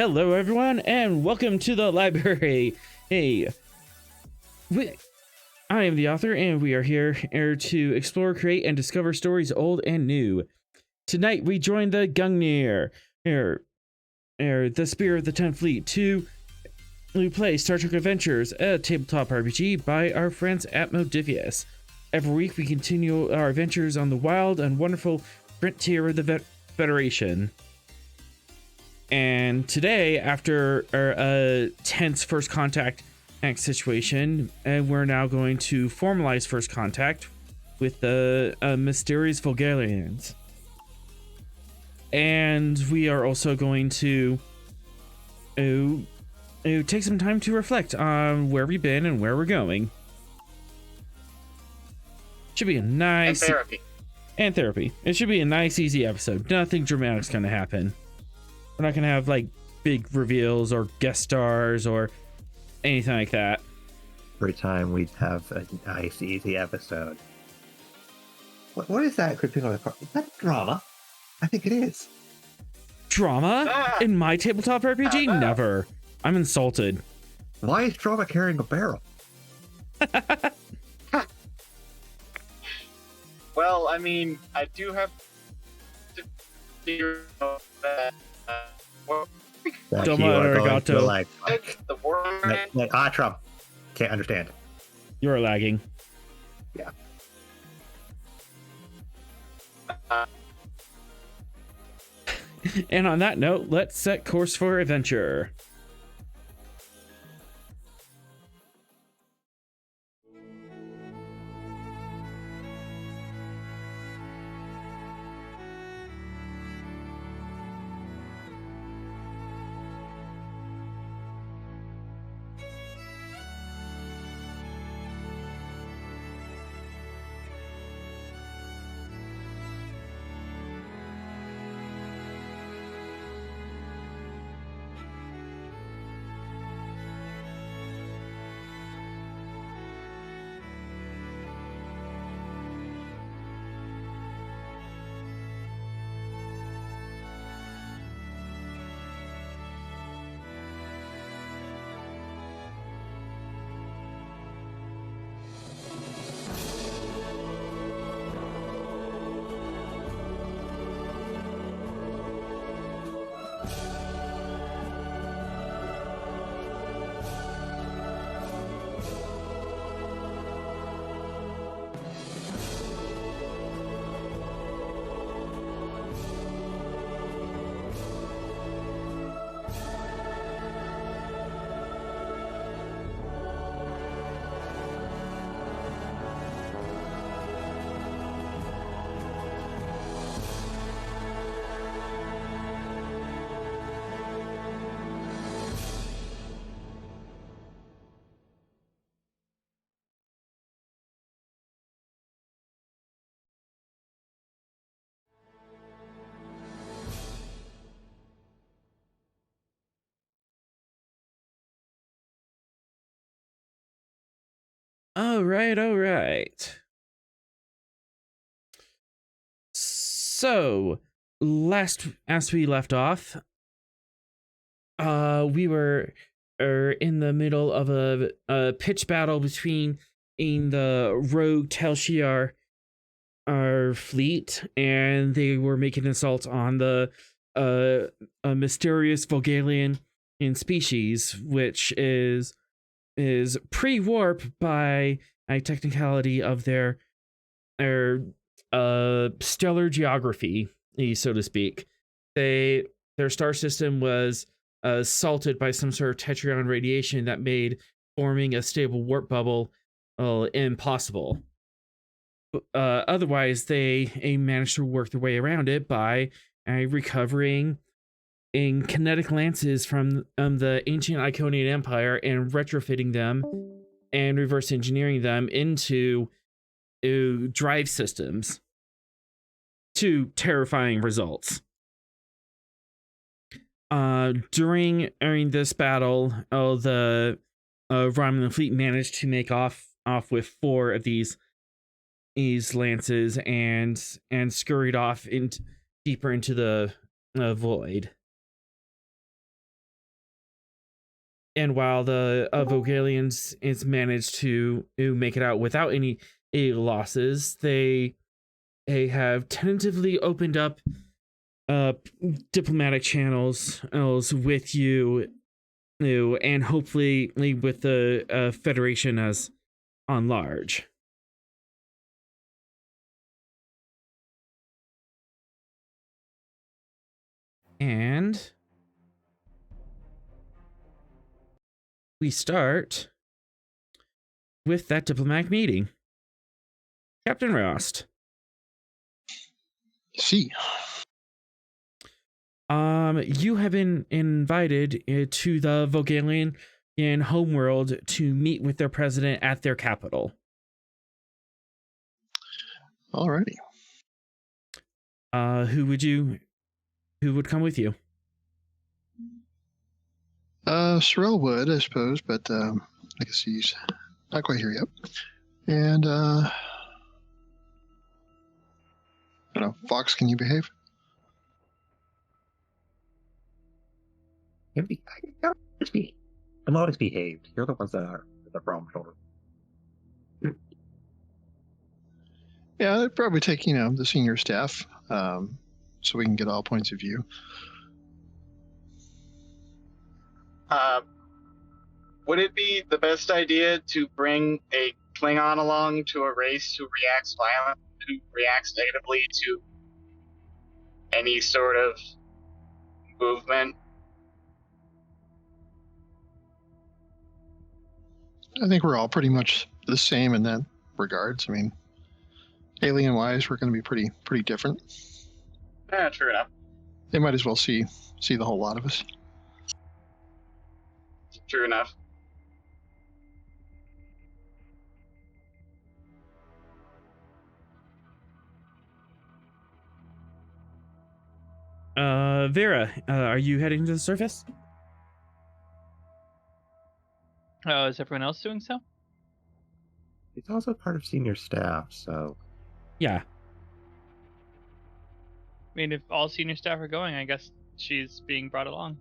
Hello, everyone, and welcome to the library. Hey, I am the author, and we are here to explore, create, and discover stories old and new. Tonight, we join the Gungnir, the Spear of the 10th Fleet, to play Star Trek Adventures, a tabletop RPG by our friends at Modifius. Every week, we continue our adventures on the wild and wonderful frontier of the Federation. And today, after a tense first contact situation, we're now going to formalize first contact with the mysterious Vulgarians. And we are also going to take some time to reflect on where we've been and where we're going. Should be a nice... And therapy. It should be a nice, easy episode. Nothing dramatic's going to happen. We're not going to have, like, big reveals or guest stars or anything like that. Every time we'd have a nice, easy episode. What is that creeping on the car? Is that drama? I think it is. Drama? In my tabletop RPG? Never. I'm insulted. Why is drama carrying a barrel? Well, I mean, I do have to figure out that arigato. Like, the word Trump. Can't understand. You're lagging. Yeah. And on that note, let's set course for adventure. All right. So, as we left off, we were in the middle of a pitch battle between the rogue Tal Shiar, our fleet, and they were making assaults on the a mysterious Vulgarian in species, which is pre-warp by a technicality of their stellar geography, so to speak. Their star system was assaulted by some sort of tetryon radiation that made forming a stable warp bubble impossible. Otherwise, they managed to work their way around it by recovering in kinetic lances from the ancient Iconian Empire and retrofitting them and reverse engineering them into drive systems to terrifying results. During this battle, the Romulan fleet managed to make off with 4 of these lances and scurried off deeper into the void. and while the Vogalians is managed to make it out without any losses, they have tentatively opened up diplomatic channels with you, and hopefully with the Federation as on large. And we start with that diplomatic meeting. Captain Rost. See. You have been invited to the Vogalian homeworld to meet with their president at their capital. Alrighty. Who would come with you? Sorrel would, I suppose, but I guess he's not quite here yet. And I don't know, Fox, can you behave? I'm always behaved. You're the ones that are the problem shoulder. Yeah, it'd probably take, the senior staff, so we can get all points of view. Would it be the best idea to bring a Klingon along to a race who reacts negatively to any sort of movement? I think we're all pretty much the same in that regards. I mean, alien-wise, we're going to be pretty different. Yeah, true enough. They might as well see the whole lot of us. True enough. Vera, are you heading to the surface? Oh, is everyone else doing so? It's also part of senior staff, so Yeah. I mean, if all senior staff are going, I guess she's being brought along.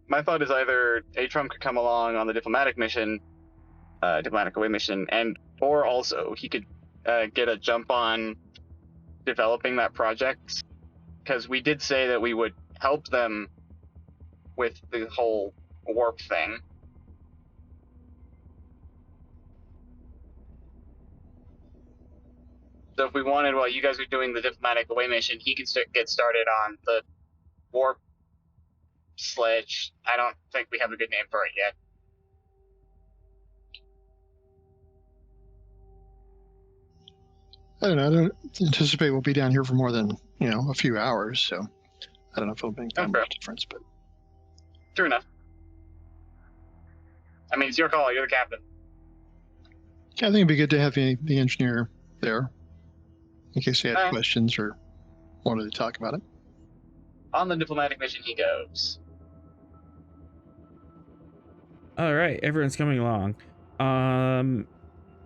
My thought is either Atrum could come along on the diplomatic away mission, or also he could get a jump on developing that project, because we did say that we would help them with the whole warp thing. So if we wanted, while you guys are doing the diplomatic away mission, he could get started on the warp sledge. I don't think we have a good name for it yet. I don't know. I don't anticipate we'll be down here for more than, a few hours, so I don't know if it'll make that much difference, but... True enough. I mean, it's your call. You're the captain. I think it'd be good to have the engineer there, in case he had questions or wanted to talk about it. On the diplomatic mission he goes. All right, everyone's coming along.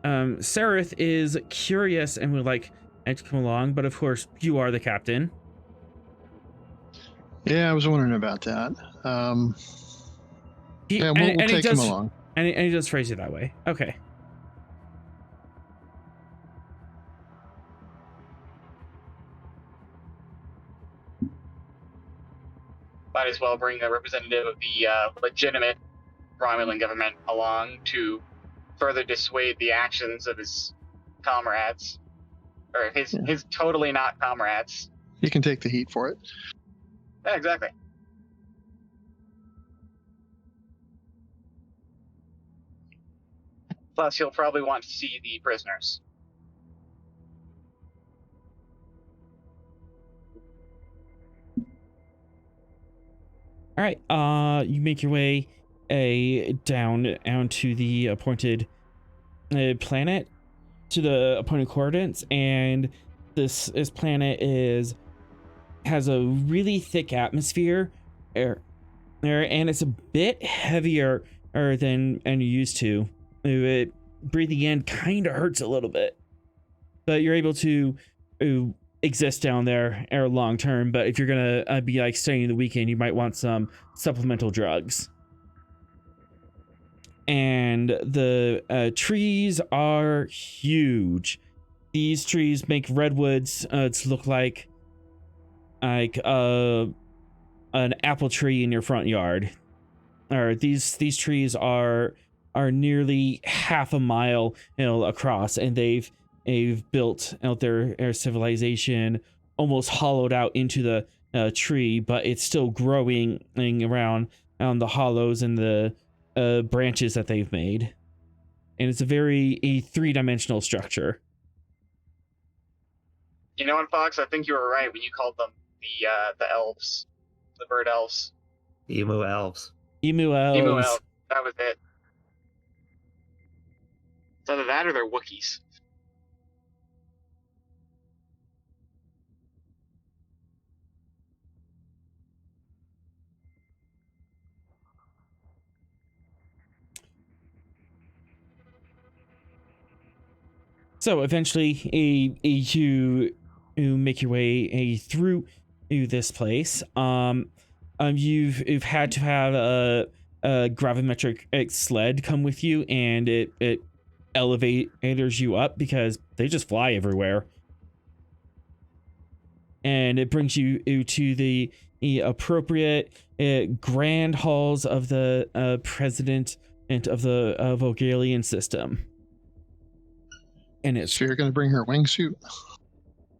Sereth is curious and would like to come along, but of course you are the captain. Yeah, I was wondering about that. We'll take him along. And he does phrase it that way. Okay. Might as well bring a representative of the legitimate Romulan government along to further dissuade the actions of his comrades. Or his totally not comrades. He can take the heat for it. Yeah, exactly. Plus, he'll probably want to see the prisoners. All right. You make your way down to the appointed planet, to the appointed coordinates, and this planet has a really thick atmosphere, and it's a bit heavier than you're used to. breathing in kind of hurts a little bit, but you're able to exist down there long term. But if you're gonna be like staying the weekend, you might want some supplemental drugs. And the trees are huge. These trees make redwoods to look like an apple tree in your front yard. Or these trees are nearly half a mile across, and they've built out their civilization almost hollowed out into the tree, but it's still growing around on the hollows and the branches that they've made. And it's a three-dimensional structure. You know what, Fox? I think you were right when you called them the elves, the bird elves. Emu elves. Emu elves. Emu elves. That was it. It's either that or they're Wookiees. So eventually, you make your way through this place. You've had to have a gravimetric sled come with you, and it elevators you up because they just fly everywhere, and it brings you to the appropriate grand halls of the president and of the Vogelian system. And it's So you're going to bring her wingsuit?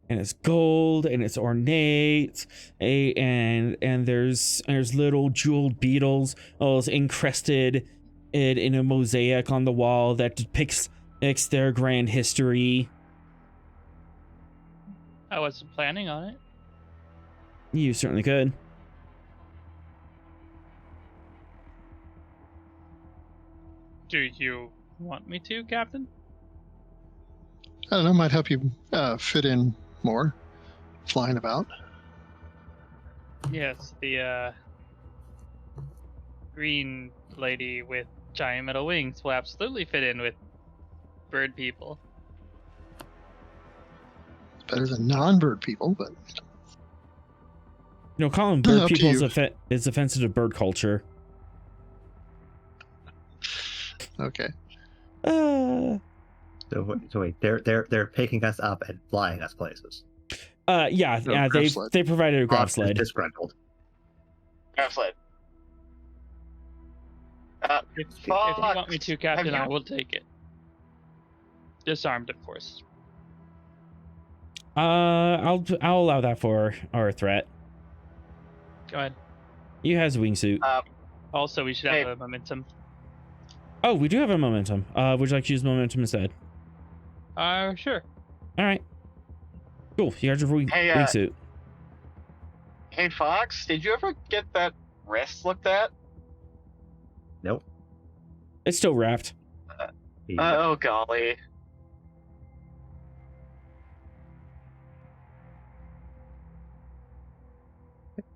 And it's gold and it's ornate, and there's little jeweled beetles all encrusted in a mosaic on the wall that depicts their grand history. I wasn't planning on it. You certainly could. Do you want me to, Captain? I don't know, might help you fit in more, flying about. Yes, the green lady with giant metal wings will absolutely fit in with bird people. It's better than non-bird people, but Calling bird Up to people you. is offensive to bird culture. okay. So wait, they're picking us up and flying us places. Yeah, No, yeah, grab sled. they provided a grab Fox is sled. disgruntled. Grab sled. If you want me to, Captain, you- I will take it. Disarmed, of course. I'll allow that for our threat. Go ahead. You has a wingsuit. Also, we should Hey. have a momentum. Oh, we do have a momentum. Would you like to use momentum instead? Sure. All right. Cool. You got your Hey, wingsuit. Hey, Fox, did you ever get that wrist looked at? Nope. It's still wrapped. Oh, golly.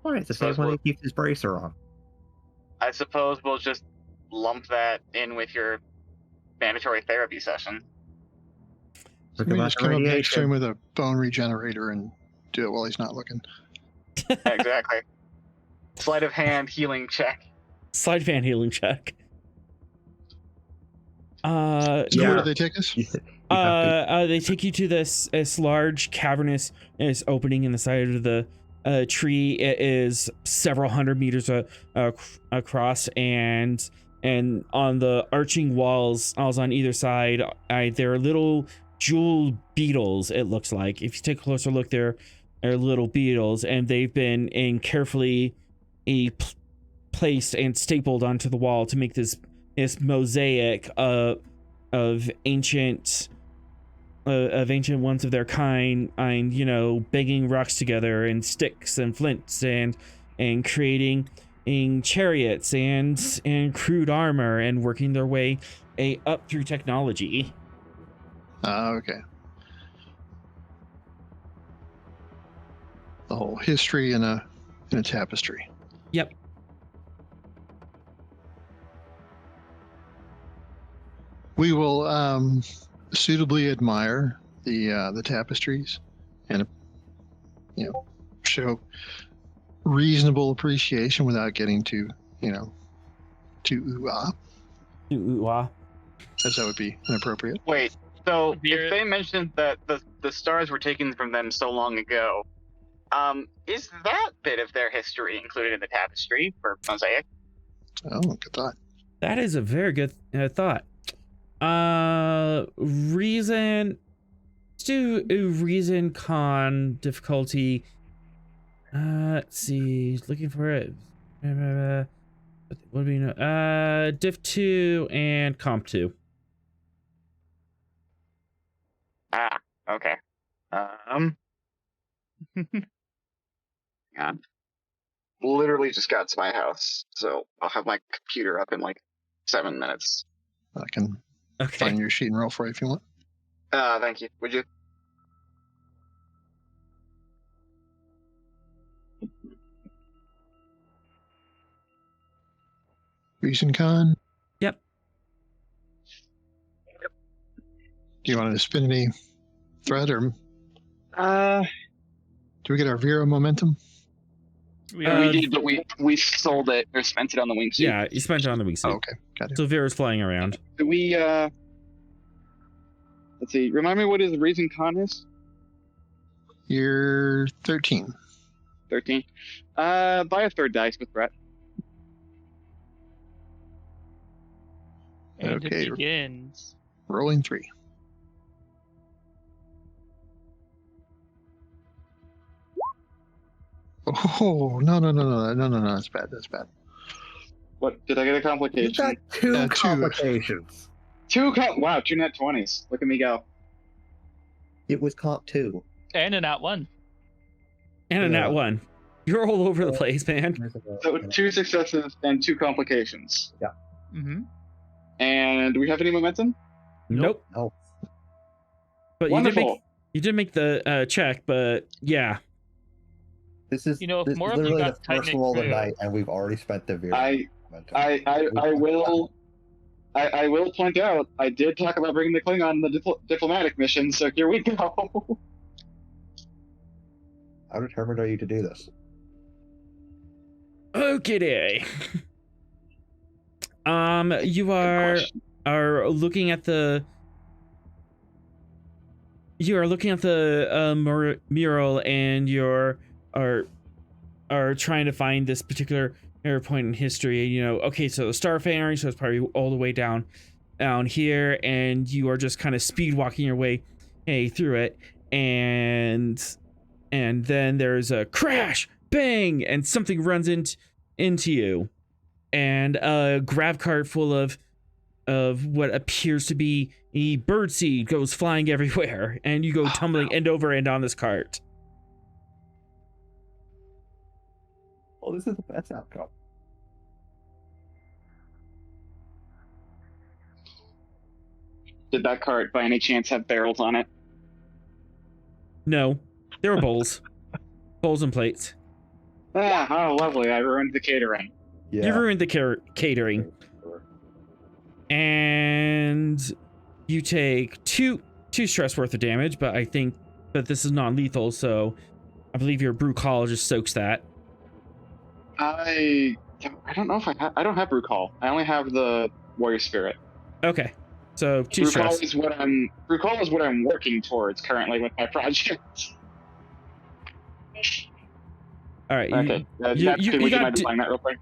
Why? It's the same one he keeps his bracer on. I suppose we'll just lump that in with your mandatory therapy session. Look Let me about just the come up next to radiation. him with a bone regenerator and do it while he's not looking. Exactly. Sleight of hand healing check. Slide fan healing check. So Yeah. where do they take us? They take you to this large cavernous opening in the side of the tree. It is several hundred meters across, and on the arching walls on either side, there are little jewel beetles. It looks like, if you take a closer look, there are little beetles, and they've been carefully placed and stapled onto the wall to make this mosaic of ancient ones of their kind, and banging rocks together and sticks and flints and creating chariots and crude armor and working their way up through technology. Okay. The whole history in a tapestry. We will suitably admire the tapestries and show reasonable appreciation without getting too ooh-ah, Ooh-ah. as that would be inappropriate. Wait, so Beer- if they mentioned that the stars were taken from them so long ago, is that bit of their history included in the tapestry for Mosaic? Oh, good thought. That is a very good thought. Reason. Let's do a reason con difficulty. Let's see. Looking for it. What do we know? Diff 2 and Comp 2. Ah, okay. Yeah. Literally just got to my house, so I'll have my computer up in like 7 minutes. I can Okay. find your sheet and roll for you if you want. Thank you. Would you? Reason con. Yep. Do you want to spin any thread, or Uh, do we get our Vera momentum? We Uh, we did, but we sold it or spent it on the wingsuit. Yeah, you spent it on the wingsuit. Oh, okay, got it. So Vera's flying around. Do we? Let's see. Remind me what his reason con is. You're 13. 13. Buy a third dice with Brett. and Okay. it begins. Rolling 3. Oh, no, that's bad. What did I get a You complication? got two Two. complications. Wow, two net 20s. Look at me go. It was comp 2. And a nat 1. And a Yeah. nat 1. You're all over the place, man. So 2 successes and 2 complications. Mm-hmm. And do we have any momentum? Nope. Oh, But Wonderful. you did make the check, but yeah. this is You know, if this more is of you literally got the first tight-knit roll of the crew- night, and we've already spent the Vera momentum. I will point out I did talk about bringing the Klingon on the diplomatic mission, so here we go. How determined are you to do this? Okay. You Good are question. looking at the. You are looking at the mural, and are trying to find this particular point in history. You know, okay, so the star fairing, so it's probably all the way down here, and you are just kind of speed walking your way through it, and then there's a crash, bang, and something runs into you, and a grav cart full of what appears to be a birdseed goes flying everywhere, and you go tumbling end over end on this cart. Well, this is the best outcome. Did that cart by any chance have barrels on it? No, there were bowls, bowls and plates. Ah, oh, lovely. I ruined the catering. Yeah. You ruined the catering, and you take two stress worth of damage. But this is non-lethal, so I believe your brew call just soaks that. I don't know if I don't have brew call. I only have the warrior spirit. Okay, so 2 Brew call stress. is what I'm working towards currently with my project. All right. Okay, you would you got mind d- replying that real quick?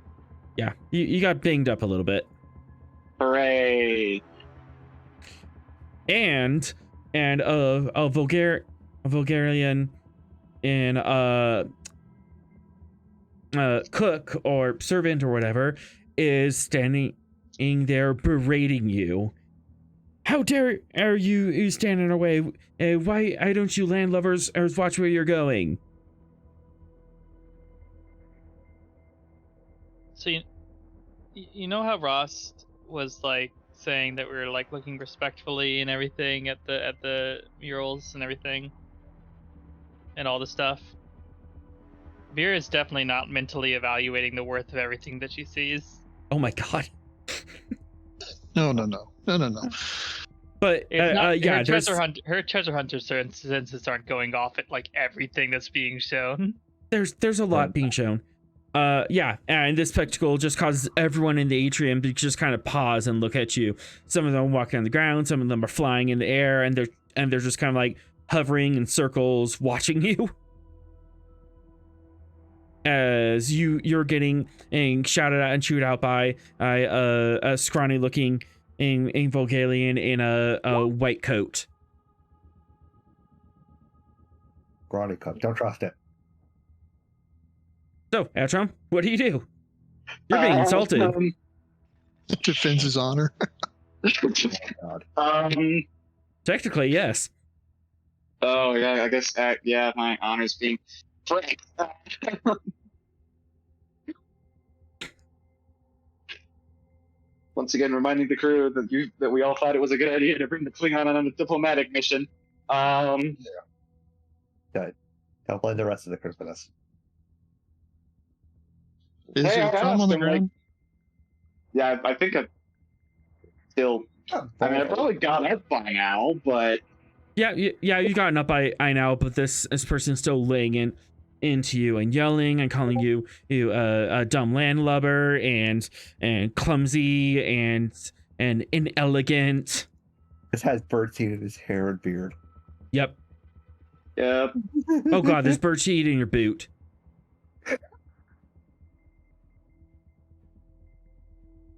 Yeah, you got binged up a little bit. Hooray! And a Bulgarian in cook or servant or whatever is standing there berating you. How dare are you stand in our way? Why don't you landlubbers watch where you're going? So you know how Ross was like saying that we were like looking respectfully and everything at the murals and everything and all the stuff. Vera is definitely not mentally evaluating the worth of everything that she sees. Oh my god. No. But It's not yeah, her treasure hunter senses aren't going off at like everything that's being shown. there's a lot being shown. Yeah, and this spectacle just causes everyone in the atrium to just kind of pause and look at you. Some of them are walking on the ground, some of them are flying in the air, and they're just kind of like hovering in circles, watching you. As you're getting shouted at and chewed out by a scrawny looking in Volgalian in a white coat. Grotty cook. Don't trust it. So, Atrom, what do you do? You're being insulted. Defends his honor. Oh, God. Technically, yes. Oh yeah, I guess yeah, my honor's being franked. Once again, reminding the crew that we all thought it was a good idea to bring the Klingon on a diplomatic mission. Good. Don't blame the rest of the crew for this. Is Hey, there I a problem on the asked him, like- ground? Yeah, I think I've still. I mean, I probably got up by now, but Yeah, you've gotten up by now, but this person's still laying into you and yelling and calling you a dumb landlubber and clumsy and inelegant. This has birdseed in his hair and beard. Yep. yeah. Oh god, there's birdseed in your boot.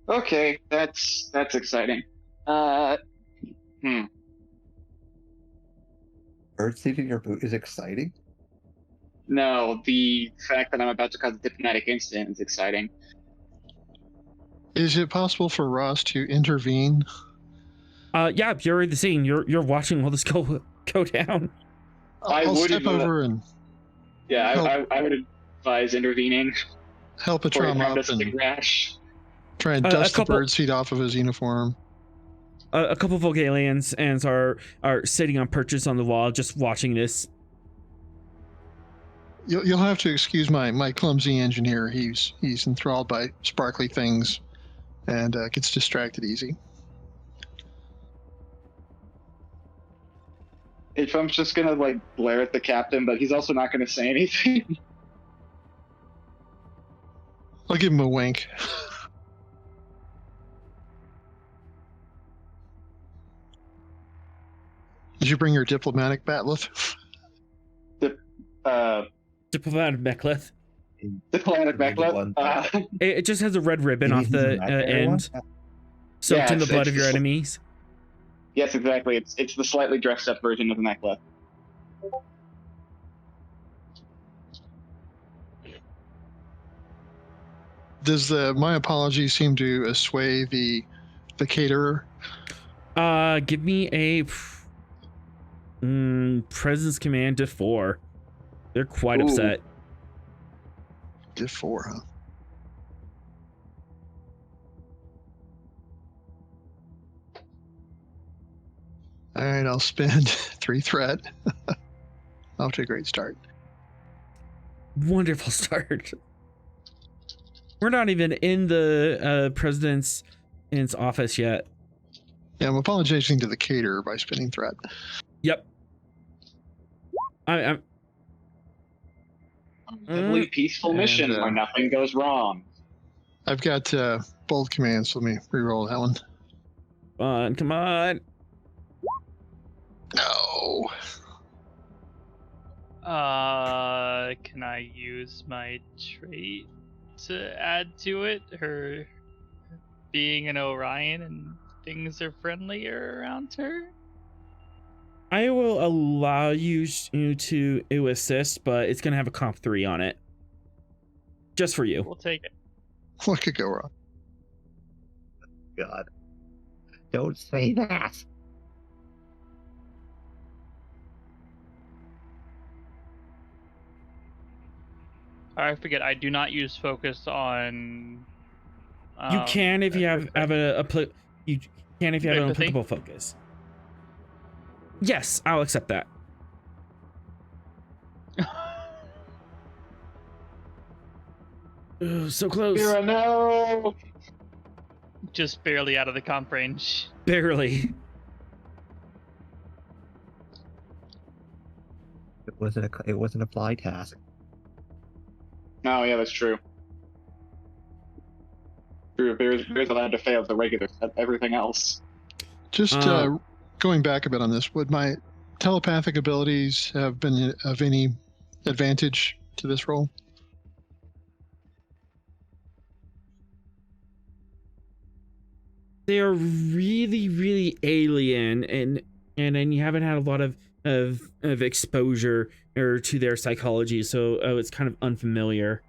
Okay, that's exciting. Birdseed in your boot is exciting? No, the fact that I'm about to cause a diplomatic incident is exciting. Is it possible for Ross to intervene? Yeah, you're in the scene. You're watching all this go down. I I'll would step even- over and Yeah, I would advise intervening help a before you trauma have up this big and rash. try and A dust the couple- birdseed off of his uniform. A couple of Volgalians and are sitting on perches on the wall, just watching this. You'll have to excuse my clumsy engineer. He's enthralled by sparkly things and gets distracted easy. If I'm just gonna like glare at the captain, but he's also not gonna say anything. I'll give him a wink. Did you bring your diplomatic batleth? Diplomatic necklace. Diplomatic One- backlash. It just has a red ribbon off the end, soaked Yeah, in the it's- blood of it's your just- enemies. Yes, exactly. It's the slightly dressed up version of the necklace. Does my apology seem to assuage the caterer? Give me a presence command to 4. They're quite Ooh. upset. Div 4, huh? All right, I'll spend 3 threat. Off to a great start. Wonderful start. We're not even in the president's office yet. Yeah, I'm apologizing to the caterer by spending threat. Yep. I'm Lovely, peaceful And, mission where nothing goes wrong. I've got bold commands, so let me re-roll that one. on. Come on. No. Can I use my trait to add to it? Her being an Orion and things are friendlier around her? I will allow you to assist, but it's gonna have a comp 3 on it. Just for you. We'll take it. What could go wrong? God. Don't say that. I forget, I do not use focus on... You can if you have you can if you have an Empathy? applicable focus. Yes, I'll accept that. Ugh, so close. Mira, no! Just barely out of the comp range. Barely. it wasn't a fly task. Oh, yeah, that's true. True, Beer's allowed to fail the regular everything else. Just going back a bit on this, would my telepathic abilities have been of any advantage to this role? They are really, really alien, and then you haven't had a lot of exposure to their psychology, so it's kind of unfamiliar.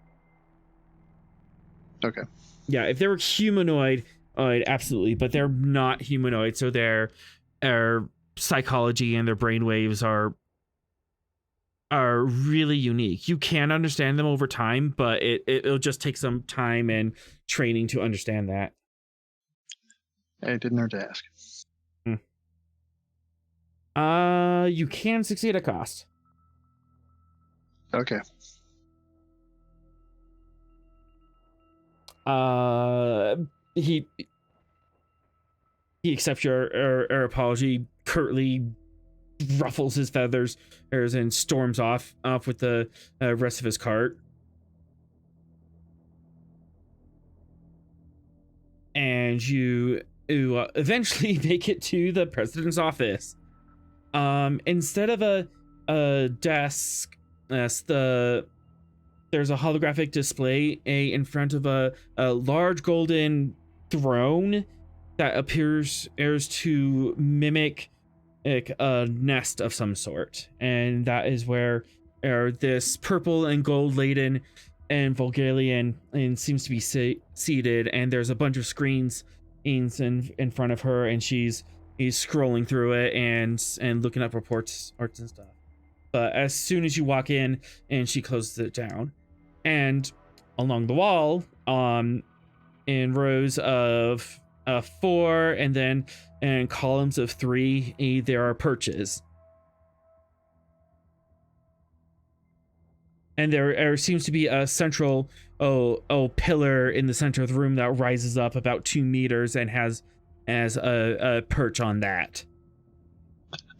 Okay. Yeah, if they were humanoid, absolutely, but they're not humanoid, so their psychology and their brainwaves are really unique. You can understand them over time, but it'll just take some time and training to understand that. I didn't hurt to ask. You can succeed at cost. Okay. He accepts your apology, curtly ruffles his feathers and storms off with the rest of his cart. And you eventually make it to the president's office. Instead of a desk, there's a holographic display in front of a large golden throne that appears to mimic like a nest of some sort, and that is where this purple and gold laden and Vulgarian and seems to be seated, and there's a bunch of screens in front of her, and he's scrolling through it and looking up reports and stuff. But as soon as you walk in, and she closes it down, and along the wall, in rows of 4 and then in columns of 3, there are perches. And there seems to be a central pillar in the center of the room that rises up about 2 meters and has a perch on that.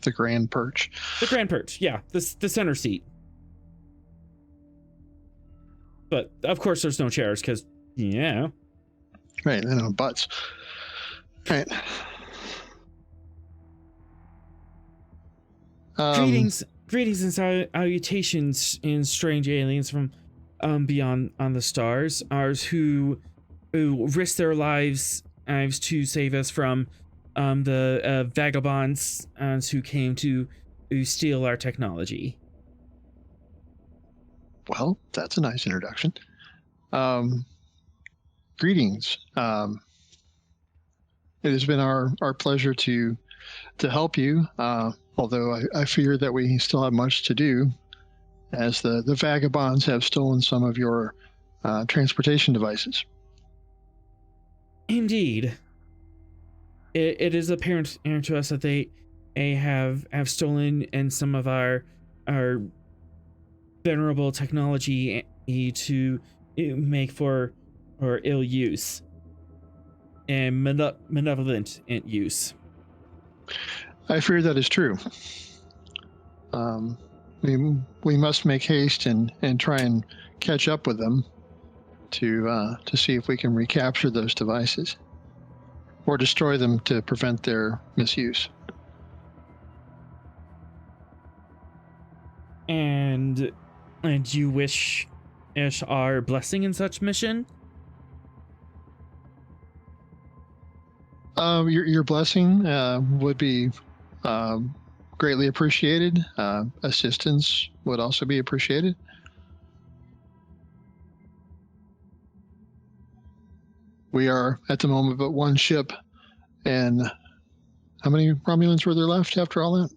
The grand perch. The grand perch, yeah, the center seat. But of course, there's no chairs because yeah. Right, and no butts. Right. Greetings and salutations in strange aliens from beyond on the stars. Ours who risk their lives to save us from the vagabonds who came to steal our technology. Well, that's a nice introduction. Greetings. It has been our pleasure to help you, although I fear that we still have much to do, as the vagabonds have stolen some of your transportation devices. Indeed. It is apparent to us that they have stolen and some of our venerable technology to make for ill use and malevolent use. I fear that is true. We must make haste and try and catch up with them to see if we can recapture those devices or destroy them to prevent their misuse. And you wish our blessing in such mission? Your blessing would be greatly appreciated. Assistance would also be appreciated. We are at the moment but one ship, and how many Romulans were there left after all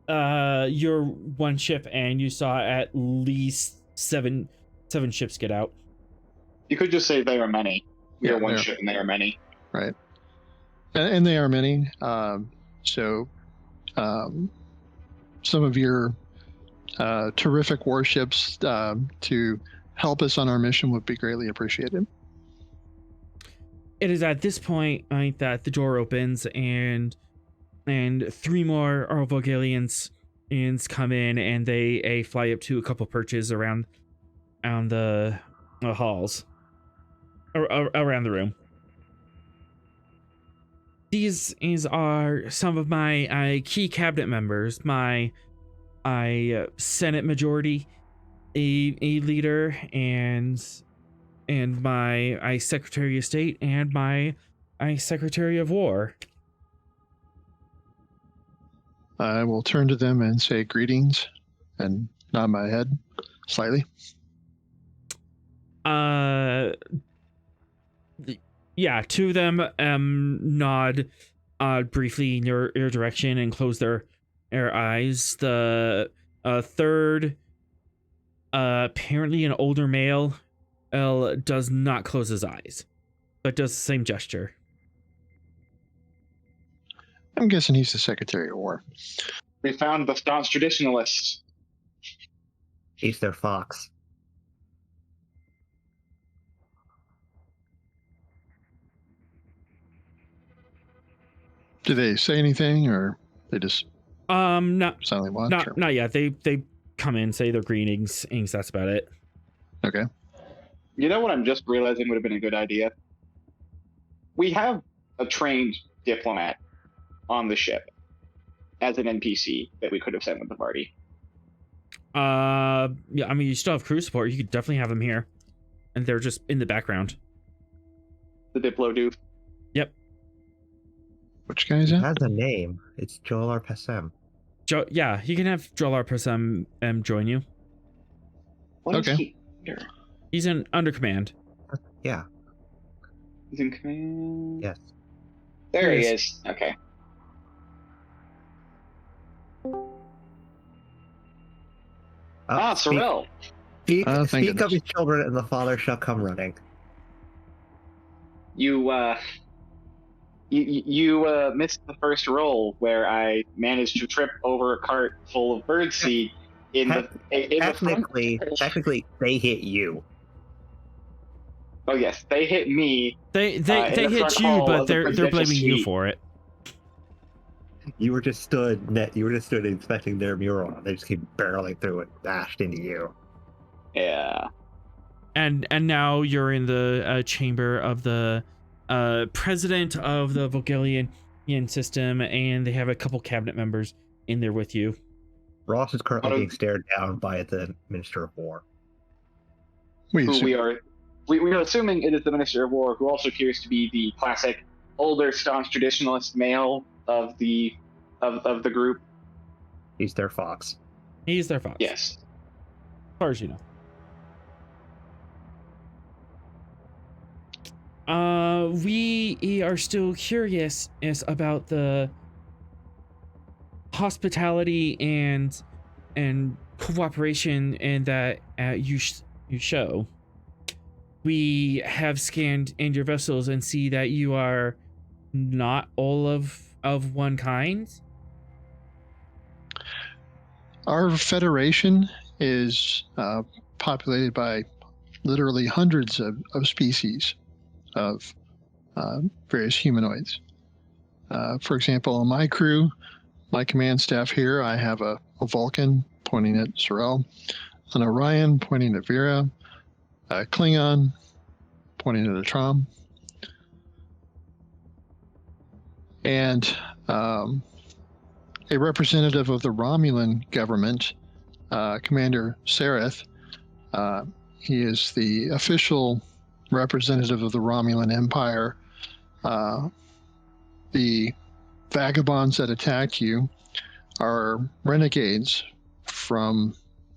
that? You're one ship, and you saw at least seven ships get out. You could just say they are many. We are one ship and they are many. Right. And they are many. So some of your terrific warships to help us on our mission would be greatly appreciated. It is at this point that the door opens, and three more Orvogalians come in, and they fly up to a couple perches around the halls, or around the room. These are some of my key cabinet members, my Senate Majority a leader, and my Secretary of State, and my Secretary of War. I will turn to them and say greetings and nod my head slightly. Yeah, two of them nod briefly in your direction and close their eyes. The third, apparently an older male, does not close his eyes, but does the same gesture. I'm guessing he's the Secretary of War. We found the staunch traditionalist. He's their fox. Do they say anything, or they just Not silently watch? not yet. They come in, say their greetings, and that's about it. Okay. You know what I'm just realizing would have been a good idea? We have a trained diplomat on the ship as an NPC that we could have sent with the party. Yeah, I mean, you still have crew support. You could definitely have them here, and they're just in the background. The Diplo doof. Yep. Which guy is He that? has a name. It's Joel Arpesem. Yeah, you can have Joel Arpesem join you. What is Okay. he here? He's in under command. Yeah. He's in command. Yes. There he Yes. is. Okay. Sorrel. Speak Thank of goodness. his children, and the father shall come running. You missed the first roll where I managed to trip over a cart full of birdseed in the Technically, they hit you. Oh yes, they hit me. They in the hit front you, hall but of the they're presidential blaming you suite. for it. You were just stood inspecting their mural. They just came barreling through it, bashed into you. Yeah. And now you're in the chamber of the president of the Vogelian system, and they have a couple cabinet members in there with you. Ross is currently What a- being stared down by the Minister of War. We Who assume. we are assuming it is the Minister of War, who also appears to be the classic older staunch traditionalist male of the group. He's their fox. He's their fox. Yes. As far as you know. We are still curious about the hospitality and cooperation and that you show. We have scanned in your vessels and see that you are not all of one kind. Our federation is populated by literally hundreds of species of various humanoids. For example, on my crew, my command staff here, I have a Vulcan pointing at Sorrel, an Orion pointing at Vera, a Klingon pointing at Atrom, and a representative of the Romulan government, Commander Sereth. He is the official representative of the Romulan Empire. The vagabonds that attacked you are renegades from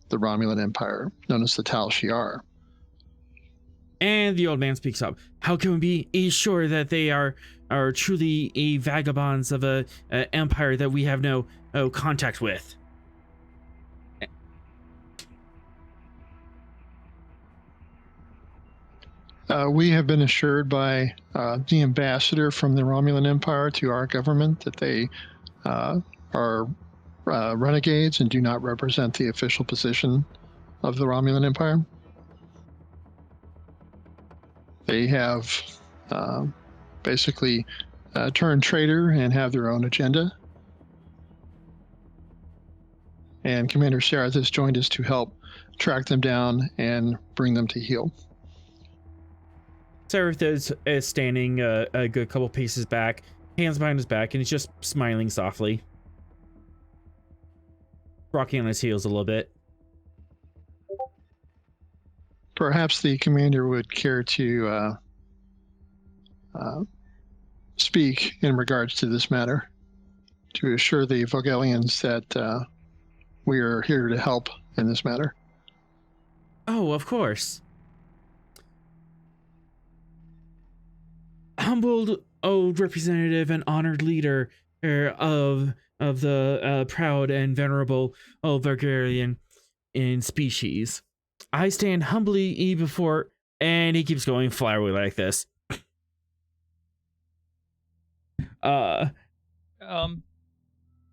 the Romulan Empire, known as the Tal Shiar. And the old man speaks up. How can we be sure that they are truly a vagabonds of a empire that we have no contact with? We have been assured by the ambassador from the Romulan Empire to our government that they are renegades and do not represent the official position of the Romulan Empire. They have basically turned traitor and have their own agenda, and Commander Sharath has joined us to help track them down and bring them to heel. Seraph is standing a good couple paces back, hands behind his back, and he's just smiling softly, rocking on his heels a little bit. Perhaps the commander would care to speak in regards to this matter, to assure the Vogelians that we are here to help in this matter. Oh, of course. Humbled old representative and honored leader of the proud and venerable old Bulgarian in species, I stand humbly before, and he keeps going flowery like this.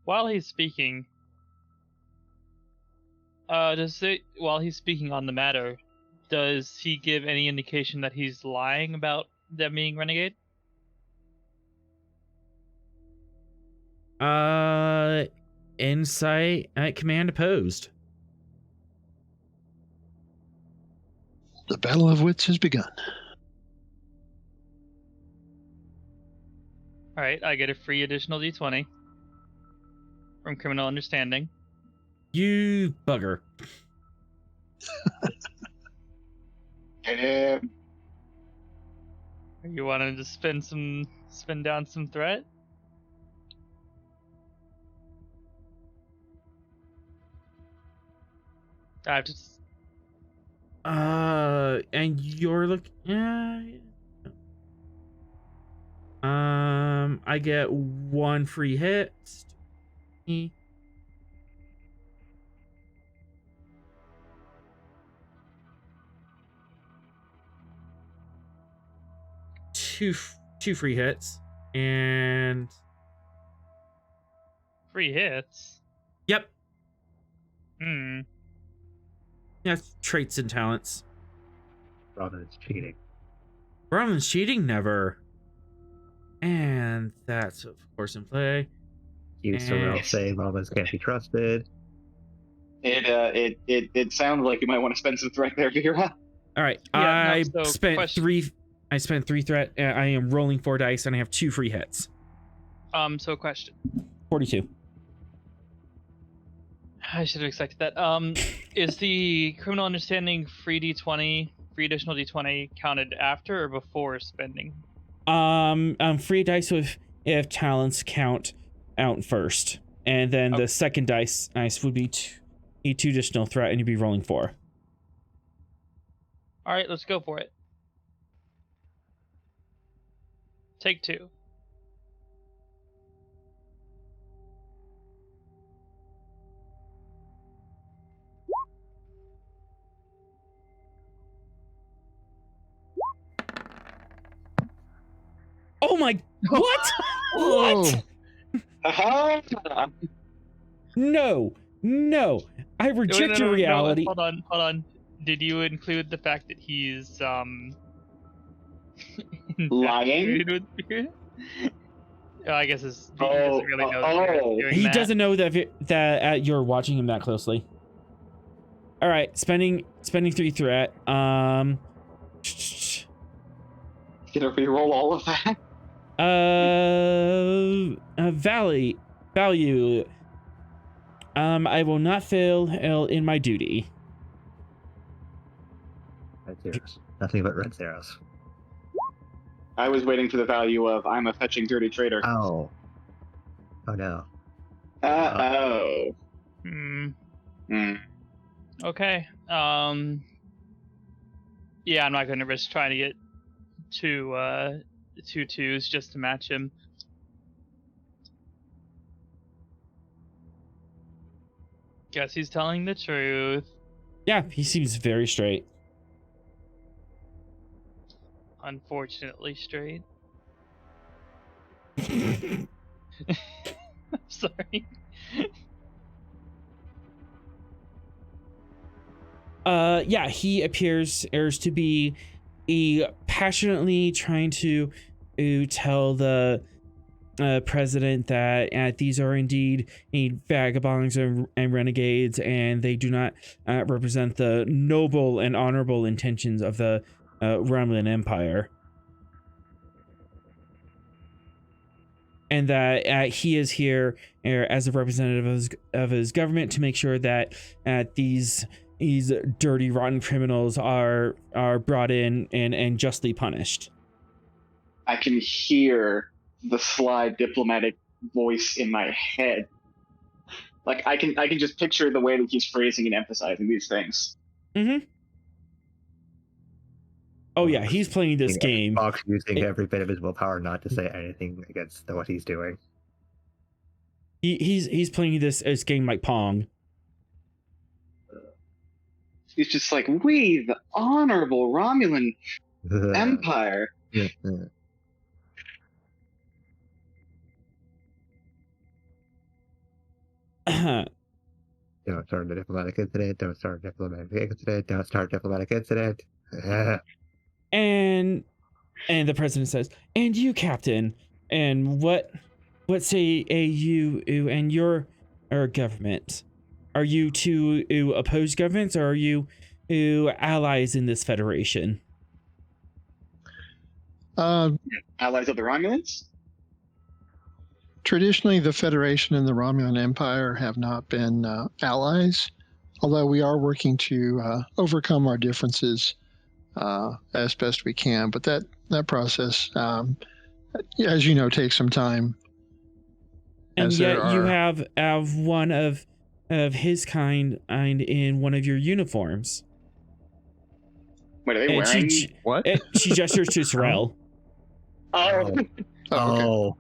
While he's speaking, while he's speaking on the matter, does he give any indication that he's lying about them being renegade? Insight at command opposed. The battle of wits has begun. All right, I get a free additional d20 from criminal understanding. You bugger. You wanted to spin down some threat? I have to. And you're I get one free hit. Two free hits, and Free hits? yep, Hmm. yeah, traits and talents. Robin's cheating. Brahman's cheating? Never. And that's of course in play. You Sorrel say Robin's can't be trusted. It sounds like you might want to spend some threat there, Vera. All right, Yeah, no, I so spent question- three. I spent 3 threat. I am rolling 4 dice, and I have 2 free hits. So question. 42. I should have expected that. Is the criminal understanding free additional d20 counted after or before spending? Free dice with if talents count out first, and then the second dice would be 2 additional threat, and you'd be rolling 4. All right, let's go for it. Take 2. Oh my! What? What? No! I reject your reality. Hold on. Did you include the fact that he's Lying? I guess he doesn't really know that you're doing He that. doesn't know that you're watching him that closely. All right, spending 3 threat. Gonna reroll all of that? Value. I will not fail in my duty. Red zeros. Nothing but red zeros. I was waiting for the value of I'm a fetching dirty traitor. Oh. Oh no. Oh. Okay. Yeah, I'm not going to risk trying to get two 2s just to match him. Guess he's telling the truth. Yeah, he seems very straight. Unfortunately straight. Sorry. Yeah, he appears to be passionately trying to tell the president that these are indeed vagabonds and renegades, and they do not represent the noble and honorable intentions of the Romulan Empire. And that he is here as a representative of his government to make sure that these dirty, rotten criminals are brought in and justly punished. I can hear the sly diplomatic voice in my head. Like I can just picture the way that he's phrasing and emphasizing these things. Mm-hmm. Oh yeah, he's playing this game. Fox using every bit of his willpower not to say anything against what he's doing. He's playing this game like Pong. He's just like, we, the honorable Romulan Empire. Don't start a diplomatic incident. Don't start a diplomatic incident. Don't start a diplomatic incident. And the president says, "And you, Captain, and what say you and your government? Are you two opposed governments, or are you allies in this federation?" Allies of the Romulans? Traditionally, the Federation and the Romulan Empire have not been allies, although we are working to overcome our differences as best we can. But that process, as you know, takes some time. And yet you have one of his kind in one of your uniforms. Wait, are they wearing... What? She gestures to Sorrel. Oh. Oh.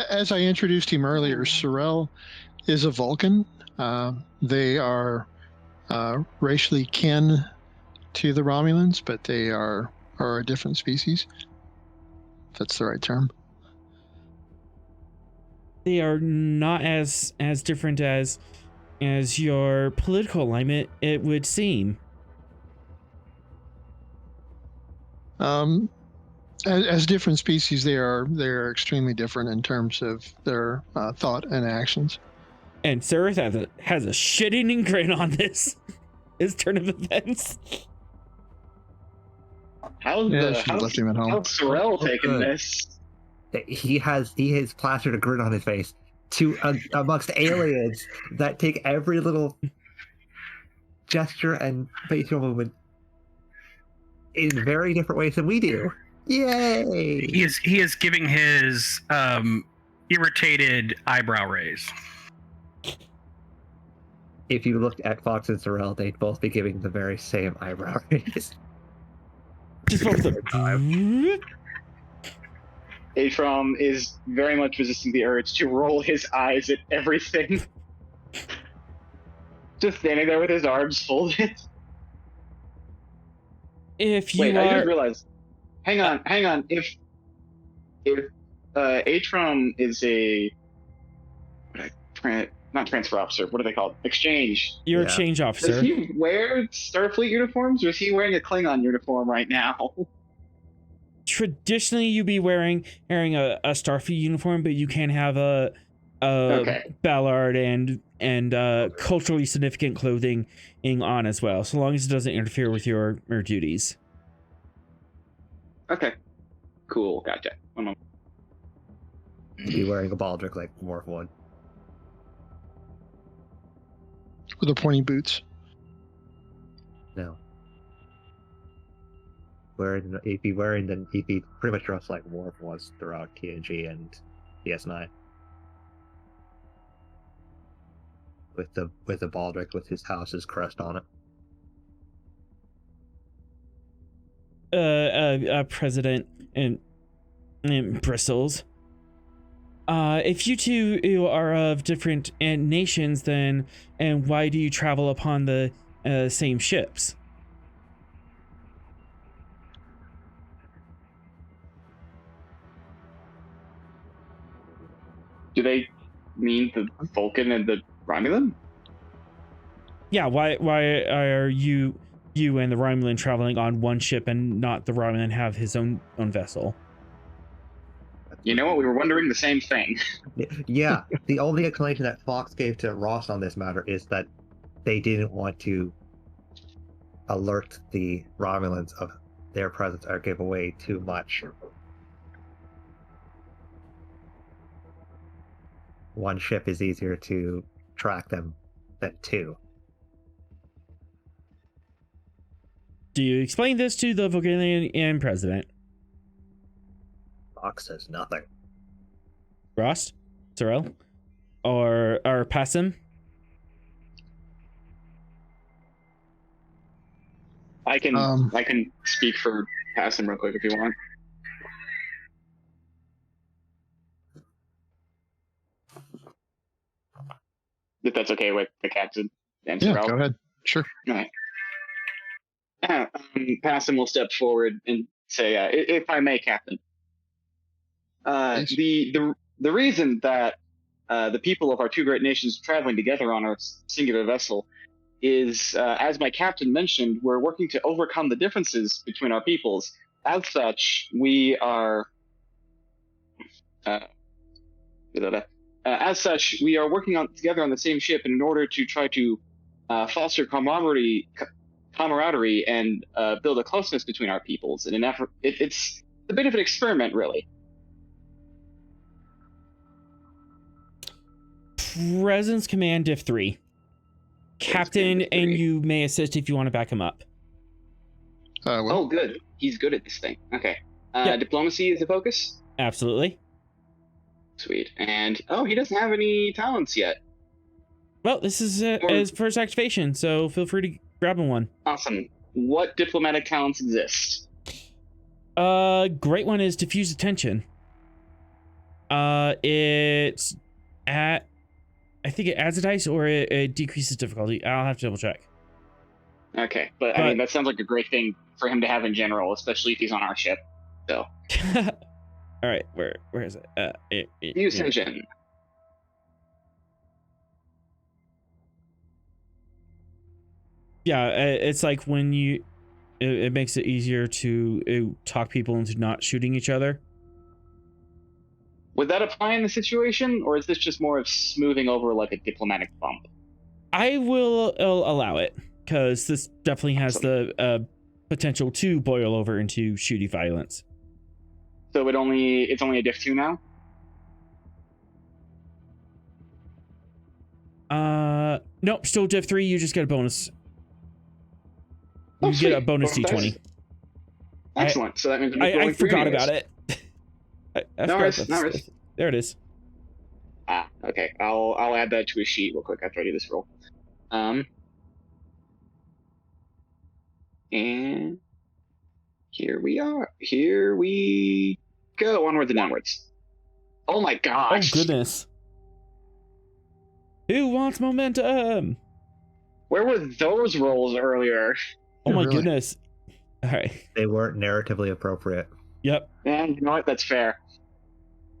As I introduced him earlier, Sorrel is a Vulcan. They are racially kin to the Romulans, but they are a different species. If that's the right term. They are not as different as your political alignment, it would seem. As different species, they're extremely different in terms of their thought and actions. And Sarith has a shit-eating grin on this. His turn of events. How's left him at home. How's Sorrel taking this? He has plastered a grin on his face to amongst aliens that take every little gesture and facial movement in very different ways than we do. Yay! He is giving his irritated eyebrow raise. If you looked at Fox and Sorrel, they'd both be giving the very same eyebrow raise. Just both of them. Atrom is very much resisting the urge to roll his eyes at everything. Just standing there with his arms folded. If you Wait, I just realized. Hang on. If Atrom is a not transfer officer, what are they called? Exchange. You're a exchange officer. Does he wear Starfleet uniforms, or is he wearing a Klingon uniform right now? Traditionally, you'd be wearing a Starfleet uniform, but you can have a Ballard and culturally significant clothing on as well, so long as it doesn't interfere with your duties. Okay. Cool. Gotcha. 1 moment. Be wearing a baldric like Worf would. With the pointy boots. No. He'd be pretty much dressed like Worf was throughout TNG and DS9. With the baldric with his house's crest on it. President and bristles. If you two are of different nations, then and why do you travel upon the same ships? Do they mean the Vulcan and the Romulan? Yeah, why are you and the Romulan traveling on one ship and not the Romulan have his own vessel? You know what? We were wondering the same thing. Yeah, the only explanation that Fox gave to Ross on this matter is that they didn't want to alert the Romulans of their presence or give away too much. One ship is easier to track them than two. Do you explain this to the Vulcanian president? Fox says nothing. Ross? Sorrel? Or Passim? I can speak for Passim real quick if you want. If that's okay with the captain and Yeah, Sorrel. go ahead. Sure. All right. Passim will step forward and say, "If I may, Captain, the reason that the people of our two great nations are traveling together on our singular vessel is, as my captain mentioned, we're working to overcome the differences between our peoples. As such, we are working together on the same ship in order to try to foster camaraderie and build a closeness between our peoples in an effort. It's a bit of an experiment, really." Presence Command Diff 3. Captain, and you may assist if you want to back him up. Well, Oh, good. He's good at this thing. Okay. Yep. Diplomacy is the focus? Absolutely. Sweet. And, he doesn't have any talents yet. Well, this is his first activation, so feel free to grab him one. Awesome. What diplomatic talents exist? Great one is diffuse attention. It's at, I think it adds a dice or it decreases difficulty. I'll have to double check. Okay, but I mean, that sounds like a great thing for him to have in general, especially if he's on our ship. So. All right, where is it? Diffuse attention. Yeah, it's like when you, it makes it easier to talk people into not shooting each other. Would that apply in the situation, or is this just more of smoothing over like a diplomatic bump? I will allow it, because this definitely has the potential to boil over into shooty violence. So it's only a diff 2 now? Nope, still diff 3, you just get a bonus. You get a bonus D20. Excellent. So that means I forgot about it. No worries. There it is. Okay. I'll add that to a sheet real quick after I do this roll. And here we are. Here we go. Onwards and downwards. Oh my gosh. Oh goodness. Who wants momentum? Where were those rolls earlier? Oh my goodness. All right. They weren't narratively appropriate. Yep. And you know what? That's fair.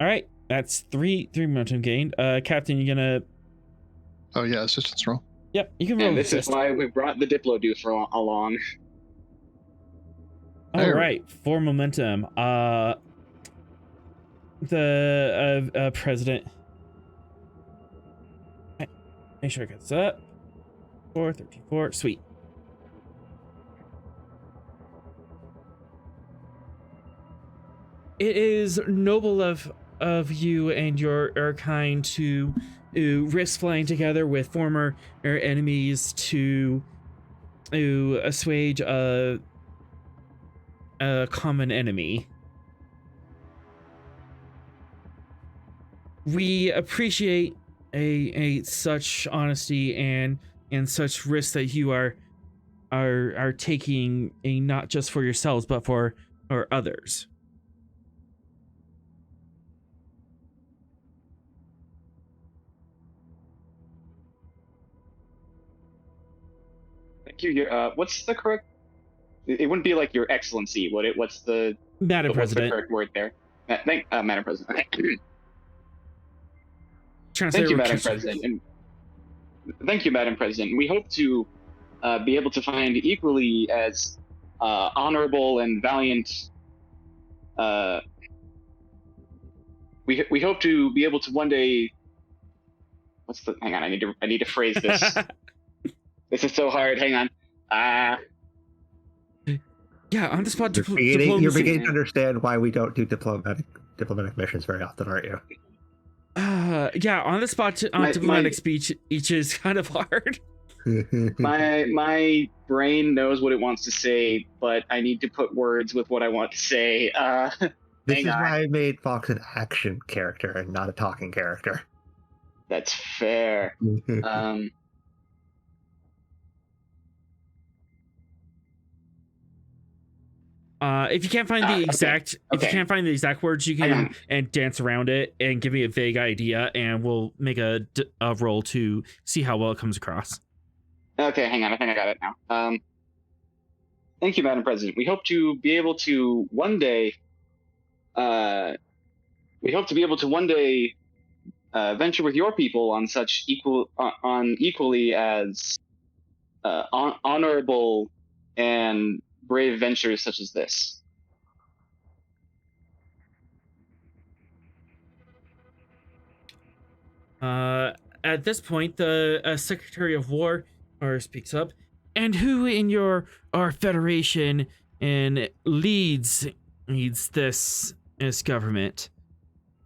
All right. That's three momentum gained. Captain, you gonna? Oh yeah, assistance roll. Yep, you can roll. And this assist. is why we brought the Diplo dude for along. All right, 4 momentum. The president. Okay. Make sure it gets up. 434. Sweet. It is noble of you and your kind to risk flying together with former enemies to assuage a common enemy. We appreciate a such honesty and such risk that you are taking, not just for yourselves but for others. Thank you. What's the correct? It wouldn't be like Your Excellency, would it? What's the Madam President? What's the correct word there? Madam President. Okay. Thank you, Madam President. And thank you, Madam President. We hope to be able to find equally as honorable and valiant we hope to be able to one day. Hang on, I need to phrase this. This is so hard. Hang on. Yeah, on the spot You're diplomacy. beginning to understand why we don't do diplomatic missions very often, aren't you? Yeah, on the spot diplomatic speech each is kind of hard. My brain knows what it wants to say, but I need to put words with what I want to say. This is why I made Fox an action character and not a talking character. That's fair. If you can't find the exact, if you can't find the exact words, you can and dance around it and give me a vague idea, and we'll make a roll to see how well it comes across. Okay, hang on. I think I got it now. Thank you, Madam President. We hope to be able to one day. Venture with your people on such equally as honorable and brave ventures such as this. At this point, the Secretary of War speaks up. And who in our Federation and leads this government?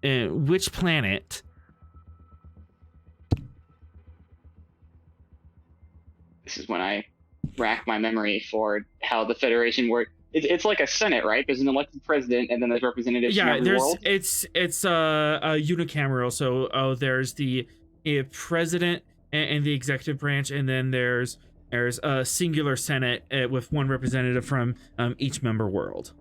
And which planet? This is when I rack my memory for how the Federation works. It's like a Senate, right? There's an elected president, and then there's representatives from every world. It's unicameral. So there's the president and the executive branch, and then there's a singular Senate with one representative from each member world.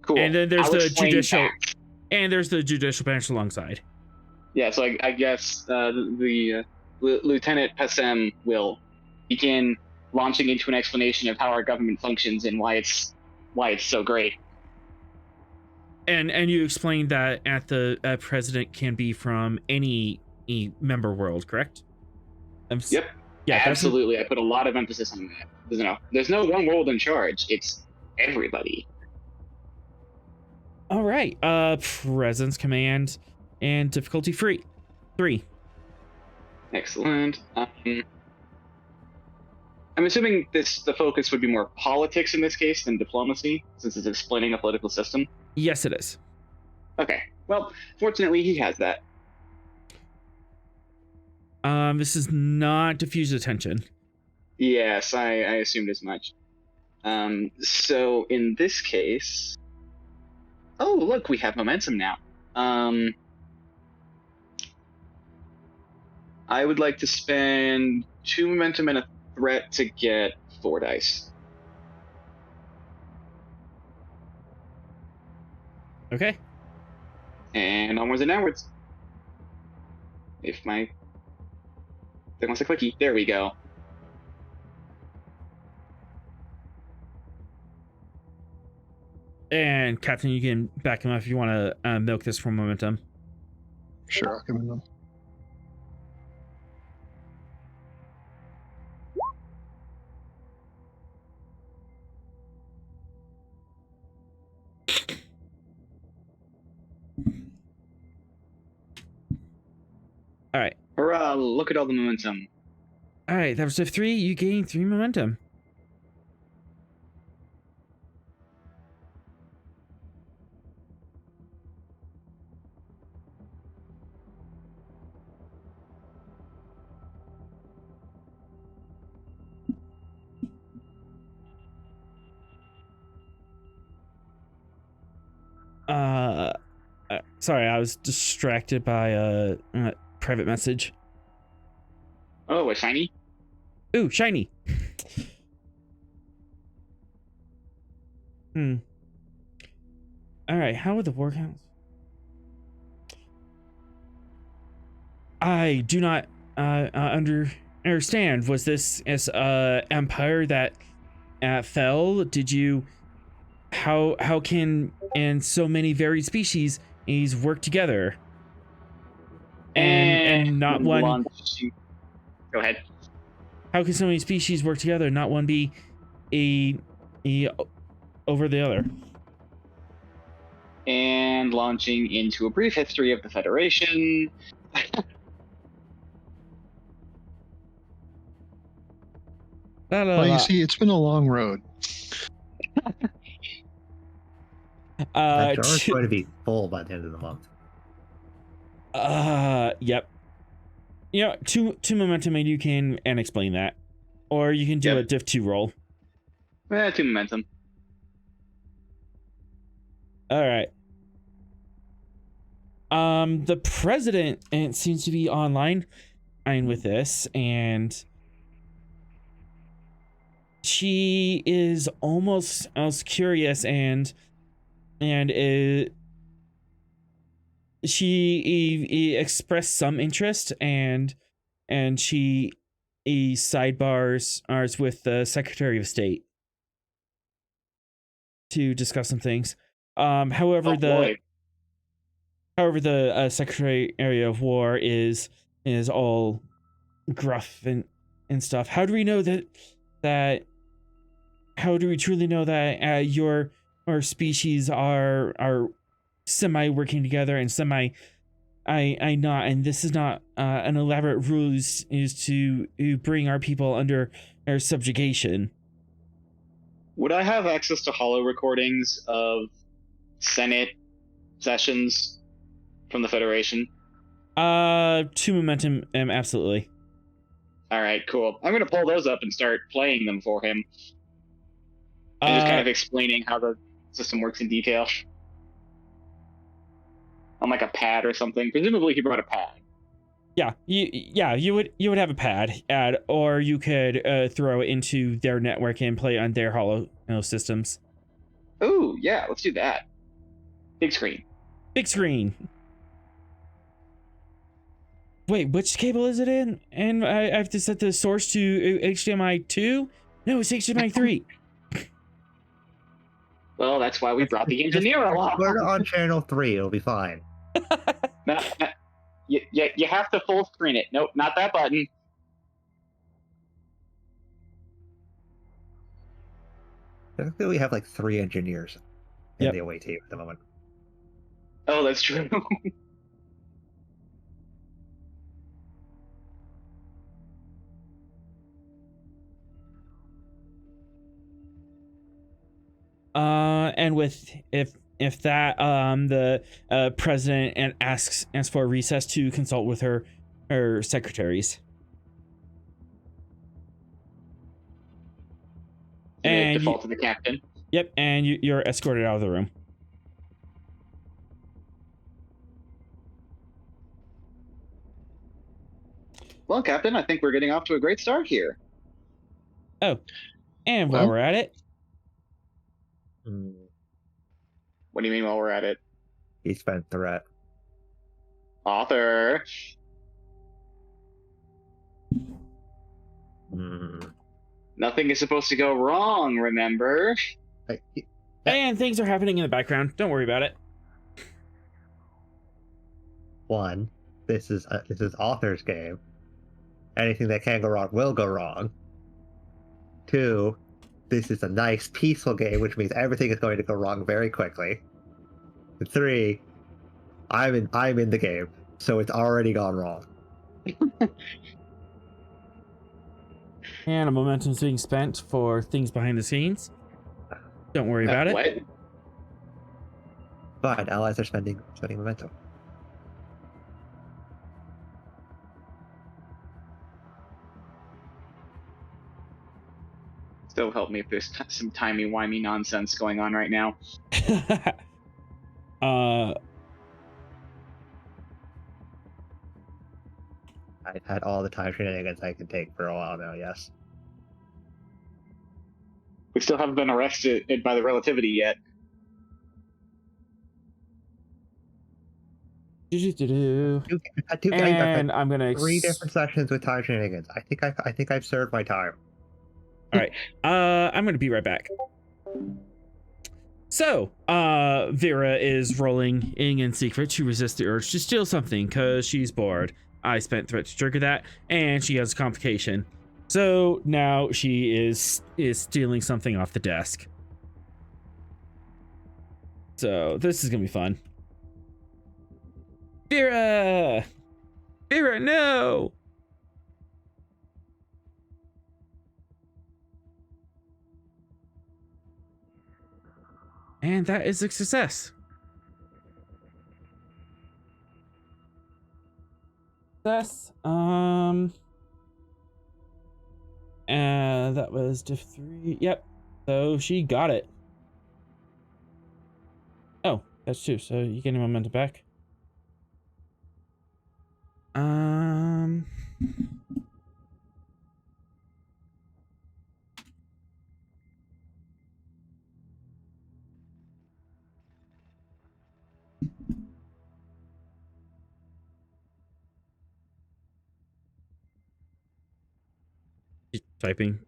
Cool. And then there's the judicial branch alongside. Yeah, so I guess the Lieutenant Passem will begin launching into an explanation of how our government functions and why it's so great. And you explained that the president can be from any member world, correct? Yep. Yeah, absolutely. I put a lot of emphasis on that. There's no one world in charge. It's everybody. All right. Presence command and difficulty 3. Excellent. I'm assuming the focus would be more politics in this case than diplomacy, since it's explaining a political system. Yes, it is. Okay. Well, fortunately, he has that. This is not diffuse attention. Yes, I assumed as much. So in this case, oh look, we have momentum now. I would like to spend 2 momentum and a threat to get 4 dice. Okay. And onwards and downwards. If my thing wants a clicky, there we go. And Captain, you can back him up if you want to milk this for momentum. Sure, I'll give him them. All right. Hurrah, look at all the momentum. All right, that was a 3. You gain 3 momentum. Sorry, I was distracted by a private message. Oh, a shiny? Ooh, shiny. All right, how are the war counts? I do not understand. Was this as empire that fell? Did you? How can and so many varied species work together? And not one. Go ahead. How can so many species work together and not one be a over the other? And and launching into a brief history of the Federation. La, la, Well, la. you see, it's been a long road. That jar is two- going to be full by the end of the month. Yep. You know, two momentum, and you can explain that, or you can do Yep. a diff 2 roll. 2 momentum. All right. The president seems to be online with this, and she is almost curious, and she expressed some interest, and she sidebars with the Secretary of State to discuss some things. However, Oh, boy. the Secretary of War is all gruff and stuff. How do we know that? How do we truly know that your species are semi working together and semi I not, and this is not an elaborate ruse is to bring our people under our subjugation? Would I have access to holo recordings of Senate sessions from the Federation? 2 momentum, absolutely. All right, cool. I'm going to pull those up and start playing them for him. And just kind of explaining how the system works in detail. On like a pad or something. Presumably he brought a pad. Yeah, you would have a pad, or you could throw it into their network and play on their holo systems. Ooh, yeah, let's do that. Big screen. Big screen. Wait, which cable is it in? And I have to set the source to HDMI 2? No, it's HDMI 3. Well, that's why we brought the engineer along. Put it on channel 3, it'll be fine. You have to full screen it. Nope, not that button. I think we have like 3 engineers in Yep. the away team at the moment. Oh, that's true. And with if that the president and asks for a recess to consult with her secretaries. And default to the captain. Yep, and you're escorted out of the room. Well, Captain, I think we're getting off to a great start here. Oh, and while Well- we're at it, What do you mean while we're at it? He spent threat. Author. Nothing is supposed to go wrong, remember? and things are happening in the background. Don't worry about it. 1, this is author's game. Anything that can go wrong will go wrong. 2, this is a nice peaceful game, which means everything is going to go wrong very quickly. And 3, I'm in the game, so it's already gone wrong. And a momentum's being spent for things behind the scenes. Don't worry about it. What? Fine, allies are spending momentum. Still help me if there's some timey-wimey nonsense going on right now. I've had all the time shenanigans I can take for a while now, yes. We still haven't been arrested by the relativity yet. And I'm gonna 3 different sessions with time shenanigans. I think I've served my time. I'm gonna be right back. So, Vera is rolling in secret to resist the urge to steal something because she's bored. I spent threat to trigger that, and she has a complication. So now she is stealing something off the desk. So this is gonna be fun. Vera! Vera, no! And that is a success. Success. And that was diff 3. Yep. So she got it. Oh, that's 2. So you get a momentum back. Typing.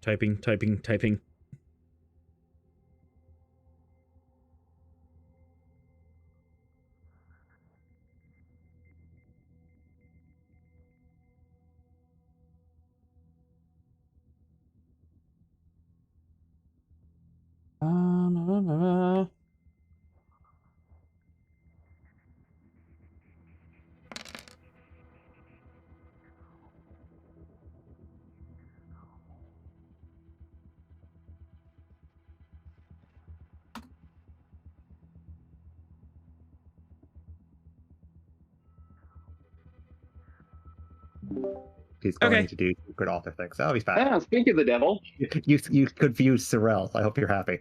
He's going Okay. to do good author things. Oh, he's back. Ah, speak of the devil. You confused Sorrel. I hope you're happy.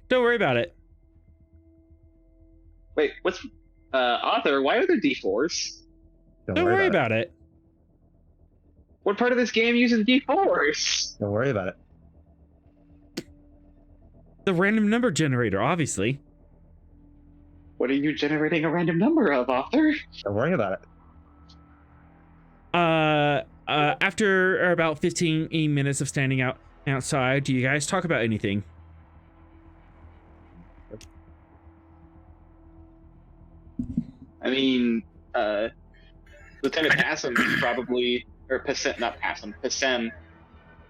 Don't worry about it. Wait, what's author? Why are there D4s? Don't worry about it. What part of this game uses D4s? Don't worry about it. The random number generator, obviously. What are you generating a random number of, author? Don't worry about it. After about 15 minutes of standing outside, do you guys talk about anything? I mean, Lieutenant Passam is probably, or Passem, not Passam, Passem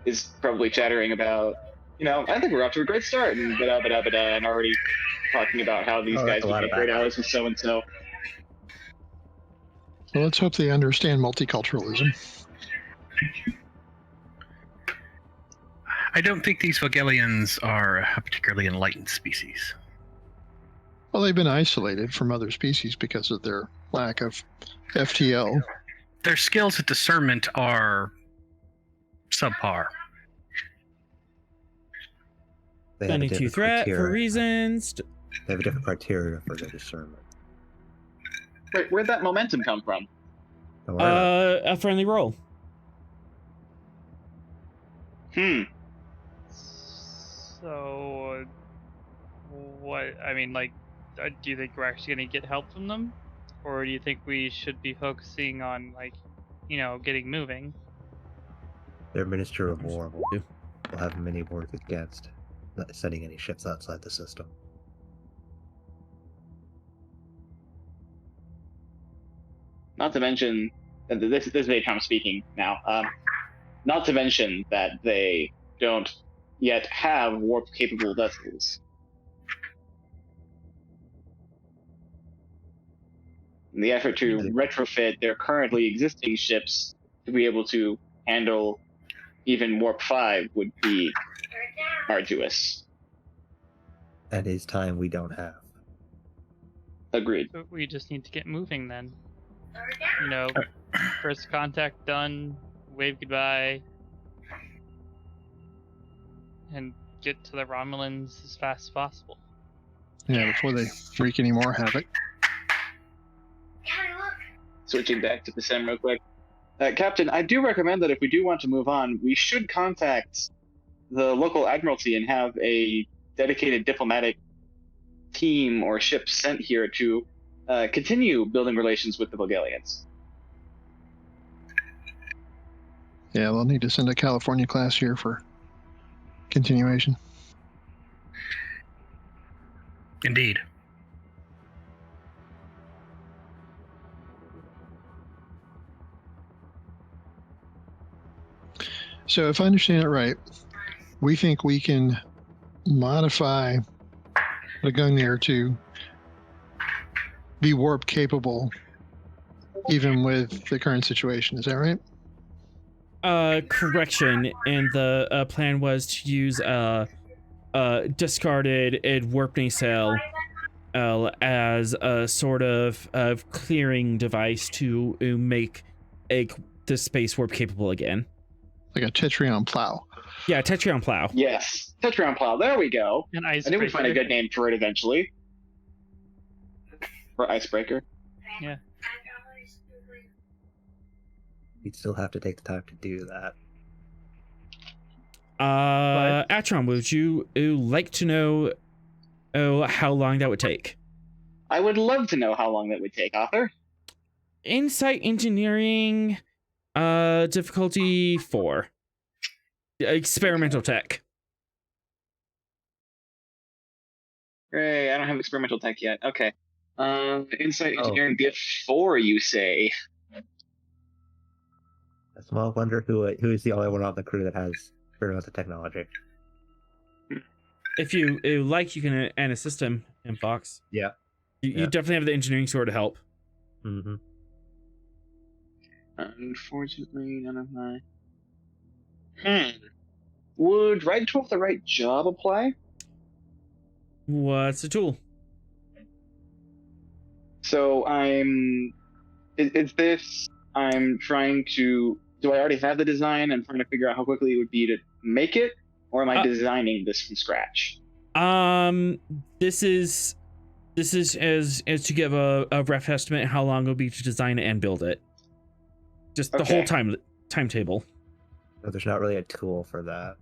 is probably chattering about, I think we're off to a great start, and and already talking about how these guys would be great allies with so-and-so. Well, let's hope they understand multiculturalism. I don't think these Vogelians are a particularly enlightened species. Well, they've been isolated from other species because of their lack of FTL. Their skills at discernment are subpar. They have a 22 different threat for criteria. reasons. They have a different criteria for their discernment. Wait, where'd that momentum come from? Don't worry about it. A friendly roll. So, what? I mean, like, do you think we're actually going to get help from them, or do you think we should be focusing on, like, getting moving? Their Minister of War will have many words against not sending any ships outside the system. Not to mention, this is Tom speaking now. Not to mention that they don't yet have warp-capable vessels. In the effort to retrofit their currently existing ships to be able to handle even Warp 5 would be arduous. That is time we don't have. Agreed. So we just need to get moving then. First contact done, wave goodbye, and get to the Romulans as fast as possible. Yeah, before they wreak any more havoc. Switching back to the Sem real quick. Captain, I do recommend that if we do want to move on, we should contact the local admiralty and have a dedicated diplomatic team or ship sent here to continue building relations with the Vogelians. Yeah, they'll need to send a California class here for continuation. Indeed. So if I understand it right, we think we can modify the Gungnir to be warp capable, even with the current situation. Is that right? Correction. And the plan was to use discarded warp nacelle as a sort of clearing device to make the space warp capable again. Like a Tetrion plow. Yeah, Tetrion plow. Yes, Tetrion plow. There we go. An I knew we'd find a icebreaker. good name for it eventually. For icebreaker. You'd still have to take the time to do that. Atron, would you like to know how long that would take? I would love to know how long that would take, Author. Insight engineering, difficulty 4. Experimental tech. Hey, I don't have experimental tech yet. Okay. Insight engineering BF4, you say? A small wonder who is the only one on the crew that has experimental technology. If you like, you can and assist him in Fox. Yeah. You definitely have the engineering score to help. Mm-hmm. Unfortunately, none of my... Would Ride 12 the right job apply? What's the tool? So is this... I'm trying to... Do I already have the design? I'm trying to figure out how quickly it would be to make it? Or am I designing this from scratch? This is as to give a rough estimate how long it will be to design it and build it. Just the whole timetable. So there's not really a tool for that.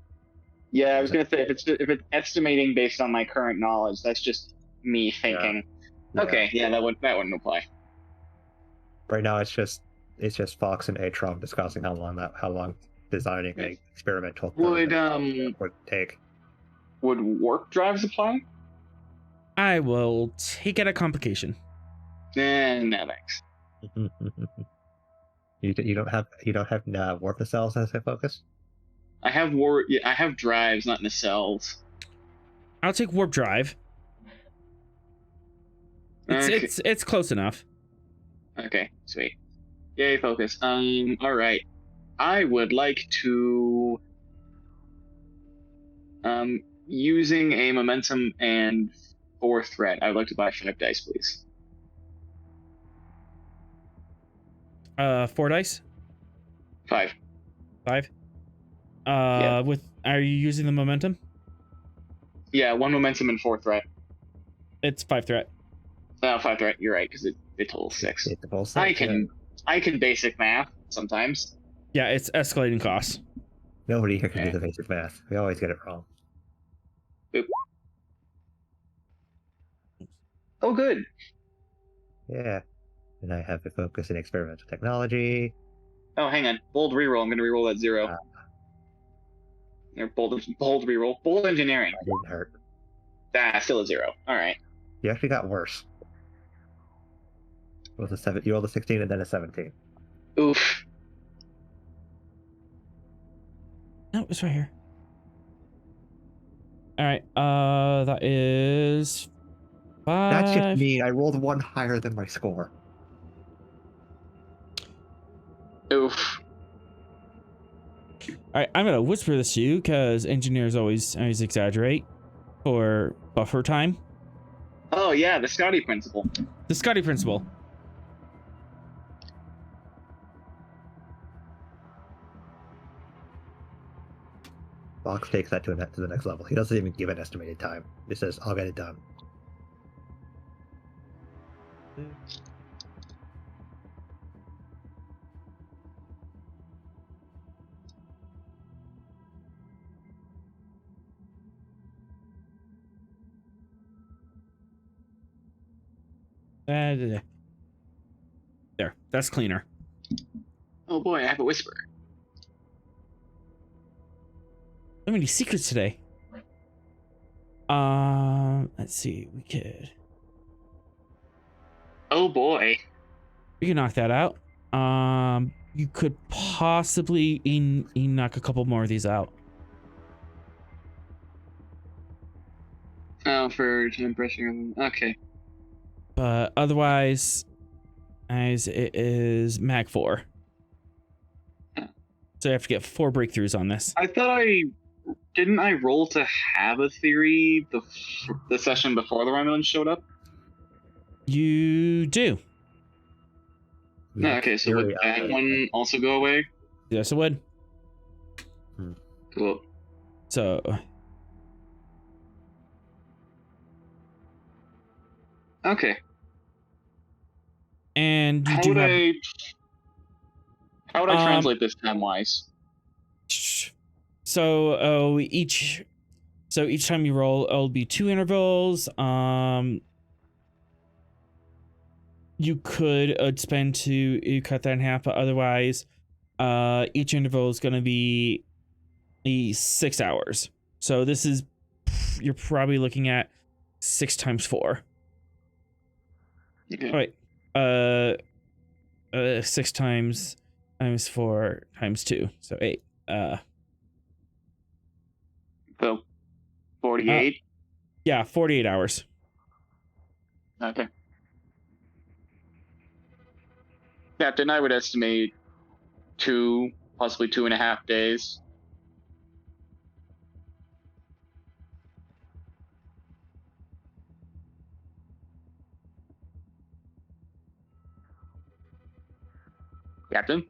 Yeah, I was gonna say if it's estimating based on my current knowledge, that's just me thinking. Yeah. Okay, yeah, that wouldn't apply. Right now, it's just Fox and Atron discussing how long designing an experimental would take. Would warp drives apply? I will take it a complication. No thanks. You don't have warp nacelles as a focus? I have I have drives, not nacelles. I'll take warp drive. It's close enough. Okay, sweet. Yay, focus. All right. I would like to using a momentum and 4 threat. I would like to buy 5 dice, please. 4 dice. 5. 5. Yeah. Are you using the momentum? Yeah, 1 momentum and 4 threat. It's 5 threat. 5 threat. You're right, because it totals 6. It totals I 6, can basic math sometimes. Yeah, it's escalating costs. Nobody here can do the basic math. We always get it wrong. Oop. Oh, good. Yeah. And I have a focus in experimental technology. Oh, hang on. Bold reroll. I'm going to reroll that 0. Or bold reroll. Bold engineering. That didn't hurt. Still a 0. All right. You actually got worse. You rolled a 16 and then a 17. Oof. No, it's right here. All right. That is 5. That's just mean. I rolled 1 higher than my score. Oof. All right, I'm gonna whisper this to you because engineers always exaggerate for buffer time. Oh yeah, the Scotty principle. The Scotty principle. Fox takes that to the next level. He doesn't even give an estimated time. He says, "I'll get it done." There. That's cleaner. Oh boy, I have a whisper. So many secrets today. Let's see. We could Oh boy. knock that out. You could possibly knock a couple more of these out. Oh, for time pressure. Okay. But otherwise, as it is Mag 4. So you have to get 4 breakthroughs on this. I thought didn't I roll to have a theory the session before the Romulans showed up? You do. No, okay, so would that one also go away? Yes, it would. Cool. So. Okay. And you How do would have. How would I translate this time-wise? So each time you roll, it'll be 2 intervals. You could spend you cut that in half, but otherwise, each interval is going to be 6 hours. So this is, you're probably looking at 6 times 4. Okay. All right. 6 times 4 times 2, so 8. So 48. Yeah, 48 hours. Okay. Captain, I would estimate 2, possibly 2.5 days. Captain?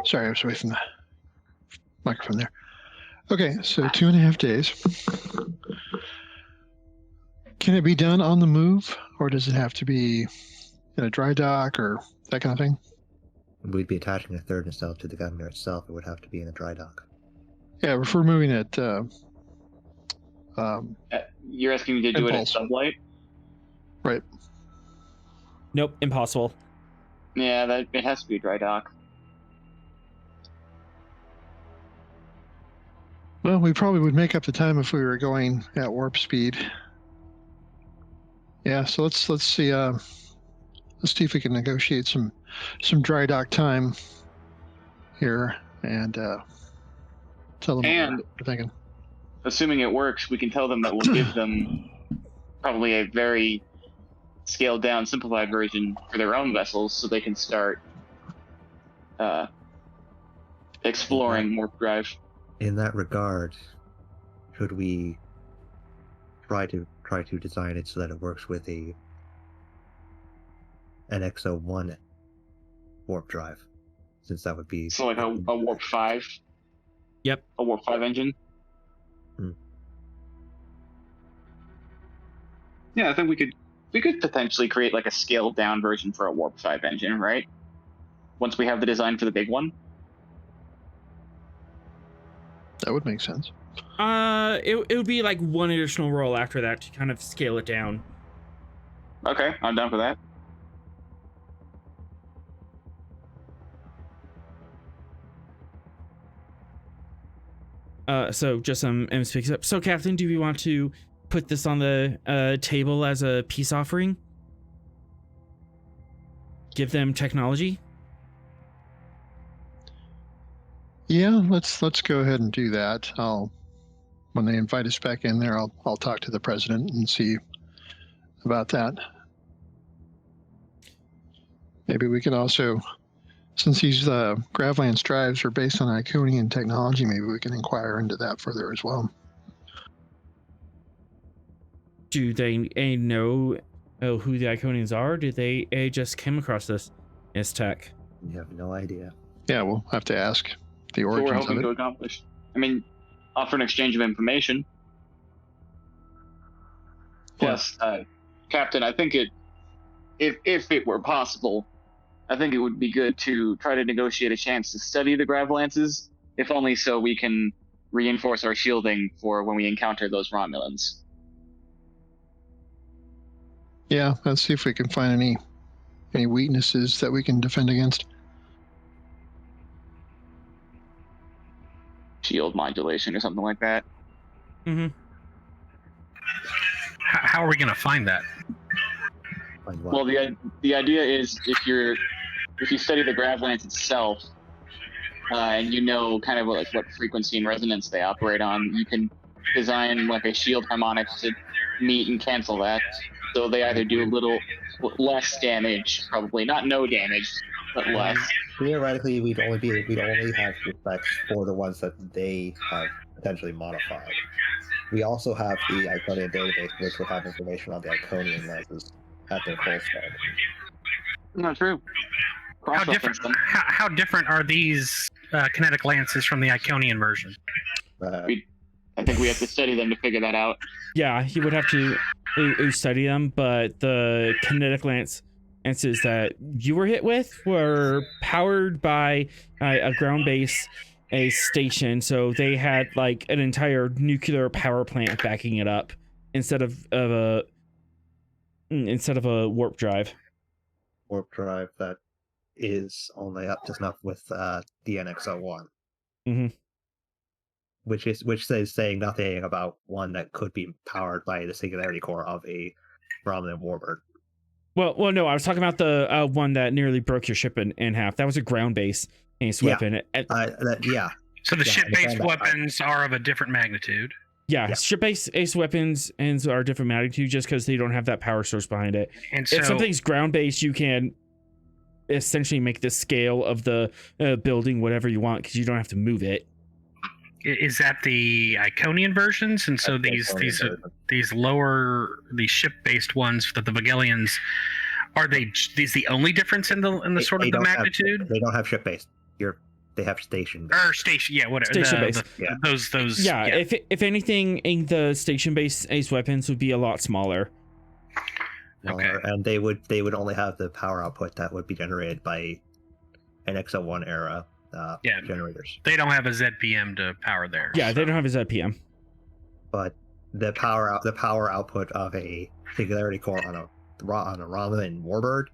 Sorry, I was away from the microphone there. Okay, so 2.5 days. Can it be done on the move, or does it have to be in a dry dock or that kind of thing? We'd be attaching a third nacelle to the Gungnir itself. It would have to be in a dry dock. Yeah, if we're moving it, You're asking me to do Impulse. it at sublight? Right. Nope, impossible. Yeah, it has to be a dry dock. Well, we probably would make up the time if we were going at warp speed. Yeah, so let's see. Let's see if we can negotiate some dry dock time here and tell them And what we're thinking. assuming it works, we can tell them that we'll give them probably a very scaled down, simplified version for their own vessels, so they can start exploring warp drive. In that regard, should we try to design it so that it works with an XO1 warp drive, since that would be So like a warp 5. Yep. A warp 5 engine. Yeah, I think we could potentially create like a scaled down version for a warp 5 engine, right? Once we have the design for the big one. That would make sense. It would be like 1 additional roll after that to kind of scale it down. Okay, I'm down for that. So just some M speaks up. So Captain, do we want to put this on the table as a peace offering? Give them technology? Yeah, let's go ahead and do that. When they invite us back in there, I'll talk to the president and see about that. Maybe we can also, since these Gravlands drives are based on Iconian technology, maybe we can inquire into that further as well. Do they know who the Iconians are? Did they just came across this as tech? We have no idea. Yeah, we'll have to ask the So we're origins hoping of to it. accomplish. I mean, offer an exchange of information. Plus, Captain, I think if it were possible, I think it would be good to try to negotiate a chance to study the Gravlances, if only so we can reinforce our shielding for when we encounter those Romulans. Yeah, let's see if we can find any weaknesses that we can defend against. Shield modulation or something like that. Mm-hmm. How are we going to find that? Find what? Well, the idea is if you study the Gravlands itself, and you know kind of like what frequency and resonance they operate on, you can design like a shield harmonics to meet and cancel that. So they either do a little less damage, probably not no damage, but less. Theoretically, we'd only have effects for the ones that they have potentially modified. We also have the Iconian database, which would have information on the Iconian lances at their full spec. Not true. How different are these kinetic lances from the Iconian version? I think we have to study them to figure that out. Yeah, he would have to study them, but the kinetic lances that you were hit with were powered by a ground base, a station, so they had like an entire nuclear power plant backing it up instead of a warp drive. Warp drive that is only up to snuff with the NX-01. Mm-hmm. Which is saying nothing about one that could be powered by the singularity core of a Romulan warbird. Well, no, I was talking about the one that nearly broke your ship in half. That was a ground-based weapon. Yeah. So the ship-based weapons are of a different magnitude. Yeah, ship-based ace weapons are different magnitude just because they don't have that power source behind it. And so, if something's ground-based, you can essentially make the scale of the building whatever you want because you don't have to move it. Is that the Iconian versions? And so these ship-based ones that the Vagelians are these the only difference in the sort of the magnitude? They don't have ship-based. They have station. Or station, yeah, whatever. Station-based. Those. Yeah, if anything, the station-based ace weapons would be a lot smaller. Okay. And they would only have the power output that would be generated by NX-01 era generators. They don't have a ZPM to power theirs. Yeah, they don't have a ZPM. But the power output of a singularity core on a Romulan warbird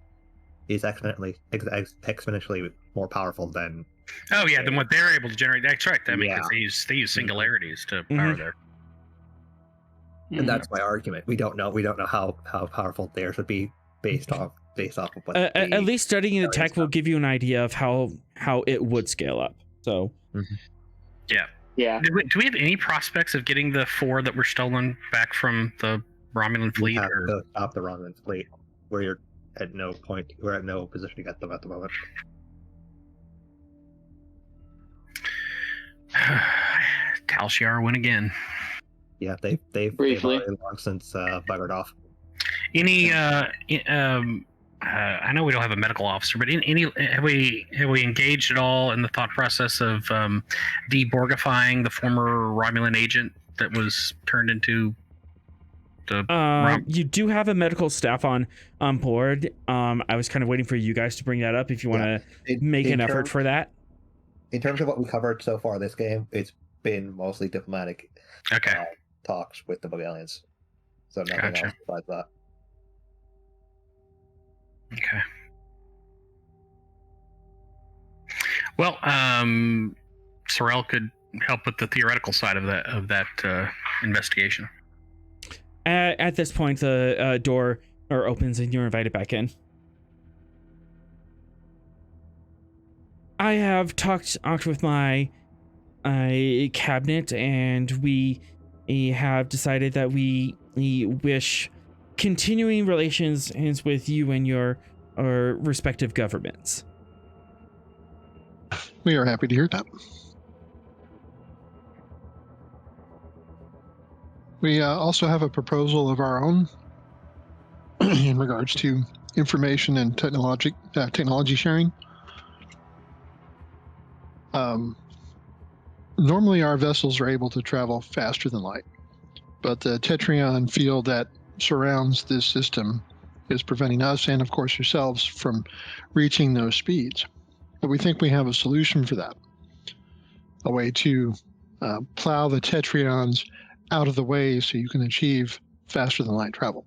is exponentially more powerful than. Oh yeah, than what they're able to generate. That's right. I mean, because they use singularities to power their. And that's my argument. We don't know how powerful theirs would be based off of what. At least studying the tech will give you an idea of how it would scale up. So. Yeah. Do we have any prospects of getting the 4 that were stolen back from the Romulan fleet? We have to stop the Romulan fleet. We're at no position to get them at the moment. Tal Shiar win again. Yeah, they've already long since buggered off. Any I know we don't have a medical officer, but have we engaged at all in the thought process of deborgifying the former Romulan agent that was turned into the? You do have a medical staff on board. I was kind of waiting for you guys to bring that up if you want to make an effort for that. In terms of what we covered so far this game, it's been mostly diplomatic talks with the Vagelians. So nothing else besides that. Okay. Well, Sorrel could help with the theoretical side of that investigation. At this point, the door opens and you're invited back in. I have talked with my cabinet, and we have decided that we wish continuing relations with you and your respective governments. We are happy to hear that. We also have a proposal of our own in regards to information and technology sharing. Normally our vessels are able to travel faster than light, but the Tetrion field that surrounds this system is preventing us and of course yourselves from reaching those speeds. But we think we have a solution for that. A way to plow the Tetrions out of the way so you can achieve faster than light travel.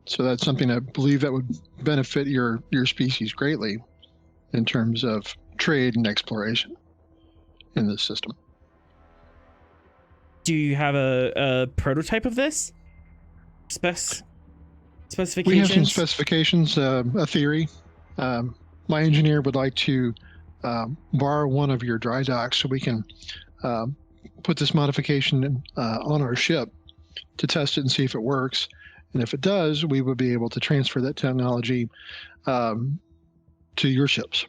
So that's something I believe that would benefit your species greatly in terms of trade and exploration in this system. Do you have a prototype of this? Specifications? We have some specifications, a theory. My engineer would like to borrow one of your dry docks so we can put this modification on our ship to test it and see if it works. And if it does, we would be able to transfer that technology to your ships.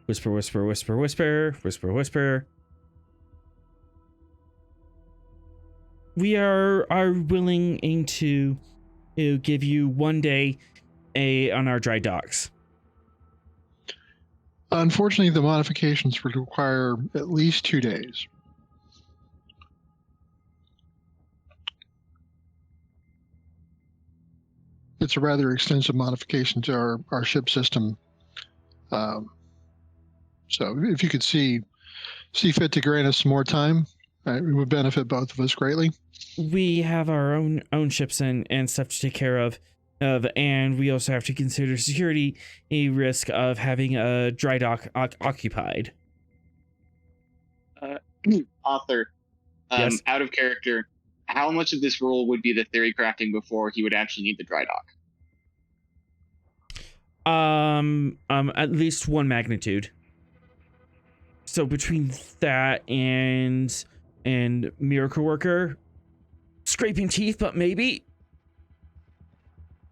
Whisper, whisper, whisper, whisper, whisper, whisper. We are willing to give you 1 day on our dry docks. Unfortunately, the modifications would require at least 2 days. It's a rather extensive modification to our ship system. So if you could see fit to grant us some more time, it would benefit both of us greatly. We have our own ships and stuff to take care of, and we also have to consider security a risk of having a dry dock occupied. Author, Yes? out of character, how much of this role would be the theory crafting before he would actually need the dry dock? At least 1 magnitude. So between that and Miracle Worker, scraping teeth, but maybe.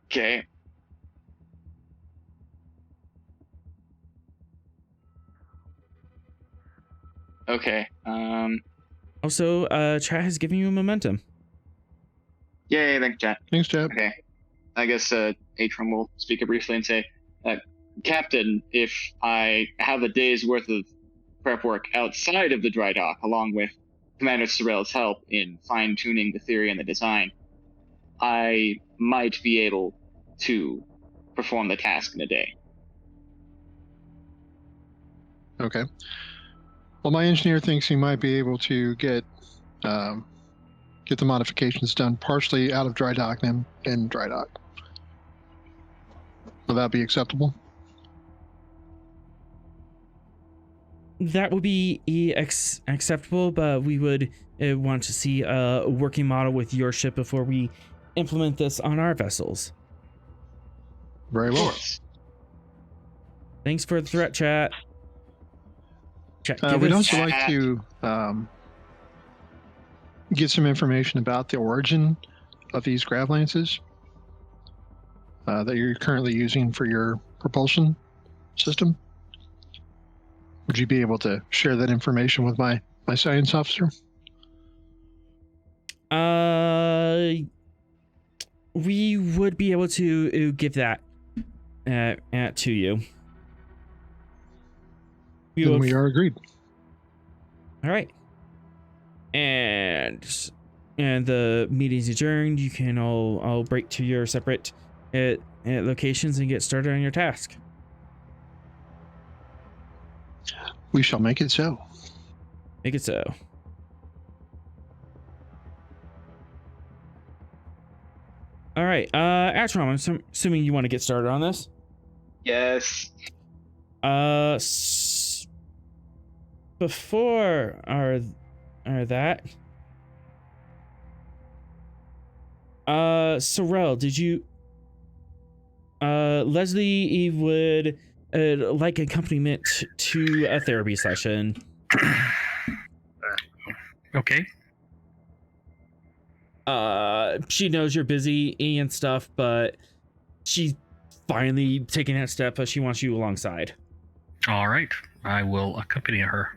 Okay. Okay. Also, chat has given you momentum. Yay, thanks, chat. Thanks, Chad. Okay. I guess Atron will speak up briefly and say, Captain, if I have a day's worth of prep work outside of the dry dock, along with Commander Sorrell's help in fine-tuning the theory and the design, I might be able to perform the task in a day. Okay. Well, my engineer thinks he might be able to get the modifications done partially out of dry dock and in dry dock. Will that be acceptable? That would be acceptable, but we would want to see a working model with your ship before we implement this on our vessels. Very well. Thanks for the threat, chat. Chat, We'd also like to get some information about the origin of these grav lances that you're currently using for your propulsion system. Would you be able to share that information with my science officer? We would be able to give that to you. We are agreed. All right. And the meeting's adjourned. You can all break to your separate locations and get started on your task. We shall make it so. Make it so. All right. Atron, I'm assuming you want to get started on this. Yes. Before our that. Sorrel, did you? Leslie would like accompaniment to a therapy session. Okay. She knows you're busy and stuff, but she's finally taking that step, but she wants you alongside. All right. I will accompany her.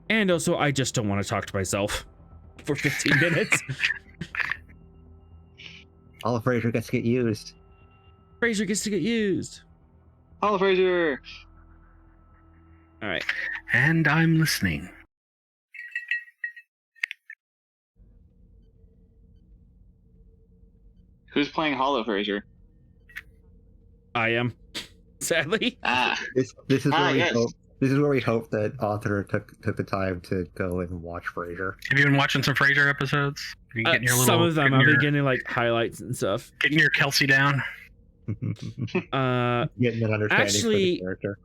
And also, I just don't want to talk to myself for 15 minutes. All of Fraser gets to get used. Fraser gets to get used. Hello, Fraser. All right. And I'm listening. Who's playing Hollow, Fraser? I am. Sadly. This is where yes. This is where we hope that author took the time to go and watch Frasier. Have you been watching some Frasier episodes? Have you getting your little, some of them. I've getting been getting like highlights and stuff. getting your Kelsey down? Getting an understanding for the character.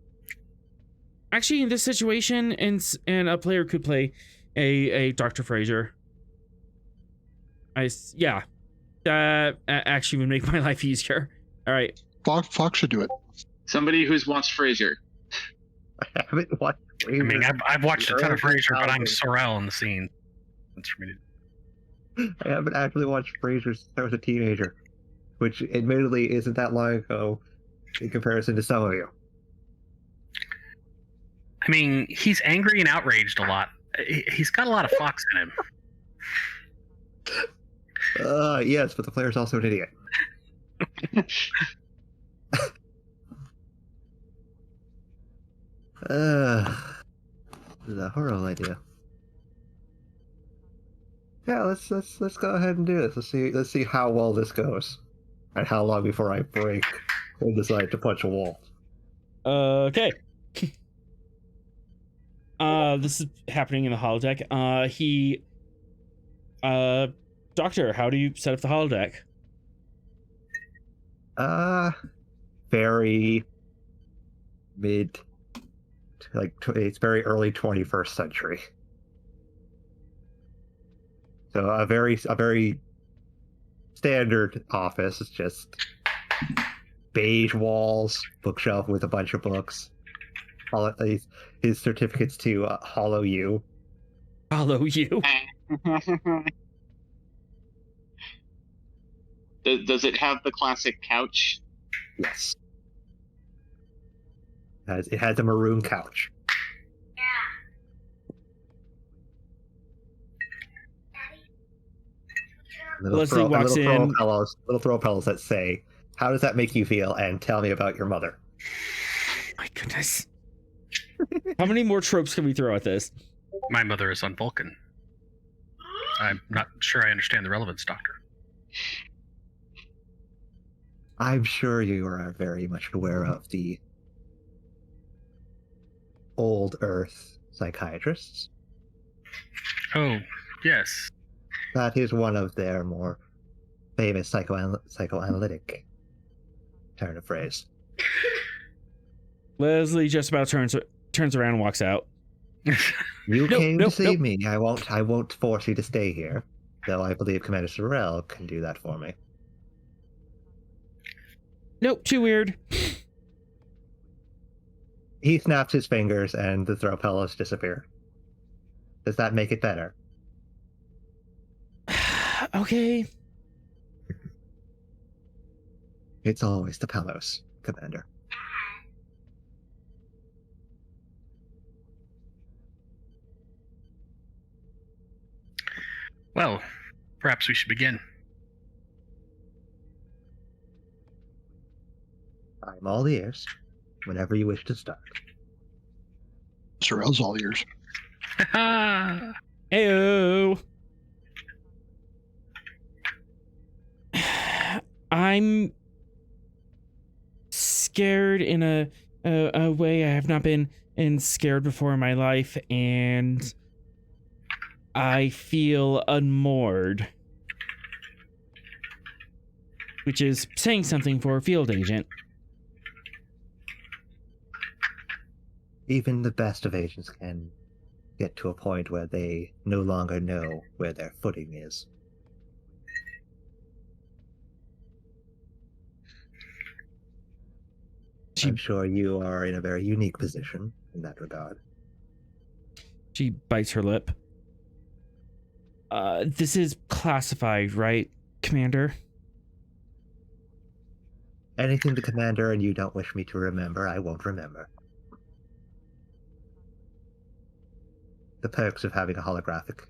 Actually, in this situation, and a player could play a Dr. Frasier. That actually would make my life easier. All right. Fox should do it. Somebody who's watched Frasier. I haven't watched. I mean, I've watched a ton of Early Frasier, but I'm 2000s. Sorrel in the scene. That's for me to I haven't actually watched Frasier since I was a teenager, which admittedly isn't that long ago in comparison to some of you. I mean, he's angry and outraged a lot. He's got a lot of Fox in him. Yes, but the player's also an idiot. This is a horrible idea. Yeah, let's go ahead and do this. Let's see how well this goes, and how long before I break and decide to punch a wall. Okay. This is happening in the holodeck. Doctor, how do you set up the holodeck? Very mid, it's very early 21st century. So a very standard office. It's just beige walls, bookshelf with a bunch of books. All his certificates to Hollow You. Follow you. Does it have the classic couch? Yes. It has a maroon couch. Leslie walks in. Little throw pillows that say, "How does that make you feel?" and "Tell me about your mother." My goodness. How many more tropes can we throw at this? My mother is on Vulcan. I'm not sure I understand the relevance, Doctor. I'm sure you are very much aware of the old Earth psychiatrists. Oh, yes. That is one of their more famous psychoanalytic turn of phrase. Leslie just about turns around and walks out. You came to see me. I won't force you to stay here, though I believe Commander Sorrel can do that for me. Nope, too weird. He snaps his fingers and the throw pillows disappear. Does that make it better? Okay. It's always the pillows, Commander. Well, perhaps we should begin. I'm all ears, whenever you wish to start. Sorrel's all ears. Heyo. I'm scared in a way I have not been scared before in my life, and I feel unmoored, which is saying something for a field agent. Even the best of agents can get to a point where they no longer know where their footing is. I'm sure you are in a very unique position in that regard. She bites her lip. This is classified, right, Commander? Anything the Commander and you don't wish me to remember, I won't remember. The perks of having a holographic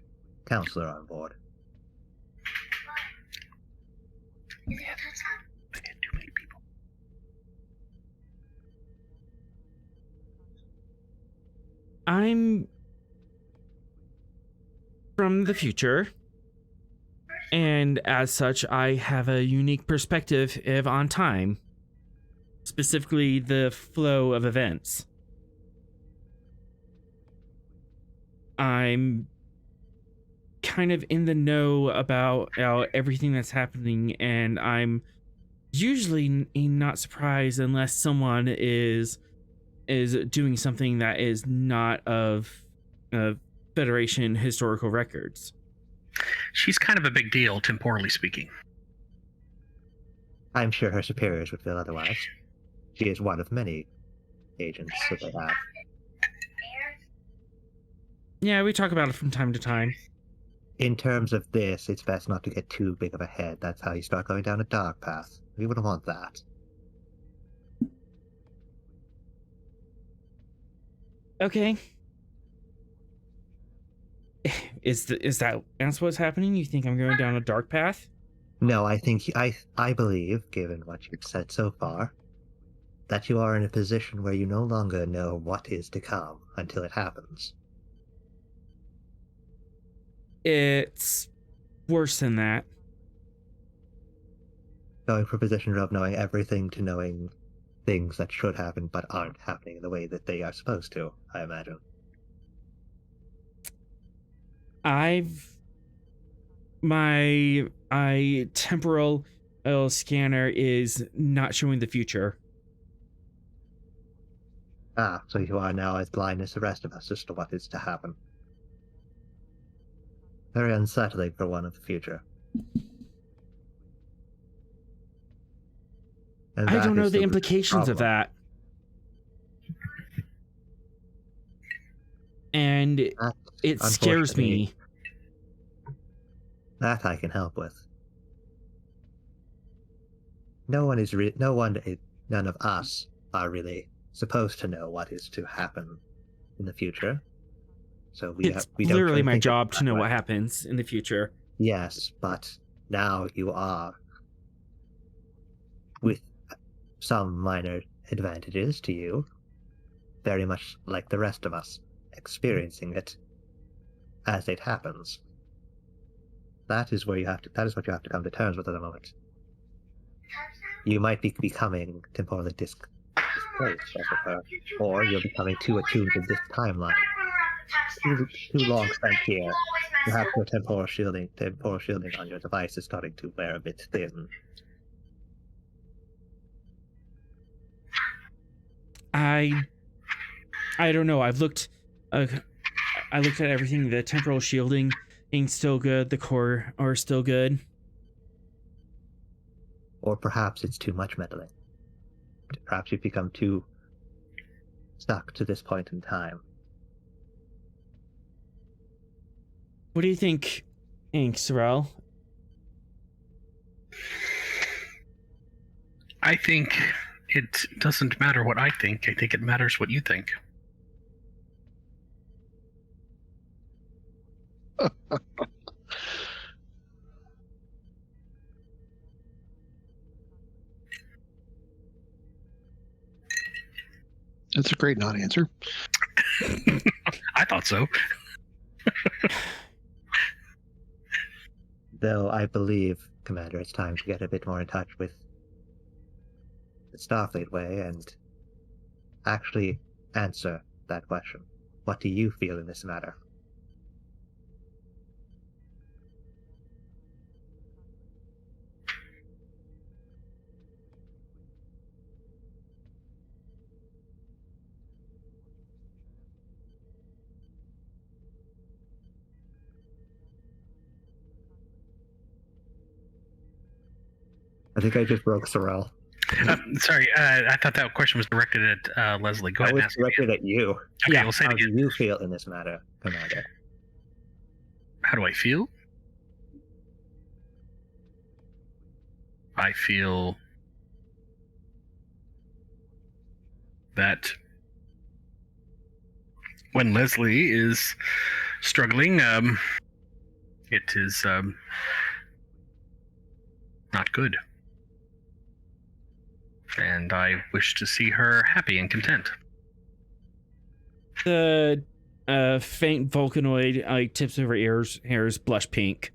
counselor on board. Too many people. I'm from the future, and as such, I have a unique perspective on time, specifically the flow of events. I'm kind of in the know about everything that's happening, and I'm usually not surprised unless someone is doing something that is not of Federation historical records. She's kind of a big deal, temporally speaking. I'm sure her superiors would feel otherwise. She is one of many agents that they have. Yeah, we talk about it from time to time. In terms of this, it's best not to get too big of a head. That's how you start going down a dark path. We wouldn't want that. Okay. That's what's happening? You think I'm going down a dark path? No, I believe, given what you've said so far, that you are in a position where you no longer know what is to come until it happens. It's worse than that. Going from a position of knowing everything to knowing things that should happen but aren't happening in the way that they are supposed to, I imagine. My temporal scanner is not showing the future. Ah, so you are now as blind as the rest of us as to what is to happen. Very unsettling for one of the future. And I that don't know is the implications of problem. that. And That, it scares me. That I can help with. None of us are really supposed to know what is to happen in the future. So we It's don't literally try my think of it job to that know way. what happens in the future. Yes, but now you are, with some minor advantages to you, very much like the rest of us, experiencing it as it happens. That is what you have to come to terms with at the moment. You might be becoming temporally displaced, I prefer, or you're becoming too attuned to this timeline. Too long spent here. Perhaps your temporal shielding on your device is starting to wear a bit thin. I don't know. I looked at everything. The temporal shielding ain't still good. The core are still good. Or perhaps it's too much meddling. Perhaps you've become too stuck to this point in time. What do you think, Ink Sorrel? I think it doesn't matter what I think. I think it matters what you think. That's a great non-answer. I thought so. Though I believe, Commander, it's time to get a bit more in touch with the Starfleet way and actually answer that question. What do you feel in this matter? I think I just broke Sorrel. Sorry, I thought that question was directed at Leslie. Go I ahead and was ask. directed at you. Okay, Yeah, we'll say it How do again. you feel in this matter, Commander? How do I feel? I feel that when Leslie is struggling, it is not good. And I wish to see her happy and content. The faint Vulcanoid tips of her hairs blush pink.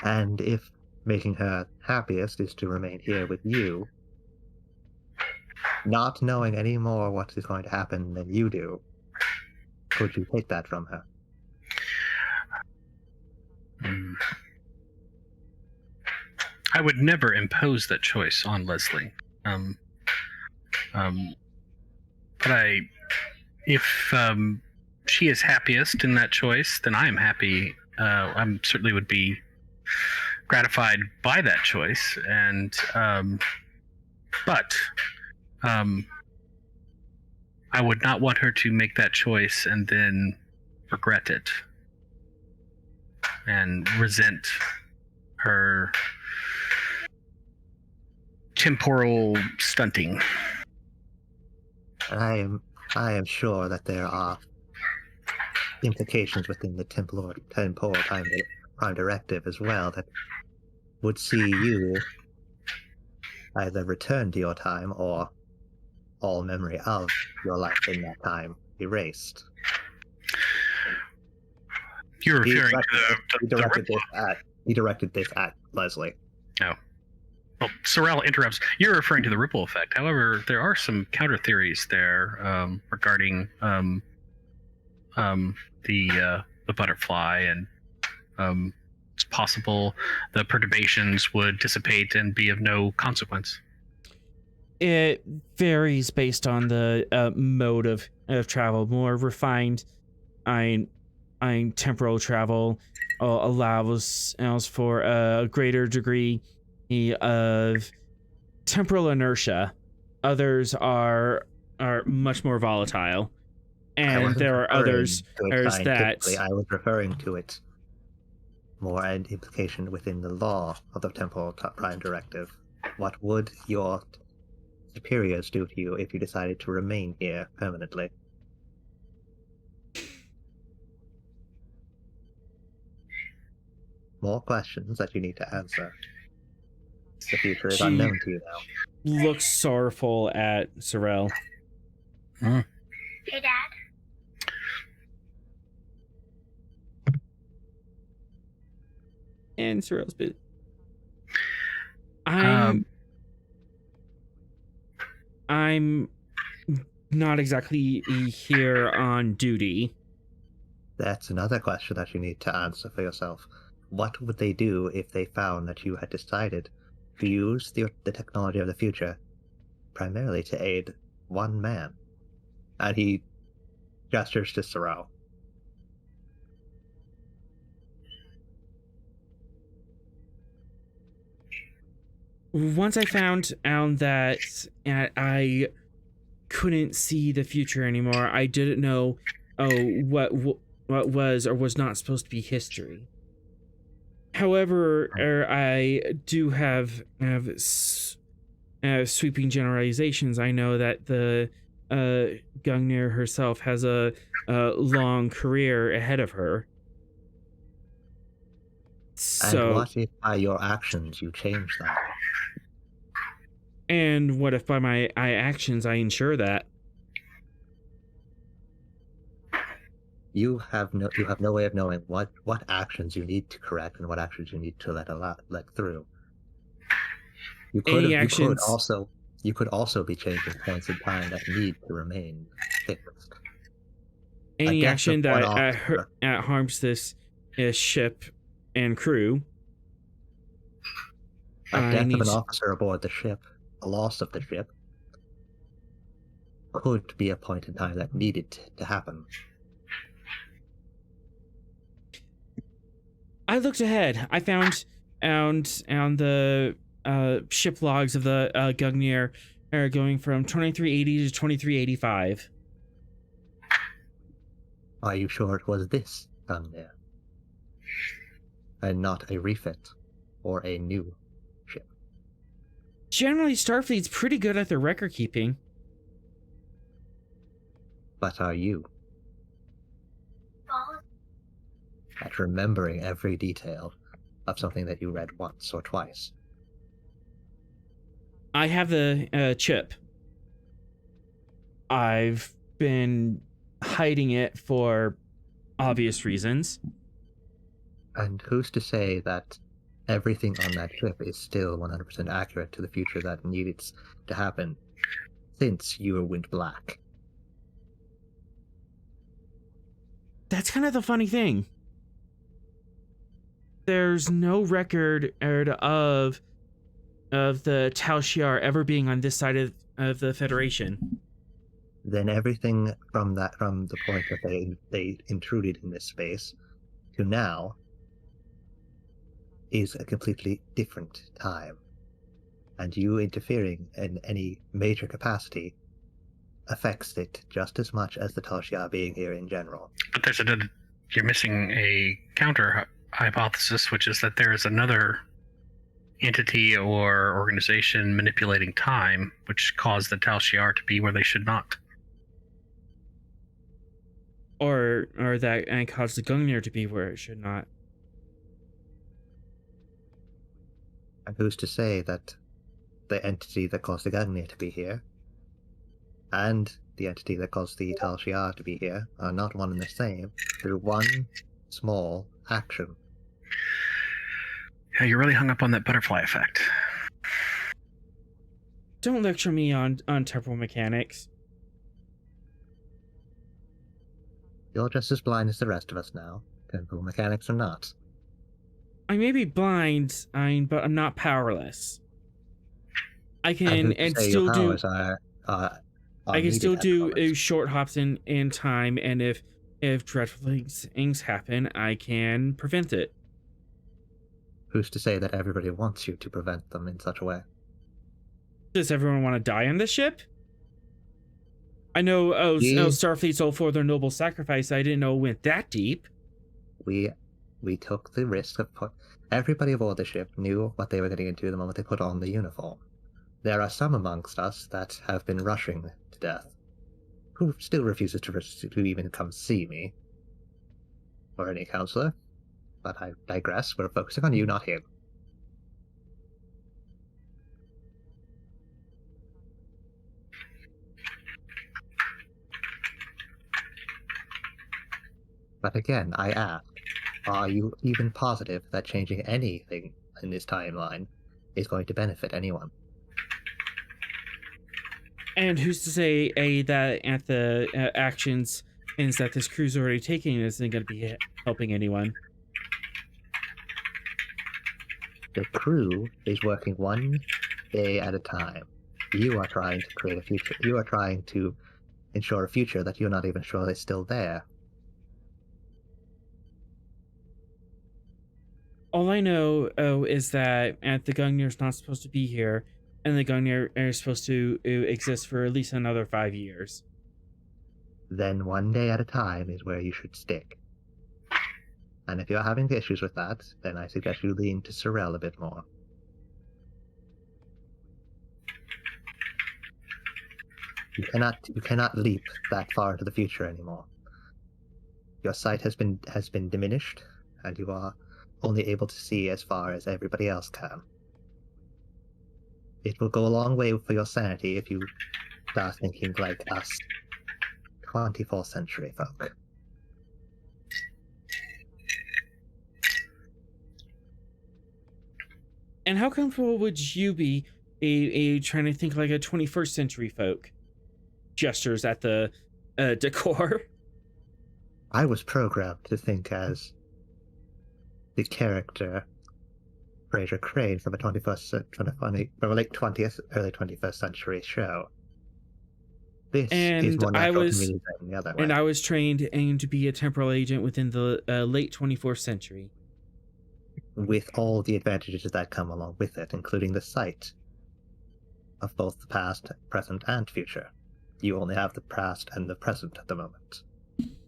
And if making her happiest is to remain here with you, not knowing any more what is going to happen than you do, could you take that from her? I would never impose that choice on Leslie. But if she is happiest in that choice, then I am happy. I certainly would be gratified by that choice, and but I would not want her to make that choice and then regret it and resent her temporal stunting. I am sure that there are implications within the temporal time directive as well that would see you either return to your time or all memory of your life in that time erased. You're referring to he directed this at Leslie. Oh. Well, Sorrel interrupts. You're referring to the ripple effect. However, there are some counter theories there regarding the butterfly, and it's possible the perturbations would dissipate and be of no consequence. It varies based on the mode of travel. More refined, temporal travel allows for a greater degree of temporal inertia. Others are much more volatile, and there are others that I was referring to it more an implication within the law of the temporal time directive. What would your superiors do to you if you decided to remain here permanently? More questions that you need to answer. The future is unknown to you now. Looks sorrowful at Sorrel. Hey, Dad. And Sorrel's bit. I'm not exactly here on duty. That's another question that you need to answer for yourself. What would they do if they found that you had decided to use the technology of the future primarily to aid one man? And he gestures to Sorrel. Once I found out that I couldn't see the future anymore, I didn't know what was or was not supposed to be history. However, I do have sweeping generalizations. I know that the Gungnir herself has a long career ahead of her. So, and what if by your actions you change that? And what if by my actions I ensure that? You have no way of knowing what actions you need to correct and what actions you need to let through. You could also be changing points in time that need to remain fixed. Any action that harms this ship and crew. A death of an officer aboard the ship, a loss of the ship, could be a point in time that needed to happen. I looked ahead. I found on the ship logs of the Gungnir are going from 2380 to 2385. Are you sure it was this Gungnir? And not a refit or a new ship? Generally, Starfleet's pretty good at their record keeping. But are you? At remembering every detail of something that you read once or twice? I have the chip. I've been hiding it for obvious reasons. And who's to say that everything on that chip is still 100% accurate to the future that needed to happen since you went black? That's kind of the funny thing. There's no record of the Tal Shiar ever being on this side of the Federation. then everything from the point that they intruded in this space to now is a completely different time. And you interfering in any major capacity affects it just as much as the Tal Shiar being here in general. But you're missing a counter hypothesis, which is that there is another entity or organization manipulating time, which caused the Tal Shiar to be where they should not. Or that and caused the Gungnir to be where it should not. And who's to say that the entity that caused the Gungnir to be here and the entity that caused the Tal Shiar to be here are not one and the same through one small action? Yeah, you're really hung up on that butterfly effect. Don't lecture me on temporal mechanics. You're just as blind as the rest of us now. Temporal mechanics or not. I may be blind, but I'm not powerless. I can and still do. I can still do short hops in time, and if dreadful things happen, I can prevent it. Who's to say that everybody wants you to prevent them in such a way? Does everyone want to die on this ship? I know Starfleet's all for their noble sacrifice. I didn't know it went that deep. We took the risk of everybody aboard the ship knew what they were getting into the moment they put on the uniform. There are some amongst us that have been rushing to death, who still refuses to even come see me or any counselor. But I digress. We're focusing on you, not him. But again, I ask, are you even positive that changing anything in this timeline is going to benefit anyone? And who's to say that at the actions that this crew's already taking isn't going to be helping anyone? The crew is working one day at a time. You are trying to create a future. You are trying to ensure a future that you're not even sure is still there. All I know is that the Gungnir's not supposed to be here, and the Gungnir are supposed to exist for at least another 5 years. Then one day at a time is where you should stick. And if you're having issues with that, then I suggest you lean to Sorel a bit more. You cannot leap that far into the future anymore. Your sight has been diminished, and you are only able to see as far as everybody else can. It will go a long way for your sanity if you start thinking like us 24th century folk. And how comfortable would you be trying to think like a 21st century folk? Gestures at the decor. I was programmed to think as the character Fraser Crane from a from a late 20th, early 21st century show. This is more natural to me than the other way. And I was trained to be a temporal agent within the late 24th century. With all the advantages that come along with it, including the sight of both the past, present, and future. You only have the past and the present at the moment,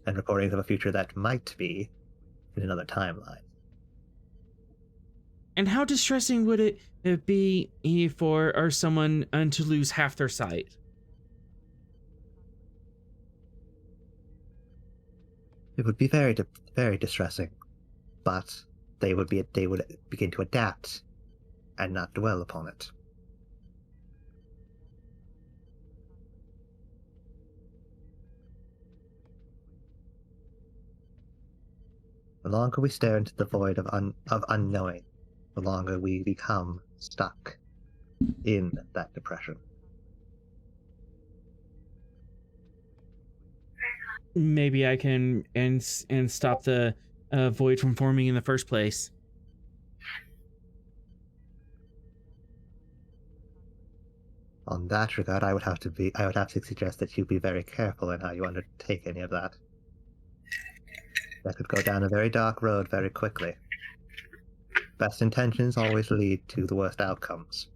and recordings of a future that might be in another timeline. And how distressing would it be for someone to lose half their sight? It would be very, very distressing, but they would begin to adapt and not dwell upon it. The longer we stare into the void of unknowing, the longer we become stuck in that depression. Maybe I can and stop the void from forming in the first place. On that regard, I would have to suggest that you be very careful in how you undertake any of that. That could go down a very dark road very quickly. Best intentions always lead to the worst outcomes.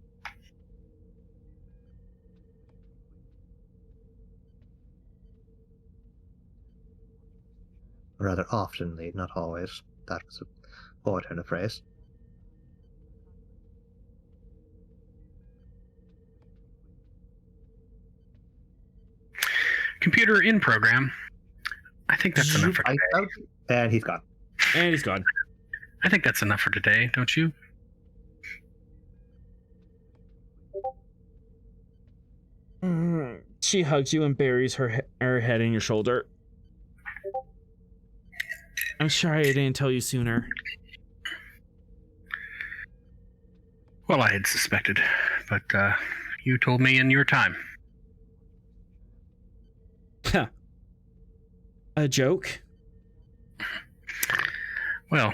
Rather often lead, not always. That was a poor turn of phrase. Computer in program. I think that's enough for today. And he's gone. And he's gone. I think that's enough for today, don't you? She hugs you and buries her head in your shoulder. I'm sorry I didn't tell you sooner. Well, I had suspected, but you told me in your time. Huh. A joke? Well,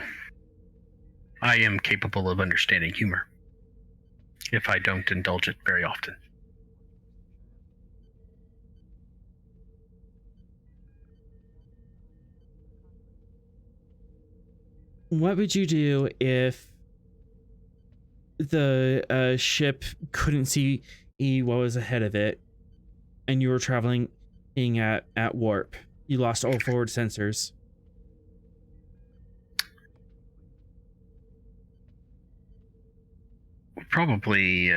I am capable of understanding humor, if I don't indulge it very often. What would you do if the ship couldn't see what was ahead of it and you were traveling at warp? You lost all forward sensors. We'll probably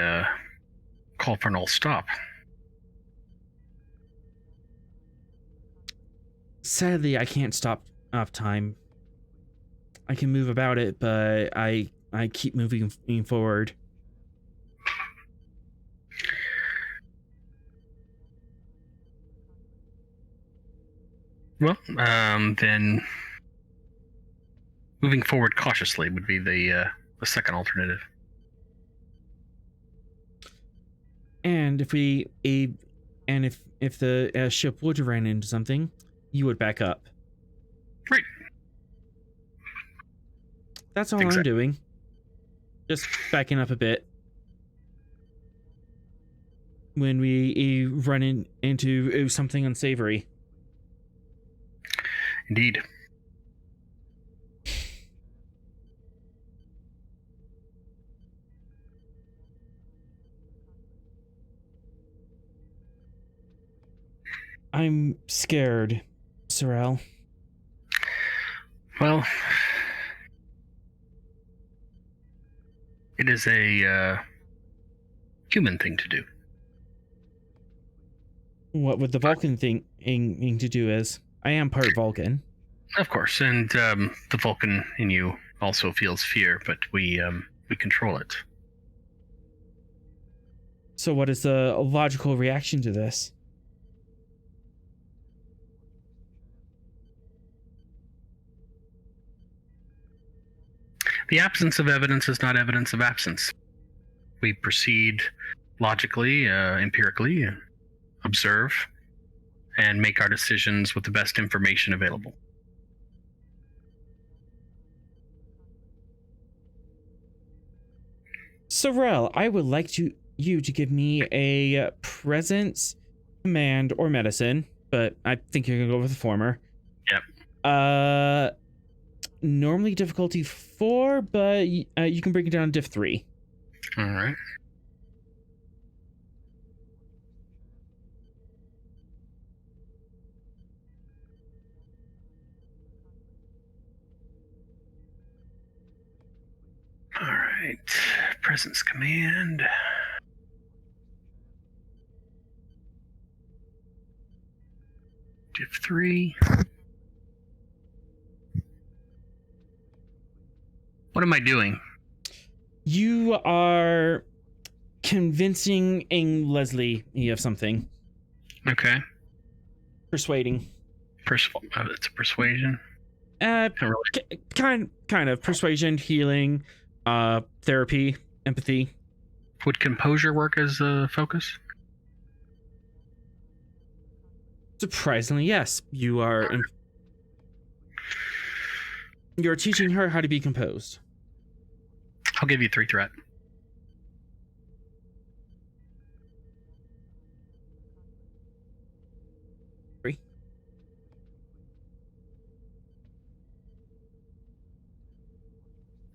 call for an all stop. Sadly, I can't stop time. I can move about it, but I keep moving forward. Well, then moving forward cautiously would be the second alternative. And if if the ship would have ran into something, you would back up. Right. That's all I'm doing. Just backing up a bit. When we run into something unsavory. Indeed. I'm scared, Sorrel. Well, it is a human thing to do. What would the Vulcan thing to do is? I am part Vulcan. Of course, and the Vulcan in you also feels fear, but we control it. So what is the logical reaction to this? The absence of evidence is not evidence of absence. We proceed logically, empirically, observe, and make our decisions with the best information available. Sorrel, I would like you to give me a presence, command, or medicine, but I think you're gonna go with the former. Yep. Normally difficulty 4, but you can bring it down to diff 3. All right. All right. Presence command. Diff 3. What am I doing? You are convincing Leslie of something. Okay. Persuading. It's a persuasion. Not really. Kind of persuasion, healing, therapy, empathy. Would composure work as a focus? Surprisingly, yes. You're teaching her how to be composed. I'll give you 3 threat.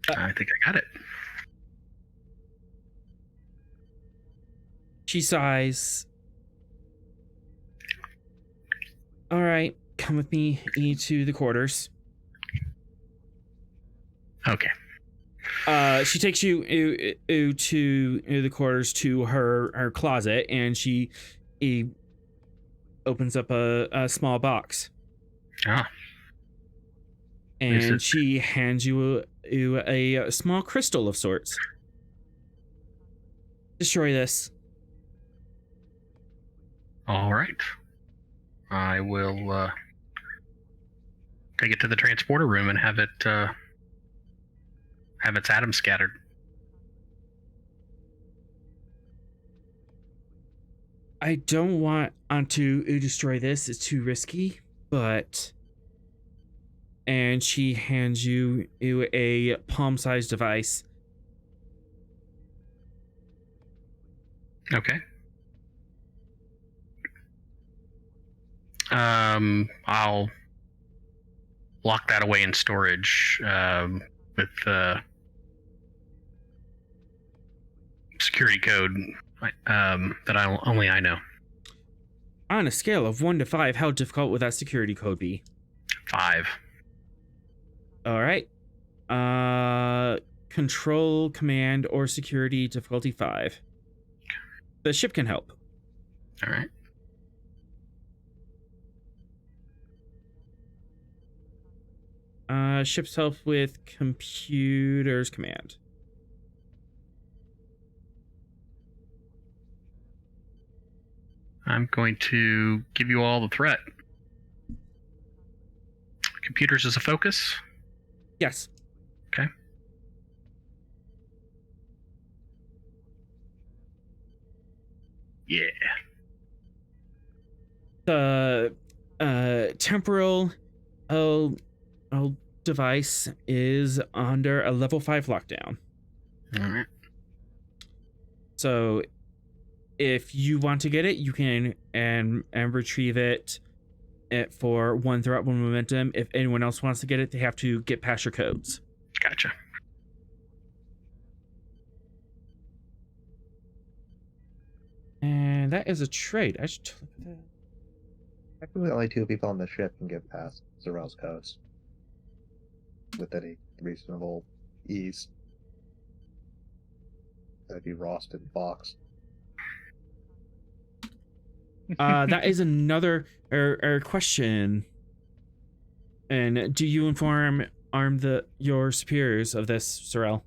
I think I got it. She sighs. All right, come with me to the quarters. Okay. She takes you to the quarters to her closet, and she opens up a small box. Ah. And she hands you a small crystal of sorts. Destroy this. All right. I will take it to the transporter room and have its atoms scattered. I don't want to destroy this. It's too risky, but... And she hands you a palm-sized device. Okay. I'll lock that away in storage with security code that only I know. On a scale of 1 to 5, how difficult would that security code be? 5. All right. Control, command, or security difficulty 5. The ship can help. All right. Ship's help with computers command. I'm going to give you all the threat. Computers as a focus? Yes. Okay. Yeah. The temporal device is under a level 5 lockdown. All right. So if you want to get it, you can and retrieve it for 1 threat, 1 momentum. If anyone else wants to get it, they have to get past your codes. Gotcha. And that is a trade. I should look at that. Actually, only 2 people on the ship can get past Zarel's codes with any reasonable ease. That'd be Rost and Fox. That is another question. And do you arm your superiors of this, Sorel?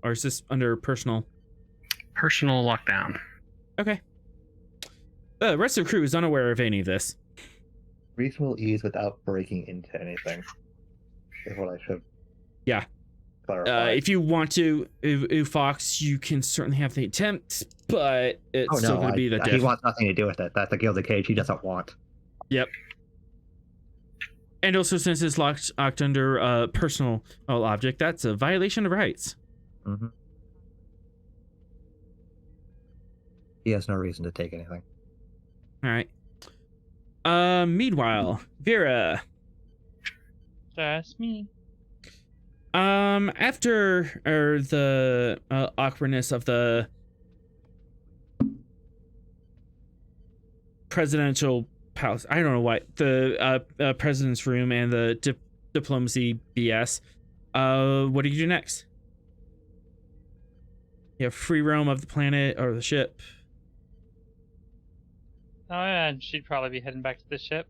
Or is this under personal? Personal lockdown. Okay. The rest of the crew is unaware of any of this. Reasonable ease without breaking into anything is what I should clarify. If you want to, Fox, you can certainly have the attempt, but it's still going to be the he wants nothing to do with it. That's the Gilded Cage he doesn't want. Yep. And also, since it's locked under a personal object, that's a violation of rights. Mm-hmm. He has no reason to take anything. All right. Meanwhile, Vera. That's me. After the awkwardness of the presidential palace, I don't know what, the president's room and the diplomacy BS, what do you do next? You have free roam of the planet or the ship. Oh, yeah, and she'd probably be heading back to the ship.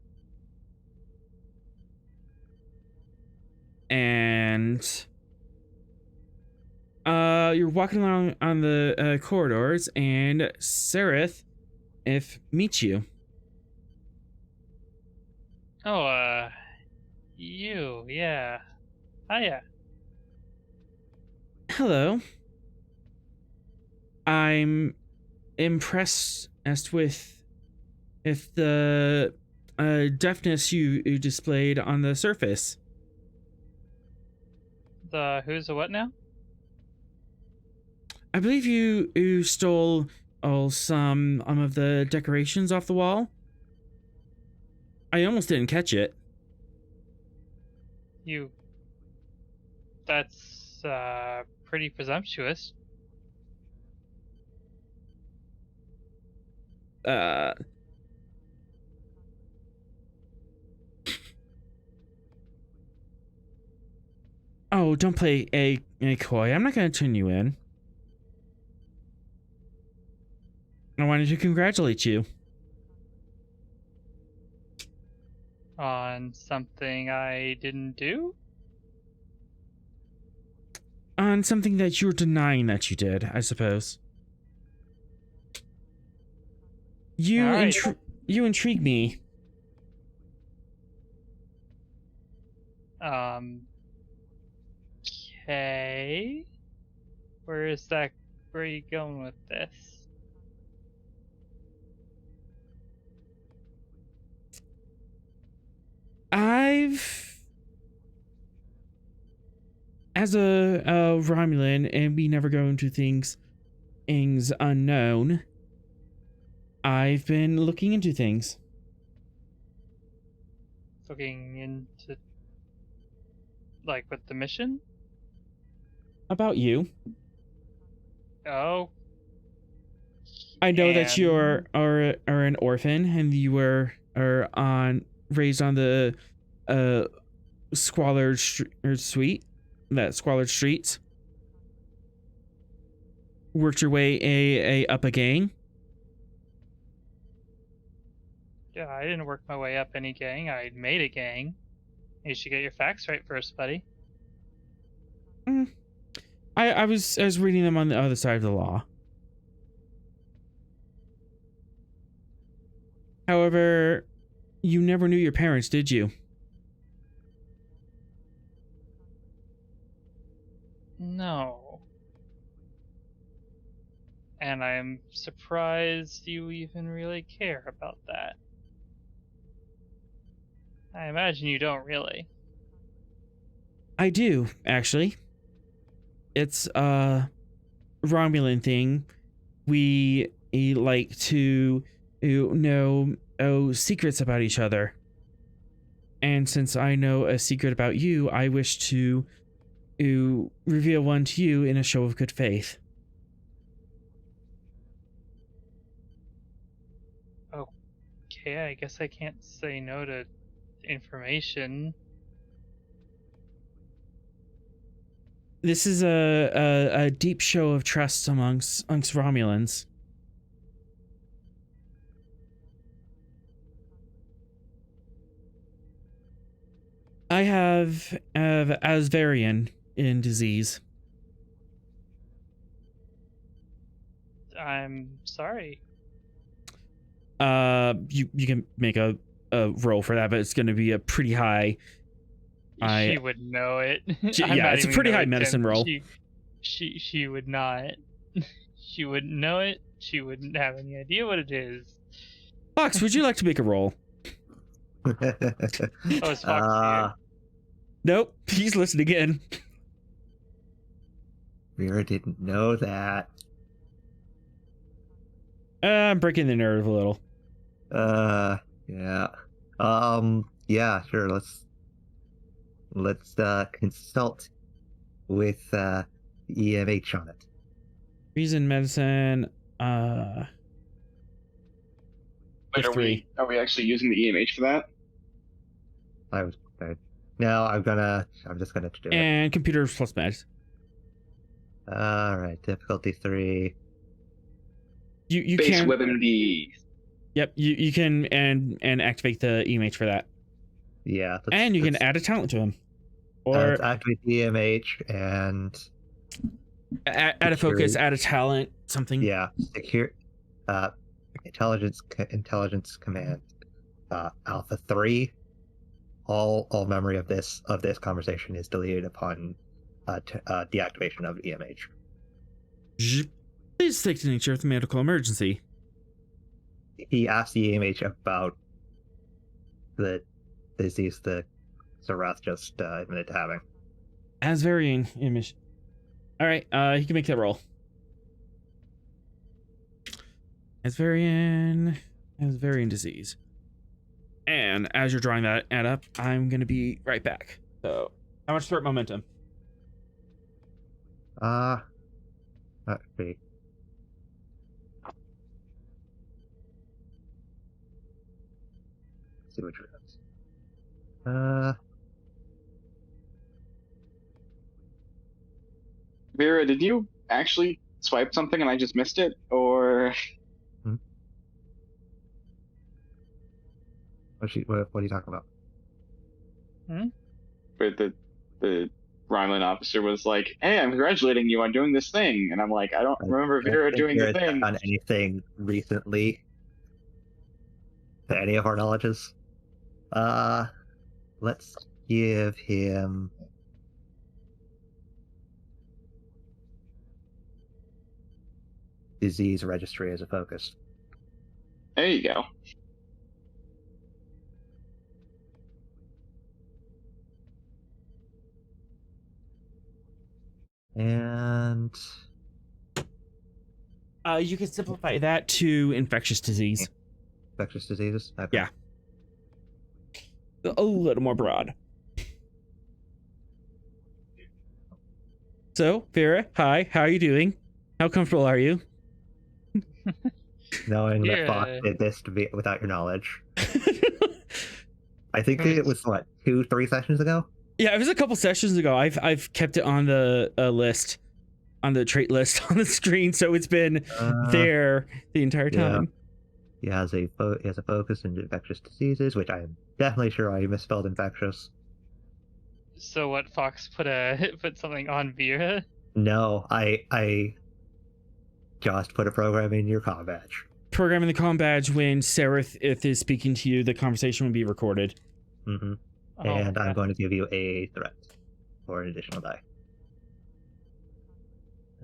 And you're walking along on the corridors, and Sereth meets you. Oh, you, yeah. Hiya. Hello. I'm impressed as with the deftness you displayed on the surface. The who's the what now? I believe you stole some of the decorations off the wall. I almost didn't catch it. That's pretty presumptuous. Oh, don't play a coy. I'm not going to turn you in. I wanted to congratulate you. On something I didn't do? On something that you're denying that you did, I suppose. You All right. you intrigue me. Okay. Where are you going with this? As a Romulan, and we never go into things unknown, I've been looking into things. Looking into, like, with the mission? About you. Oh. I know that you And- are an orphan, and you are raised on the squalid streets. Worked your way up a gang. Yeah, I didn't work my way up any gang. I made a gang. You should get your facts right first, buddy. I was reading them on the other side of the law. However, you never knew your parents, did you? No. And I'm surprised you even really care about that. I imagine you don't really. I do, actually. It's a Romulan thing. We like to know secrets about each other. And since I know a secret about you, I wish to reveal one to you in a show of good faith. Okay, I guess I can't say no to information. This is a deep show of trust amongst Romulans. I have Asvarian in disease. I'm sorry. You can make a roll for that, but it's going to be a pretty high. She would know it. Yeah, it's a pretty high medicine roll. She would not. She wouldn't know it. She wouldn't have any idea what it is. Fox, would you like to make a roll? Oh, it's Fox here. Nope, he's listening again. Vera didn't know that. I'm breaking the narrative a little. Yeah. Yeah, sure. Let's consult with EMH on it. Reason, medicine. Wait, With are three. we actually using the EMH for that? No, I'm just gonna do it. And computers plus meds. All right, difficulty 3. You Base can. weapon D. Yep, you can and activate the EMH for that, Yeah, and you can add a talent to him, or let's activate EMH and add a focus, add a talent, something. yeah, secure, intelligence command, Alpha 3. All memory of this conversation is deleted upon deactivation of EMH. Please take the nature of the medical emergency. He asked the EMH about the disease the Zarath just admitted to having. As varying image. All right, he can make that roll. As varying disease. And as you're drawing that add up, I'm gonna be right back. So, how much threat momentum? Let's see. Let's see which ones. Vera, did you actually swipe something and I just missed it, or What are you talking about? but the Ryman officer was like, "Hey, I'm congratulating you on doing this thing," and I'm like, "I don't remember Vera think doing the Vera's thing." done anything recently to any of our knowledges. Let's give him disease registry as a focus. There you go. And You can simplify that to infectious disease. infectious diseases. Okay. Yeah. A little more broad. So, Vera, hi. How are you doing? How comfortable are you? Knowing that Yeah. Fox did this without your knowledge. I think it was what, 2-3 sessions ago. Yeah, it was a couple sessions ago. I've kept it on the list, on the trait list on the screen, so it's been there the entire time. He has a focus in infectious diseases, which I am definitely sure I misspelled infectious. So what? Fox put something on Vera? No, I just put a program in your comm badge. Programming the comm badge when Sereth is speaking to you, the conversation will be recorded. Mm-hmm. Oh, And I'm okay. going to give you a threat for an additional die.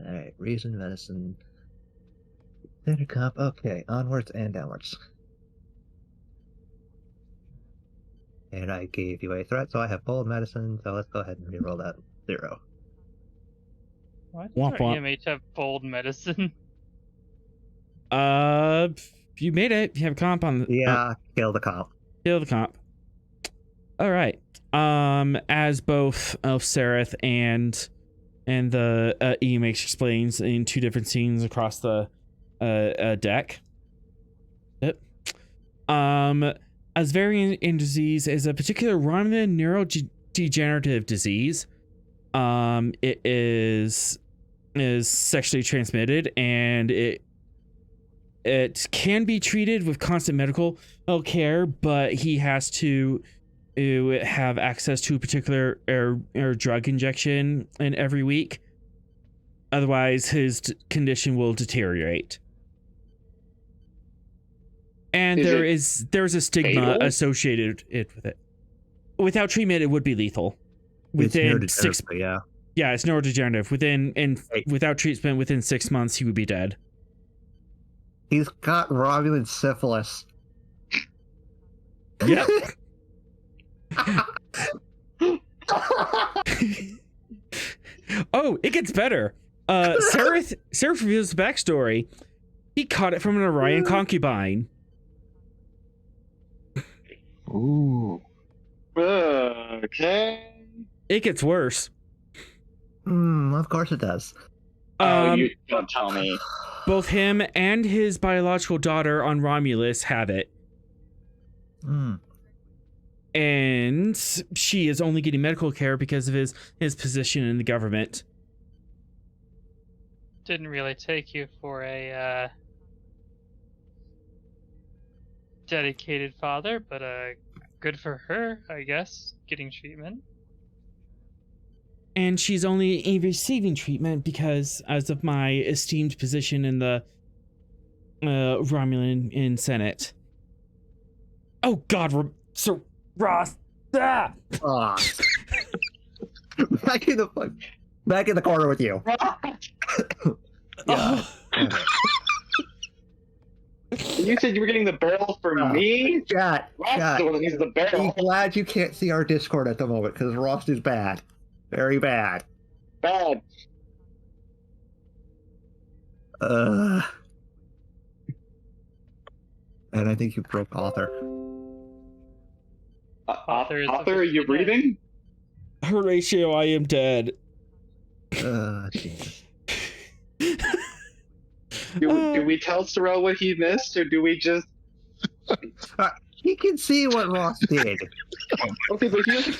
Alright, reason, medicine, center comp. Okay, onwards and downwards. And I gave you a threat, so I have bold medicine, so let's go ahead and reroll that 0. Why does Womp our womp. EMH have bold medicine? You made it. You have comp on the Yeah, kill the comp. kill the comp. All right. As both of Sereth and the EMH explains in 2 different scenes across the deck. Yep. Asvarian disease is a particular Romulan neurodegenerative disease. It is sexually transmitted, and it can be treated with constant medical care, but he has to have access to a particular or drug injection in every week. Otherwise, his condition will deteriorate. And there's a stigma fatal? associated with it. Without treatment, it would be lethal. It's Within 6, neurodegenerative, yeah. yeah, it's neurodegenerative. Without treatment, within 6 months, he would be dead. He's got Romulan syphilis. Yep. Oh, it gets better. Sereth reveals the backstory. He caught it from an Orion concubine. Ooh. Okay. It gets worse. Of course it does. Oh, you don't tell me. Both him and his biological daughter on Romulus have it. And she is only getting medical care because of his position in the government. Didn't really take you for a dedicated father, but good for her, I guess, getting treatment. And she's only receiving treatment because, as of my esteemed position in the Romulan in Senate. Oh God, Sir Ross! Ah! Back in the corner with you. Yeah. You said you were getting the barrel for me? Chat. Ross the one that needs the barrel. I'm glad you can't see our Discord at the moment because Ross is bad. Very bad. Bad. And I think you broke author. Author is Author, are you officially dead. breathing? Horatio, I am dead. Jesus. Do we tell Sorrel what he missed, or do we just? He can see what Ross did. Okay, but here's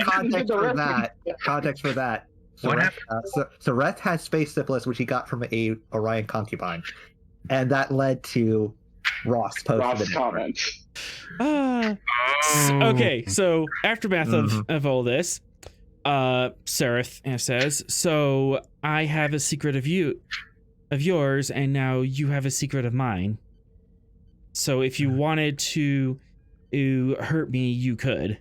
Context for that. Context for that. What So Reth has space syphilis, which he got from a Orion concubine, and that led to Ross posting the comment. Okay, so aftermath of all this, Seraph says, "So I have a secret of yours, and now you have a secret of mine. So if you wanted to hurt me, you could.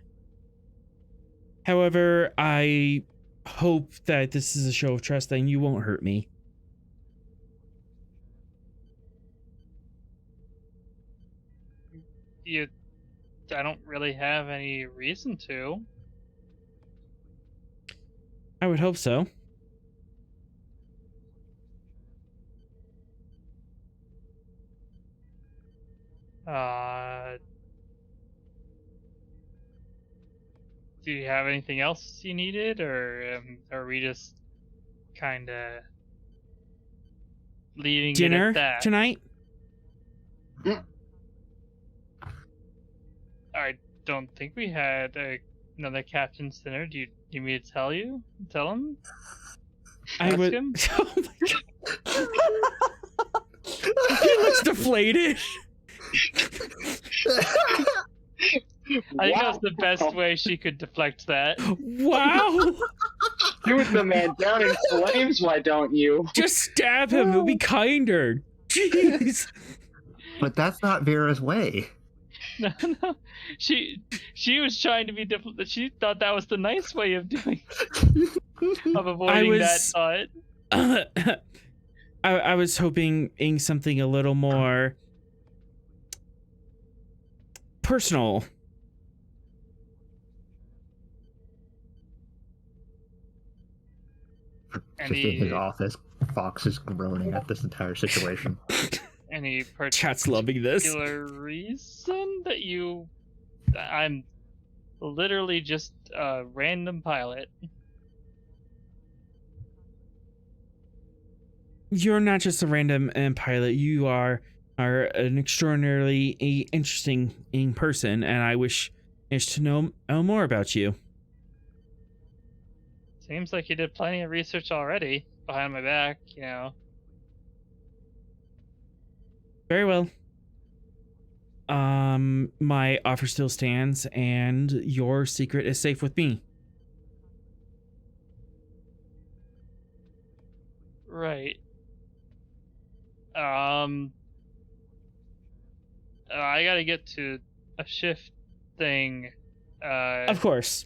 However, I hope that this is a show of trust and you won't hurt me." I don't really have any reason to. I would hope so. Do you have anything else you needed, or are we just kind of leaving Dinner it at that? tonight? I don't think we had another captain's dinner. Do you need me to tell you? Tell him? I would. Him? Oh my god. He looks deflated. I think that's the best way she could deflect that. Wow. Shoot the man down in flames, why don't you? Just stab him. It'll be kinder. Jeez. But that's not Vera's way. No. She was trying to be she thought that was the nice way of doing of avoiding that thought. I was hoping in something a little more personal. Just in his office, Fox is groaning at this entire situation. Any Chat's loving this. particular reason that you... I'm literally just a random pilot. You're not just a random pilot. You are an extraordinarily interesting person, and I wish to know more about you. Seems like you did plenty of research already behind my back, you know. Very well. My offer still stands, and your secret is safe with me. Right. I gotta get to a shift thing. Of course.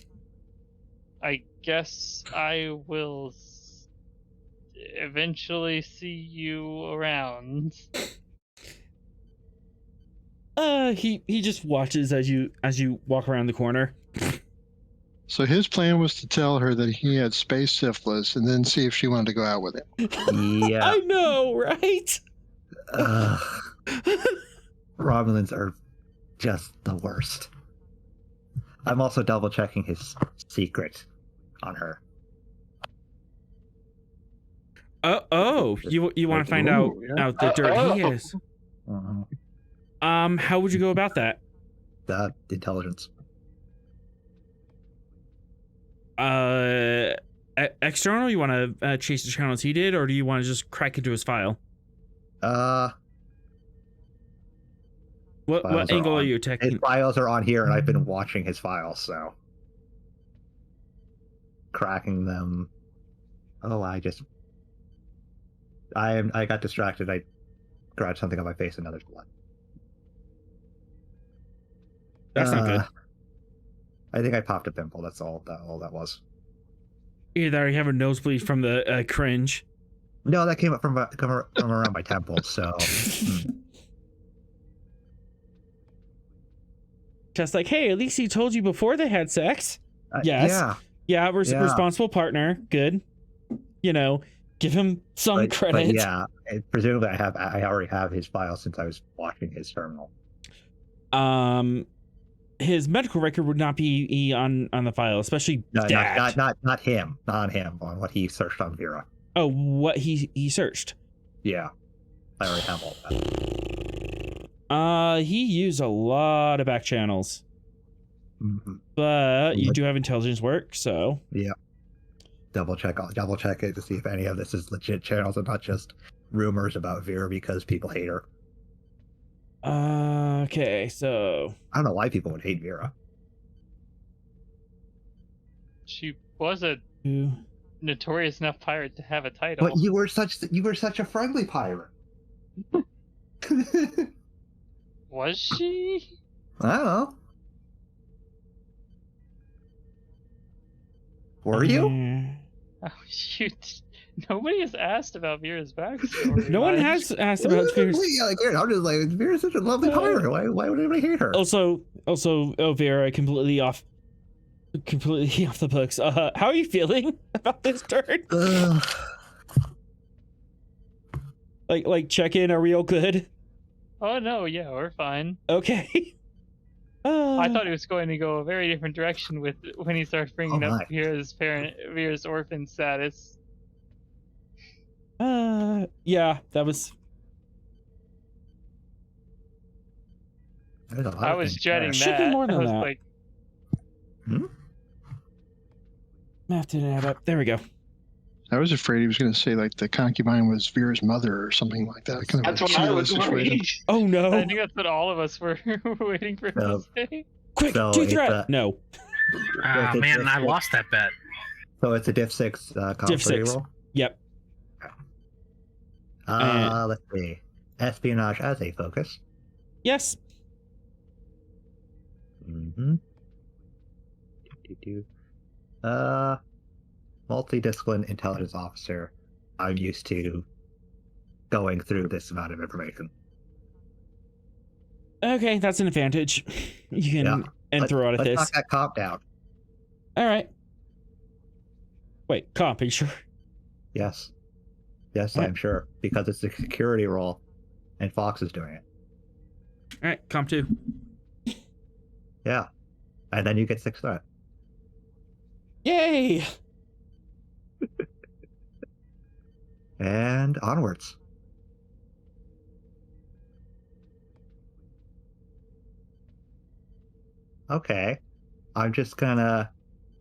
I guess I will eventually see you around. He just watches as you walk around the corner. So his plan was to tell her that he had space syphilis and then see if she wanted to go out with him. Yeah. I know, right? Romulans are just the worst. I'm also double checking his secret on her. You want to find out the dirt he is? How would you go about that? The intelligence. External? You want to chase the channels he did, or do you want to just crack into his file? What angle are you attacking? His files are on here, and I've been watching his files, so cracking them. Oh, I got distracted. I grabbed something on my face, and now there's blood. That's not good. I think I popped a pimple. That's all that was. Either you have a nosebleed from the cringe. No, that came up from around my temple. So. Just like, hey, at least he told you before they had sex. Yes. Yeah. Responsible partner. Good. You know, give him some credit. But yeah, presumably I already have his file since I was watching his terminal. his medical record would not be on the file, especially No, that. not him. Not on him. On what he searched on Vera. Oh, what he searched? Yeah, I already have all that. He used a lot of back channels, but you do have intelligence work, so yeah. Double check it to see if any of this is legit channels and not just rumors about Vera because people hate her. Okay, so I don't know why people would hate Vera. She was a notorious enough pirate to have a title. But you were such a friendly pirate. Was she? I don't know. Were you? Oh shoot! Nobody has asked about Vera's backstory. No one has asked about Vera's. Yeah, like, I'm just like, Vera's such a lovely pirate. Why would anybody hate her? Also, Vera, completely off the books. How are you feeling about this turn? Like check in. Are we all good? Oh no, yeah, we're fine. Okay. I thought he was going to go a very different direction with when he started bringing up Vera's orphan status. Yeah, that was. I was dreading that. Should be more than I was that. like, Math didn't add up. There we go. I was afraid he was going to say like the concubine was Vera's mother or something like that. Kind of That's what I was worried. Oh no! I think that's what all of us were waiting for him to say. Quick, So do it's threat. No. Oh man, I lost that bet. So it's a diff 6 Diff 6. roll. Yep. Let's see. Espionage as a focus. Yes. Multidiscipline intelligence officer. I'm used to going through this amount of information. Okay, that's an advantage. You can throw out at let's this. knock that comp down. All right. Wait, comp, are you sure? Yes. Yes, What? I'm sure. Because it's a security role and Fox is doing it. All right, comp 2. Yeah. And then you get 6 threat. Yay! And onwards. Okay. I'm just gonna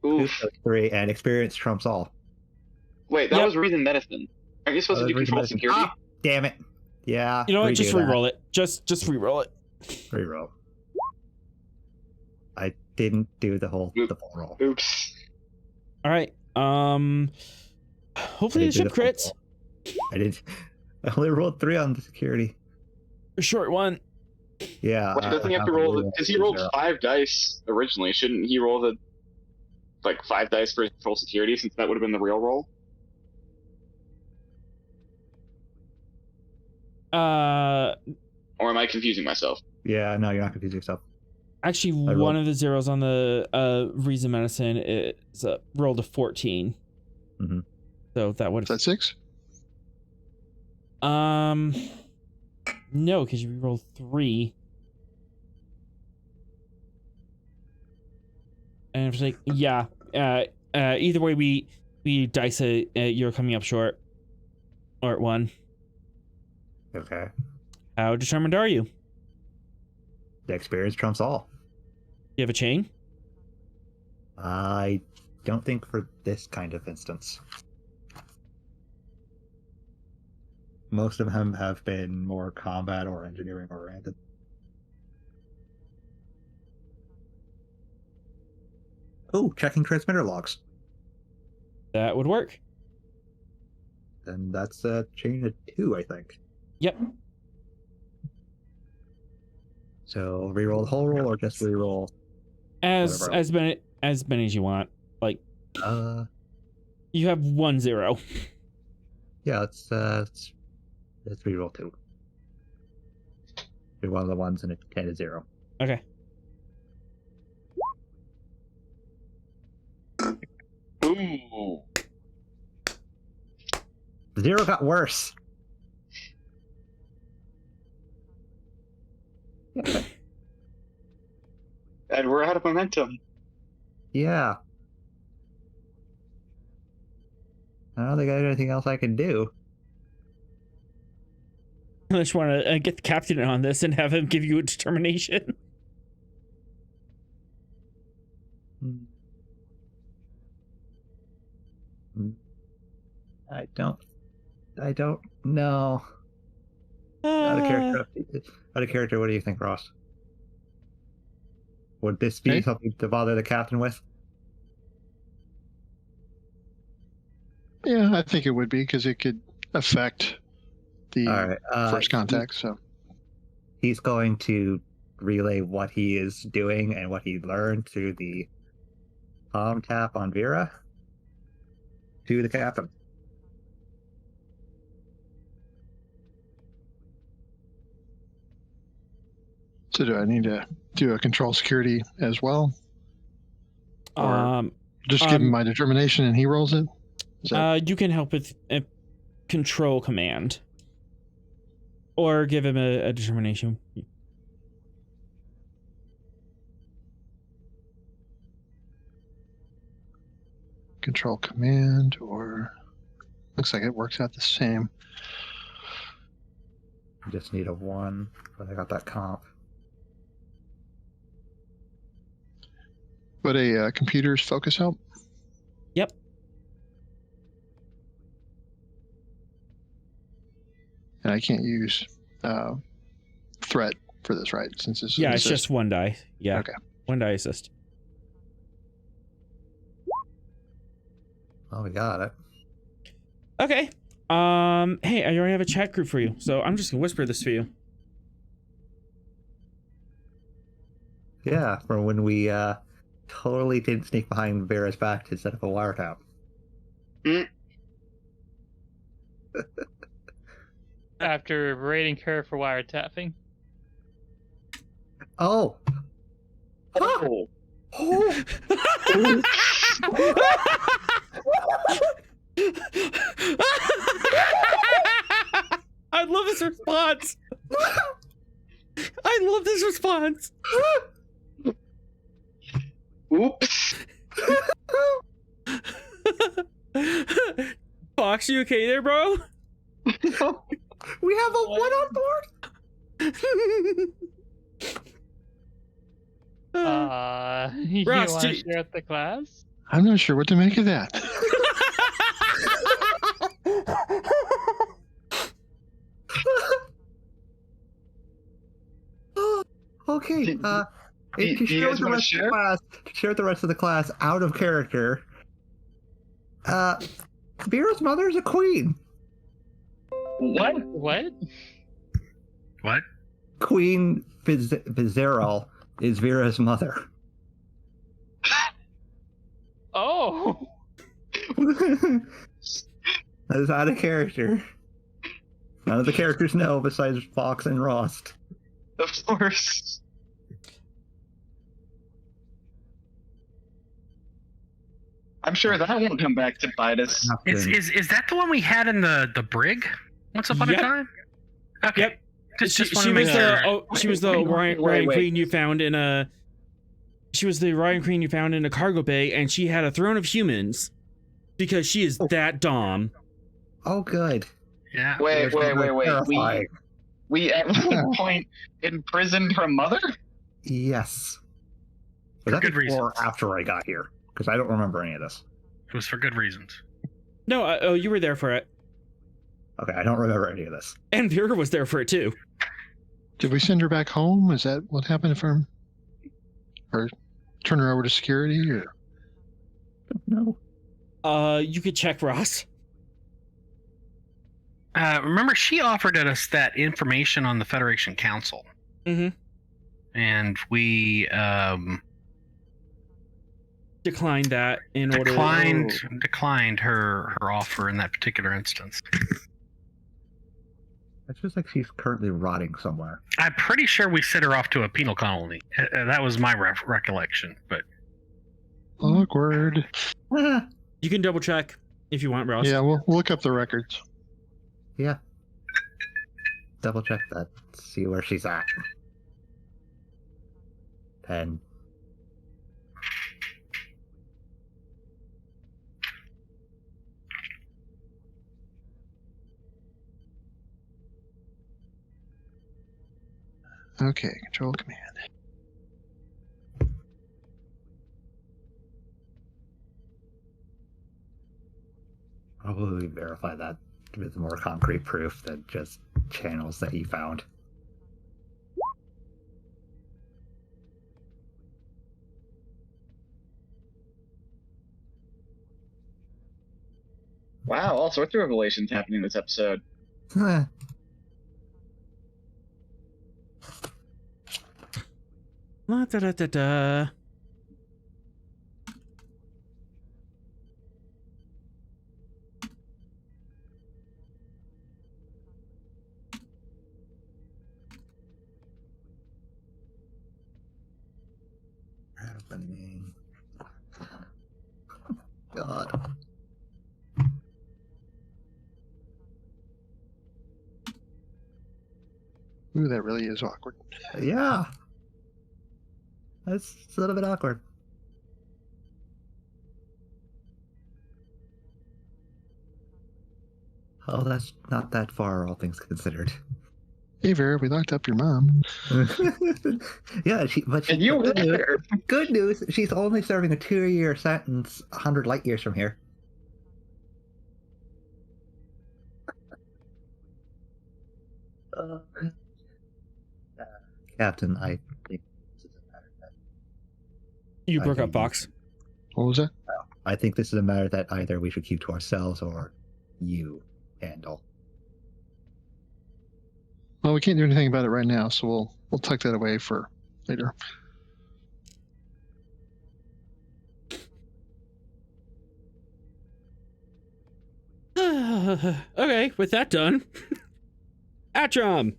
do Oof. those 3 and experience trumps all. Wait, that Yep. was reason medicine. Aren't you supposed to do Reason control medicine. security? Ah, damn it. Yeah. You know what? Just redo that. re-roll it. Just re-roll it. Reroll. I didn't do the full roll. Oops. All right. Hopefully I the didn't ship do the crits. full roll. I did. I only rolled 3 on the security. A short one. Yeah. Wait, doesn't he have to roll? Because he rolled 5 dice originally. Shouldn't he roll the 5 dice for full security, since that would have been the real roll? Or am I confusing myself? Yeah, no, you're not confusing yourself. Actually, rolled- one of the zeros on the reason medicine is rolled a 14. Mm-hmm. So that would Is that 6? no, because you rolled 3. And it's like, yeah. Either way, we dice it. You're coming up short, or at 1. Okay. How determined are you? The experience trumps all. You have a chain? I don't think for this kind of instance. Most of them have been more combat or engineering oriented. Oh, checking transmitter logs. That would work. Then that's a chain of 2, I think. Yep. So reroll the whole roll or just reroll? As Whatever. many as you want. Like, you have 1 0. Yeah, let's reroll 2. Do one of the ones and a 10 to 0. Okay. Ooh. 0 got worse. And we're out of momentum. Yeah. I don't think I have anything else I can do. I just want to get the captain on this and have him give you a determination. I don't know. Out of character, what do you think, Ross? Would this be Hey? something to bother the captain with? Yeah, I think it would be because it could affect the All right. first contact. So He's going to relay what he is doing and what he learned through the palm tap on Vera to the captain. So do I need to do a control security as well? Or just give him my determination and he rolls it? Is that... You can help with a control command. Or give him a determination. Control command, or looks like it works out the same. I just need a 1, but I got that comp. Would a computer's focus help? Yep. And I can't use threat for this, right? Since this Yeah, is it's just 1 die. Yeah. Okay. 1 die assist. Oh, we got it. Okay. Hey, I already have a chat group for you, so I'm just gonna whisper this for you. Yeah, for when we totally didn't sneak behind Vera's back to set up a wiretap. After berating her for wiretapping. Oh! Oh. I love this response. I love this response. Oops. Fox, you okay there, bro? We have a 1 on board? You Ross, want to share with the class? I'm not sure what to make of that. Okay, Do to you share guys with the wanna rest of share? the class, to share with the rest of the class out of character, Vera's mother is a queen. What? What? What? Queen Vizeral is Vera's mother. Oh! That is out of character. None of the characters know besides Fox and Ross. Of course. I'm sure that won't come back to bite us. Is that the one we had in the brig once upon Yep. a time? Okay. Yep. Just She wanted to was make sure. she was the Ryan Wait. Queen you found in a. She was the Ryan Queen you found in a cargo bay, and she had a throne of humans, because she is that dom. Oh, good. Yeah. Wait. Terrifying. We at one point imprisoned her mother? Yes. Was For that good before or reasons. after I got here? Because I don't remember any of this. It was for good reasons. No, oh, you were there for it, Okay, I don't remember any of this. and Vera was there for it too. Did we send her back home? Is that what happened for him? Or turn her over to security? Or No. You could check Ross. Remember, she offered us that information on the Federation Council. Mm-hmm. And we Declined that in order. declined her offer in that particular instance. It's just like she's currently rotting somewhere. I'm pretty sure we sent her off to a penal colony. That was my recollection. But awkward. You can double check if you want, Ross. Yeah, we'll look up the records. Yeah. Double check that. See where she's at. 10, Okay, control command. Probably verify that with more concrete proof than just channels that he found. Wow, all sorts of revelations happening in this episode. Huh. La da da da da. Happening. God. Ooh, that really is awkward. Yeah. That's a little bit awkward. Oh, that's not that far, all things considered. Hey, Vera, we locked up your mom. Yeah, but And you were there. Good news, she's only serving a 2-year sentence 100 light years from here. Captain, I think this is a matter that You I broke up, think- Fox. What was that? I think this is a matter that either we should keep to ourselves or you handle. Well, we can't do anything about it right now, so we'll tuck that away for later. Okay, with that done, Atrom,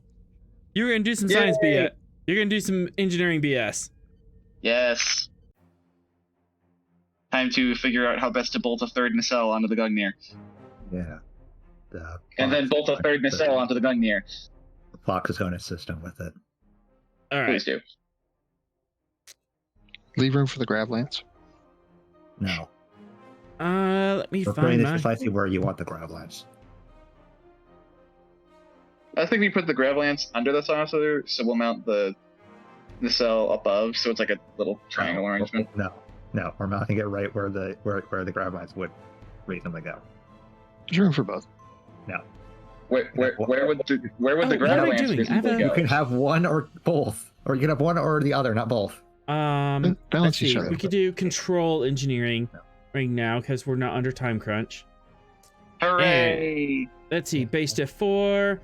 you're gonna do some science Yay! BS. You're gonna do some engineering BS. Yes. Time to figure out how best to bolt a third nacelle onto the Gungnir. Yeah. And then bolt a third nacelle onto the Gungnir. The Fox is going to assist him with it. All right. Please do. Leave room for the grav lance. No. Let me We're putting find this my. precisely where you want the grav lance. I think we put the grav lance under the silencer, so we'll mount the nacelle above, so it's like a little triangle arrangement. No, we're mounting it right where the grav lance would reasonably go. There's room for both. Where would the Oh, grav what am I lance doing? I have reasonably a- You go? can have one or both, or you can have one or the other, not both. Balance Let's each see. other. We could do control engineering right now because we're not under time crunch. Hooray! Let's see. Base diff 4.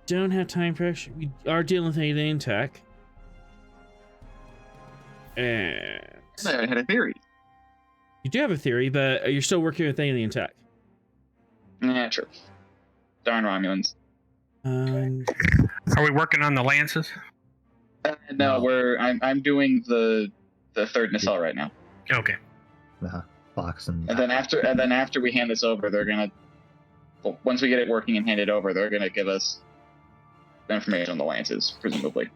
Don't have time pressure. We are dealing with alien tech. And I had a theory. you do have a theory, but you're still working with alien tech. Yeah, true. Darn Romulans. Are we working on the lances? No, I'm doing the third nacelle right now. Okay. Fox and And then after we hand this over, they're gonna. Well, once we get it working and hand it over, they're gonna give us information on the lances, presumably.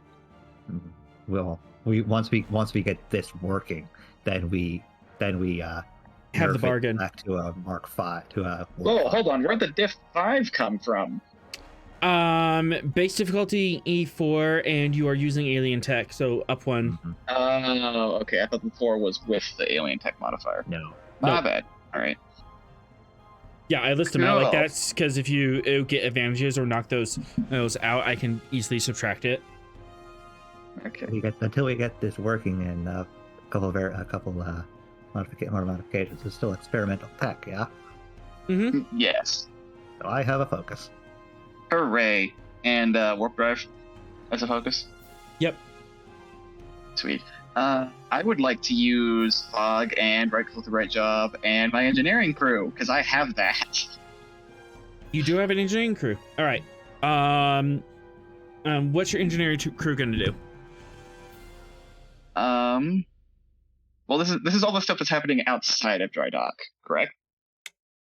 once we get this working, then we have the nerf it bargain. back to a Mark 5 to a. Whoa, hold on. Where'd the Diff 5 come from? Base difficulty E4, and you are using alien tech, so up one. Mhm. Oh, okay. I thought the 4 was with the alien tech modifier. No. My bad. All right. Yeah, I list them out like Cool. that because if you get advantages or knock those out, I can easily subtract it. Okay. Until we get this working and a couple more modifications, it's still experimental tech, yeah. Mm-hmm. Yes. So I have a focus. Hooray. And warp drive as a focus? Yep. Sweet. I would like to use Fog and Right Click the Right Job and my engineering crew, because I have that. You do have an engineering crew. All right. What's your engineering crew gonna do? Well, this is all the stuff that's happening outside of Dry Dock, correct?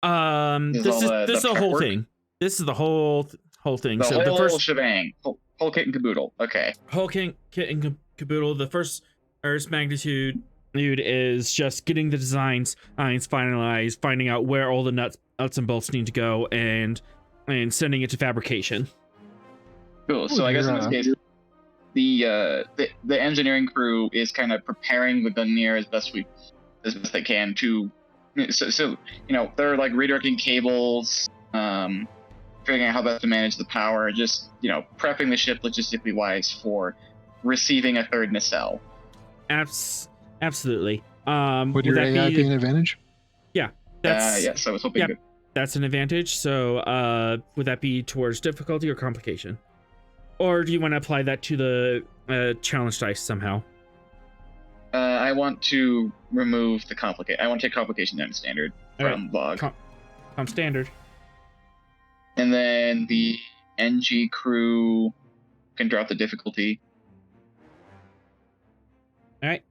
This is the whole prep work? thing. This is the whole thing. The So whole the first shebang, whole kit and caboodle. Okay. whole kit and caboodle. The first Earth's magnitude is just getting the designs finalized, finding out where all the nuts and bolts need to go, and sending it to fabrication. Cool. So I guess in this case, the engineering crew is kind of preparing the Gungnir as best they can to. So they're like redirecting cables, figuring out how best to manage the power, just prepping the ship logistically wise for receiving a third nacelle. Absolutely. Would your AI be an advantage? Yeah. Yes, I was hoping. Yep, that's an advantage. So, would that be towards difficulty or complication, or do you want to apply that to the challenge dice somehow? I want to remove the complicate. I want to take complication down to standard from log. Com standard. And then the NG crew can drop the difficulty. All right.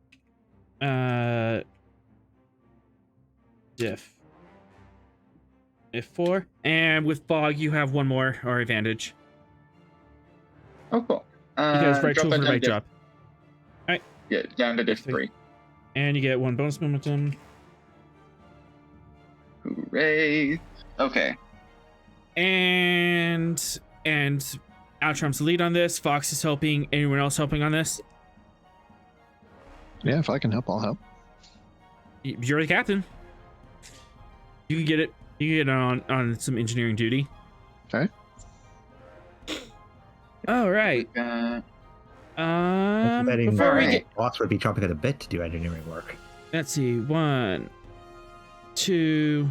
Diff 4, and with Bog you have one more or advantage. Oh, cool. Because right tool for the right job. All right. Yeah, down to diff 3. And you get 1 bonus momentum. Hooray! Okay. And Outrum's the lead on this. Fox is helping. Anyone else helping on this? Yeah, if I can help, I'll help. You're the captain. You can get it. You can get on some engineering duty. Okay. All right. Before we get, Fox would be chomping at a bit to do engineering work. Let's see. 1, 2,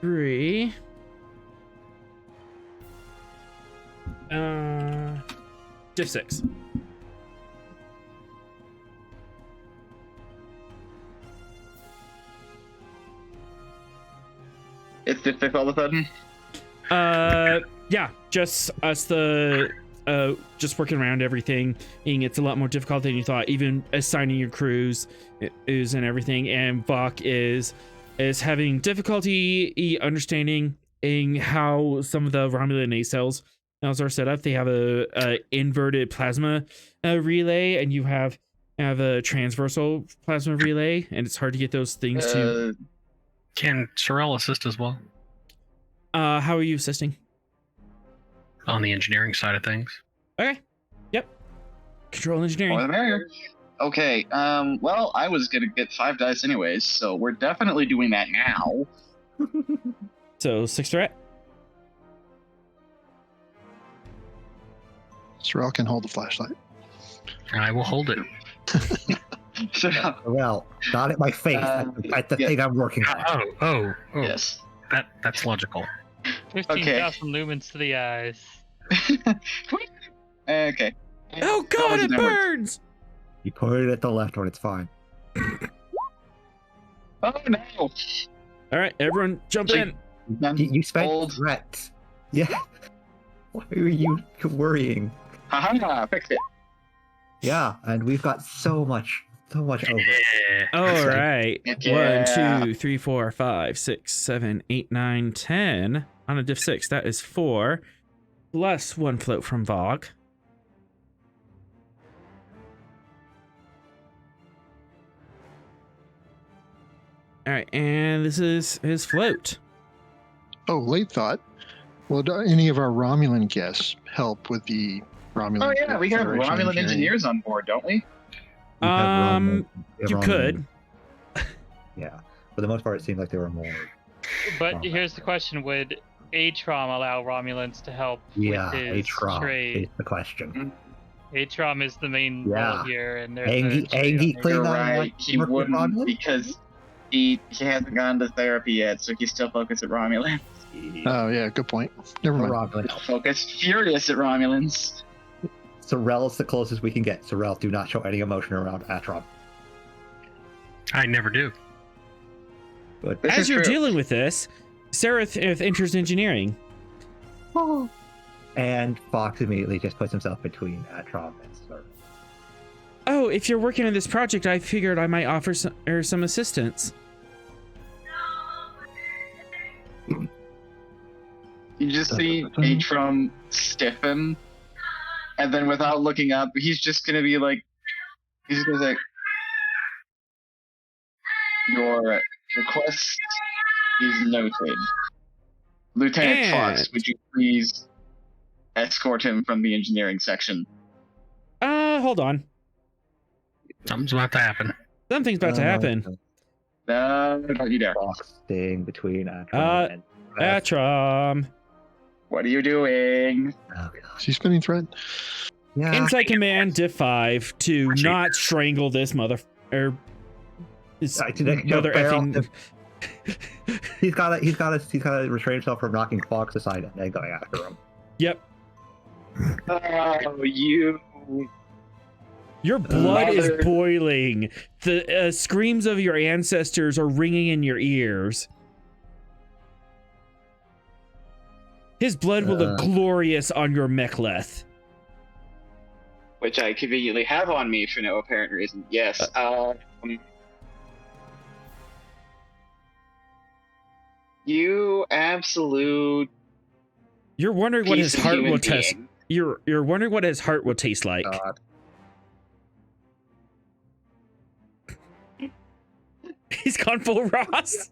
3. Diff 6. It's diff 6 all of a sudden? Yeah, just us just working around everything. It's a lot more difficult than you thought, even assigning your crews is and everything. And Vok is having difficulty understanding how some of the Romulan nacelles are set up. They have a inverted plasma relay, and you have a transversal plasma relay, and it's hard to get those things to. Can Sorrel assist as well? How are you assisting? On the engineering side of things. Okay. Yep. Control engineering. More the merrier. Okay. Well, I was gonna get 5 dice anyways, so we're definitely doing that now. So 6 threat. Sorrel can hold the flashlight. I will hold it. Well, not at my face. At the thing I'm working on. Oh. Yes. That's logical. 15,000 lumens to the eyes. Okay. Oh god, it burns! You put it at the left one, it's fine. Oh no! Alright, everyone jump in. You spent threats. Yeah. Why are you worrying? Haha, fix it. Yeah, and we've got so much over. Yeah. All right. Yeah. 1, 2, 3, 4, 5, 6, 7, 8, 9, 10. On a diff 6, that is 4. Plus 1 float from Vog. All right, and this is his float. Oh, late thought. Will any of our Romulan guests help with the Romulan? Oh yeah, we have Federation Romulan engineering? engineers on board, don't we? You could. Yeah, for the most part, it seemed like they were more. But here's the question: would Atrom allow Romulans to help Yeah, with his Atrom trade? is the question. Atrom is the main Yeah. role here, and there's Angie You're Klingon, right. like, He work with wouldn't Romulans? because he hasn't gone to therapy yet, so he's still focused at Romulan. Oh yeah, good point. Never mind. Romulan. Focused, furious at Romulans. Sorrel's the closest we can get. Sorrel, do not show any emotion around Atrom. I never do. But This As is you're true. dealing with this, Sereth enters engineering. and Fox immediately just puts himself between Atrom and Sorrel. Oh, if you're working on this project, I figured I might offer some assistance. You just see Atrom stiffen, and then without looking up, he's just gonna be like, your request is noted. Lieutenant And- Fox, would you please escort him from the engineering section? Hold on. Something's about to happen. Something's about to happen. No, don't you dare. Fox staying between Atron and Atrom. What are you doing? Oh god. Is he spinning thread? Yeah. Insight command diff 5 to not strangle this mother this mother effing. He's got to restrain himself from knocking Fox aside and then going after him. Yep. Oh, you. Your blood is Mother. boiling. The screams of your ancestors are ringing in your ears. His blood will look glorious on your mechleth. Which I conveniently have on me for no apparent reason. Yes. You absolute. You're wondering what his piece of heart human will taste. being. You're wondering what his heart will taste like. God. He's gone full Ross.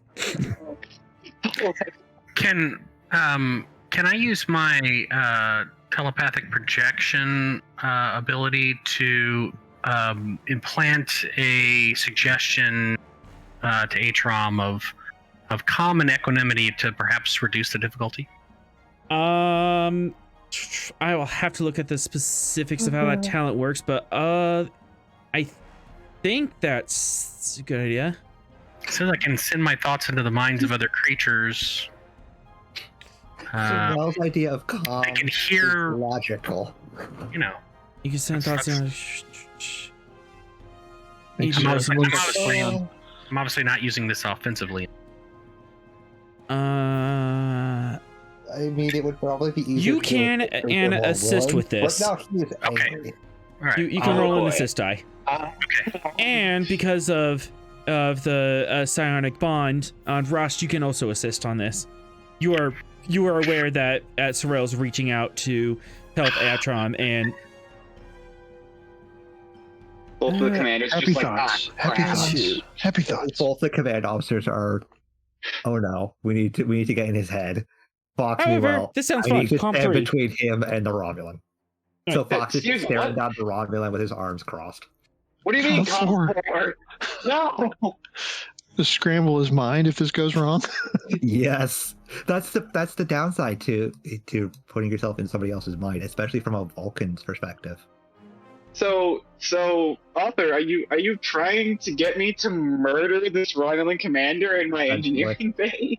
Can I use my telepathic projection ability to implant a suggestion to Atrom of calm and equanimity to perhaps reduce the difficulty? I will have to look at the specifics of how that talent works, but I think that's a good idea. So I can send my thoughts into the minds of other creatures. So Mel's idea of calm I can hear, is logical. you know. You can send thoughts in. Thanks, I'm Ross. obviously not using this offensively. I mean, it would probably be easier. You can and assist with this. But now he is Okay. angry. All right. You can Oh, roll an boy. assist die, Okay. and because of the psionic bond on Rust, you can also assist on this. You are aware that Sorrel's reaching out to help Atrom, and Both the commanders Happy just thoughts. like, Happy crap. thoughts. Happy thoughts. Both the command officers are. Oh no, we need to get in his head. Fox, however, meanwhile, this sounds I fun. need to Comp stand 3. between him and the Romulan. So Fox is Excuse me, staring what? down the Romulan with his arms crossed. What do you mean? Come forward. No. To scramble his mind if this goes wrong. Yes, that's the downside to putting yourself in somebody else's mind, especially from a Vulcan's perspective. So, author, are you trying to get me to murder this Romulan commander in my engineering bay?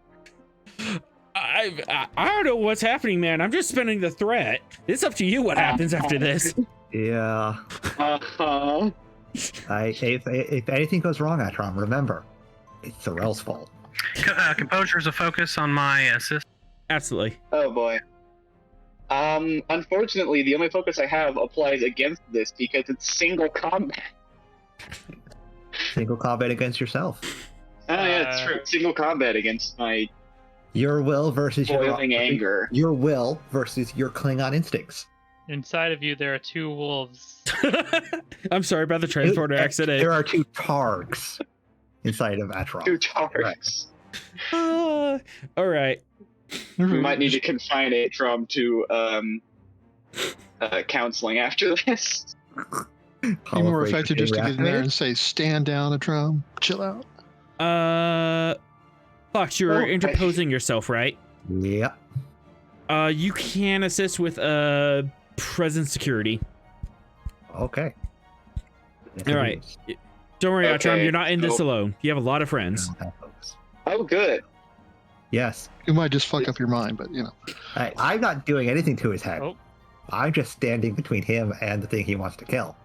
I don't know what's happening, man. I'm just spinning the threat. It's up to you what happens after this. Yeah. Uh-huh. If anything goes wrong, Atrom, remember, it's Sorrel's fault. Composure is a focus on my assist. Absolutely. Oh boy. Unfortunately, the only focus I have applies against this because it's single combat. Single combat against yourself. Oh yeah, it's true. Single combat against my Your will versus boiling anger. Your will versus your Klingon instincts. Inside of you, there are two wolves. I'm sorry about the transporter accident. There are two targs inside of Atron. Two targets. All right. We might need to confine Atrom to counseling after this. Be more effective just to get in there and say, "Stand down, Atrom. Chill out." Fox, you're interposing yourself, right? Yep. You can assist with present security. Okay. All right. Don't worry, Okay, Atrom, you're not in this cool. alone. You have a lot of friends. Oh, good. Yes. It might just fuck up your mind, but you know. I'm not doing anything to his head. Oh. I'm just standing between him and the thing he wants to kill.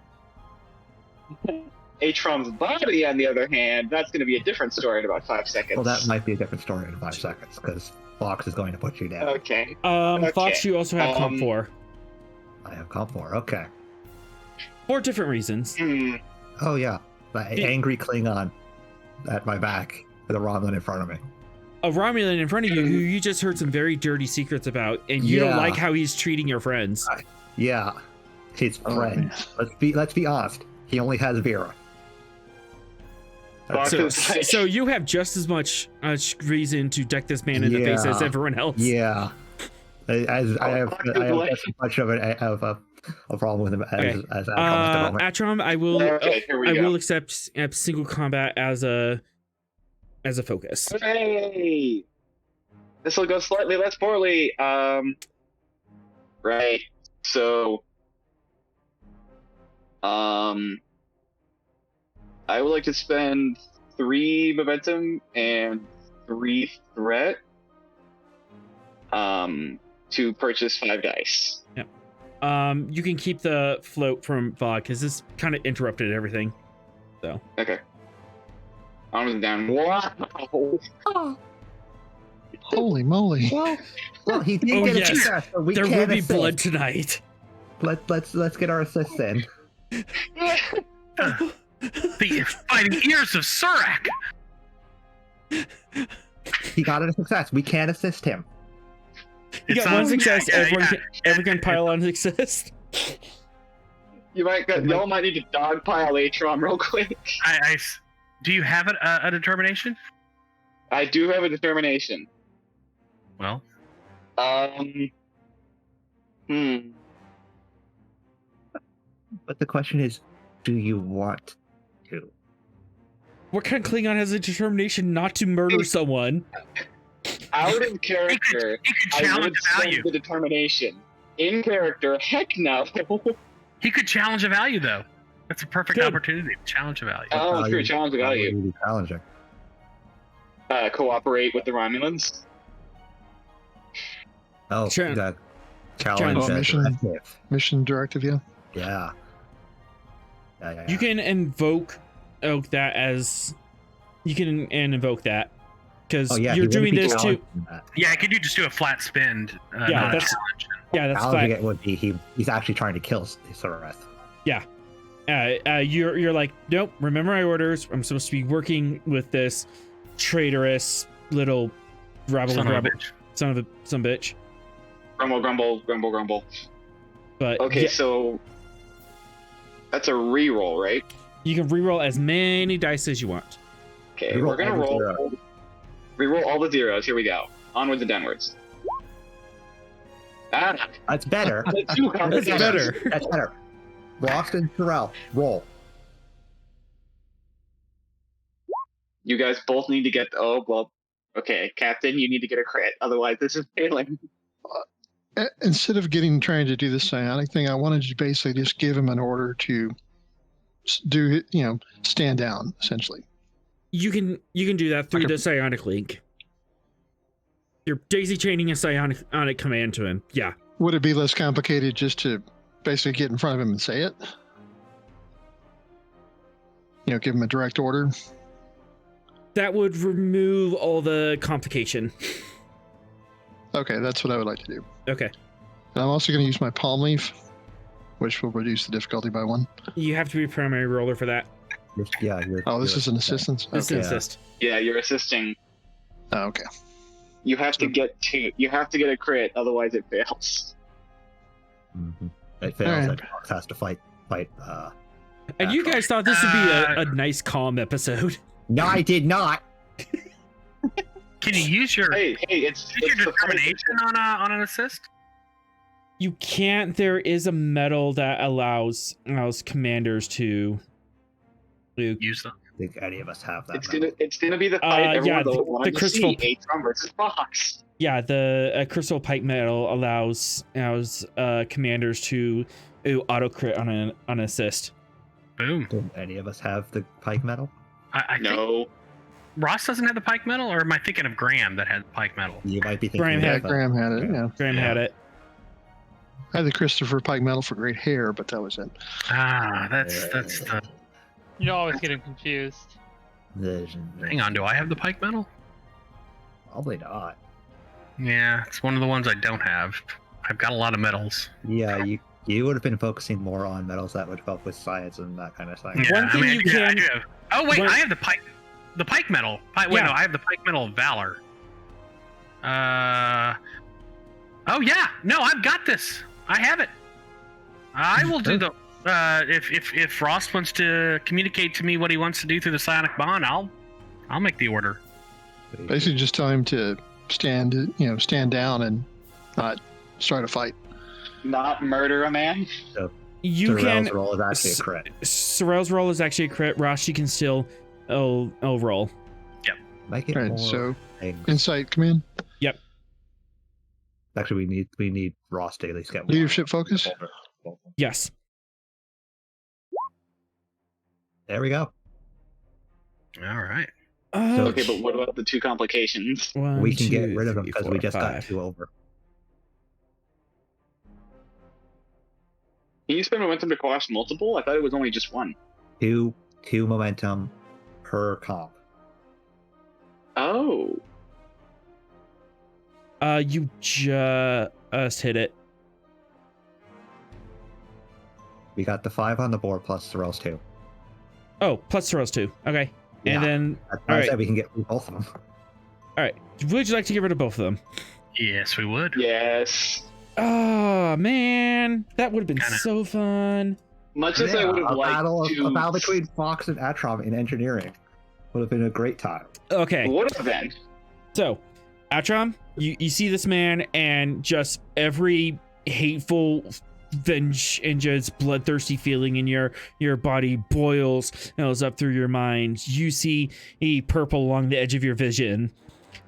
Atrom's body, on the other hand, that's going to be a different story in about 5 seconds. Well, that might be a different story in 5 seconds, because Fox is going to put you down. Okay. Fox, you also have Comp 4. I have Comp 4, okay. For different reasons. Oh, yeah. The angry Klingon at my back with a Romulan in front of me. A Romulan in front of you who you just heard some very dirty secrets about, and you don't like how he's treating your friends. Yeah. His friend. Let's be honest. He only has Vera. So you have just as much reason to deck this man in the face as everyone else. Yeah. I have just as much of a a problem with him as Okay. as outcome at the moment. Atrom, I will. Okay, here we I go. will accept single combat as a focus. Hey, this will go slightly less poorly. Right. So, I would like to spend 3 momentum and 3 threat, to purchase 5 dice. You can keep the float from Vog because this kind of interrupted everything. Okay. Arms and down. Wow. Holy moly! Well, he did Oh, get a yes. success, so we There can will be assist. blood tonight. Let's get our assists in. The fighting ears of Surak. He got a success. We can assist him. You got one success. Everyone can pile on success. Y'all might need to dogpile Atrom real quick. Do you have a determination? I do have a determination. Well, But the question is, do you want to? What kind of Klingon has a determination not to murder someone? Out of character, he could I challenge would a value. spend the determination. In character, heck no. He could challenge a value, though. That's a perfect Good. opportunity to challenge a value. Oh, true. Challenge the value. Really challenging. Cooperate with the Romulans. Oh, Sure. that challenge. Oh, mission. directive. Mission directive, yeah. Yeah. Yeah. You can invoke that as invoke that because Oh, yeah, you're he doing wouldn't be this too. challenging that. Yeah, could you just do a flat spend? Yeah, not a that's- challenge? Yeah, that's Challenging fine. it would be he's actually trying to kill Soreth. You're like, nope. Remember my orders. I'm supposed to be working with this traitorous little rabble Son of a rabble bitch. son of a bitch. Grumble, grumble, grumble, grumble. But Okay, yeah, so that's a reroll, right? you can reroll as many dice as you want. Okay, Reroll we're gonna all the roll. zeros. Reroll all the zeros. Here we go. Onwards and downwards. Ah, That's better. That's better. That's better. Ross and Terrell, roll. You guys both need to get. Oh well. Okay, Captain, you need to get a crit. Otherwise, this is failing. Instead of trying to do the psionic thing, I wanted to basically just give him an order to do, stand down, essentially. You can do that through Okay. the psionic link. You're daisy chaining a psionic command to him. Yeah. Would it be less complicated just to basically get in front of him and say it? Give him a direct order. That would remove all the complication. Okay, that's what I would like to do. Okay. And I'm also going to use my palm leaf, which will reduce the difficulty by 1. You have to be a primary roller for that. Yeah. Oh, this is an assistance? This Okay. is assist. Yeah, you're assisting. Oh, okay. You have to get a crit, otherwise it fails. Mm-hmm. It fails. Alright. And Ross has to fight. And you guys thought this would be a nice, calm episode. No, I did not. Can you use your It's your the determination on an assist? You can't. There is a medal that allows commanders to. Use them. I think any of us have that. It's gonna be the fight everyone yeah, wanted the to crystal- see. Atron versus Fox. Yeah, the crystal pike medal allows commanders to auto crit on an assist. Boom. Do any of us have the pike medal? I think No. Ross doesn't have the pike medal, or am I thinking of Graham that had the pike medal? You might be thinking. Graham Yeah, had Graham had it, yeah. Graham Yeah. had it. I had the Christopher Pike medal for great hair, but that was it. Ah, that's the. You always get him confused. Hang on, do I have the pike medal? Probably not. Yeah, it's one of the ones I don't have. I've got a lot of medals. Yeah, you would have been focusing more on medals that would help with science and that kind of thing. Yeah, One thing you I do can- have. Oh wait, One- I have the pike medal. Wait, Yeah. no, I have the pike medal of valor. Oh yeah, no, I've got this. I have it. I will do the. If Ross wants to communicate to me what he wants to do through the psionic bond, I'll make the order. Basically, just tell him to stand down and not start a fight. not murder a man. You Sorrel's can. roll is actually a crit. Sorrel's roll is actually a crit. Ross, you can still roll. Make it Right, more so things. insight, come in. Actually, we need Ross to at least get one. Leadership focus. Yes. There we go. All right. Okay, but what about the 2 complications? One, We can get two, rid of them three, because four, we just got five. 2 over. Can you spend momentum to quash multiple? I thought it was only just 1. 2 momentum per comp. Oh. You just hit it. We got the 5 on the board plus Sorrel's 2. Oh, plus Sorrel's 2. Okay. Yeah. And then, That's why I Alright. said we can get both of them. all right. Would you like to get rid of both of them? Yes, we would. Yes. Oh man, that would have been Kinda. so fun. Much as I would have a liked battle to... a battle between Fox and Atrom in engineering would have been a great time. Okay, Would have been. so Atrom, you see this man, and just every hateful, venge and just bloodthirsty feeling in your body boils up through your mind. You see a purple along the edge of your vision.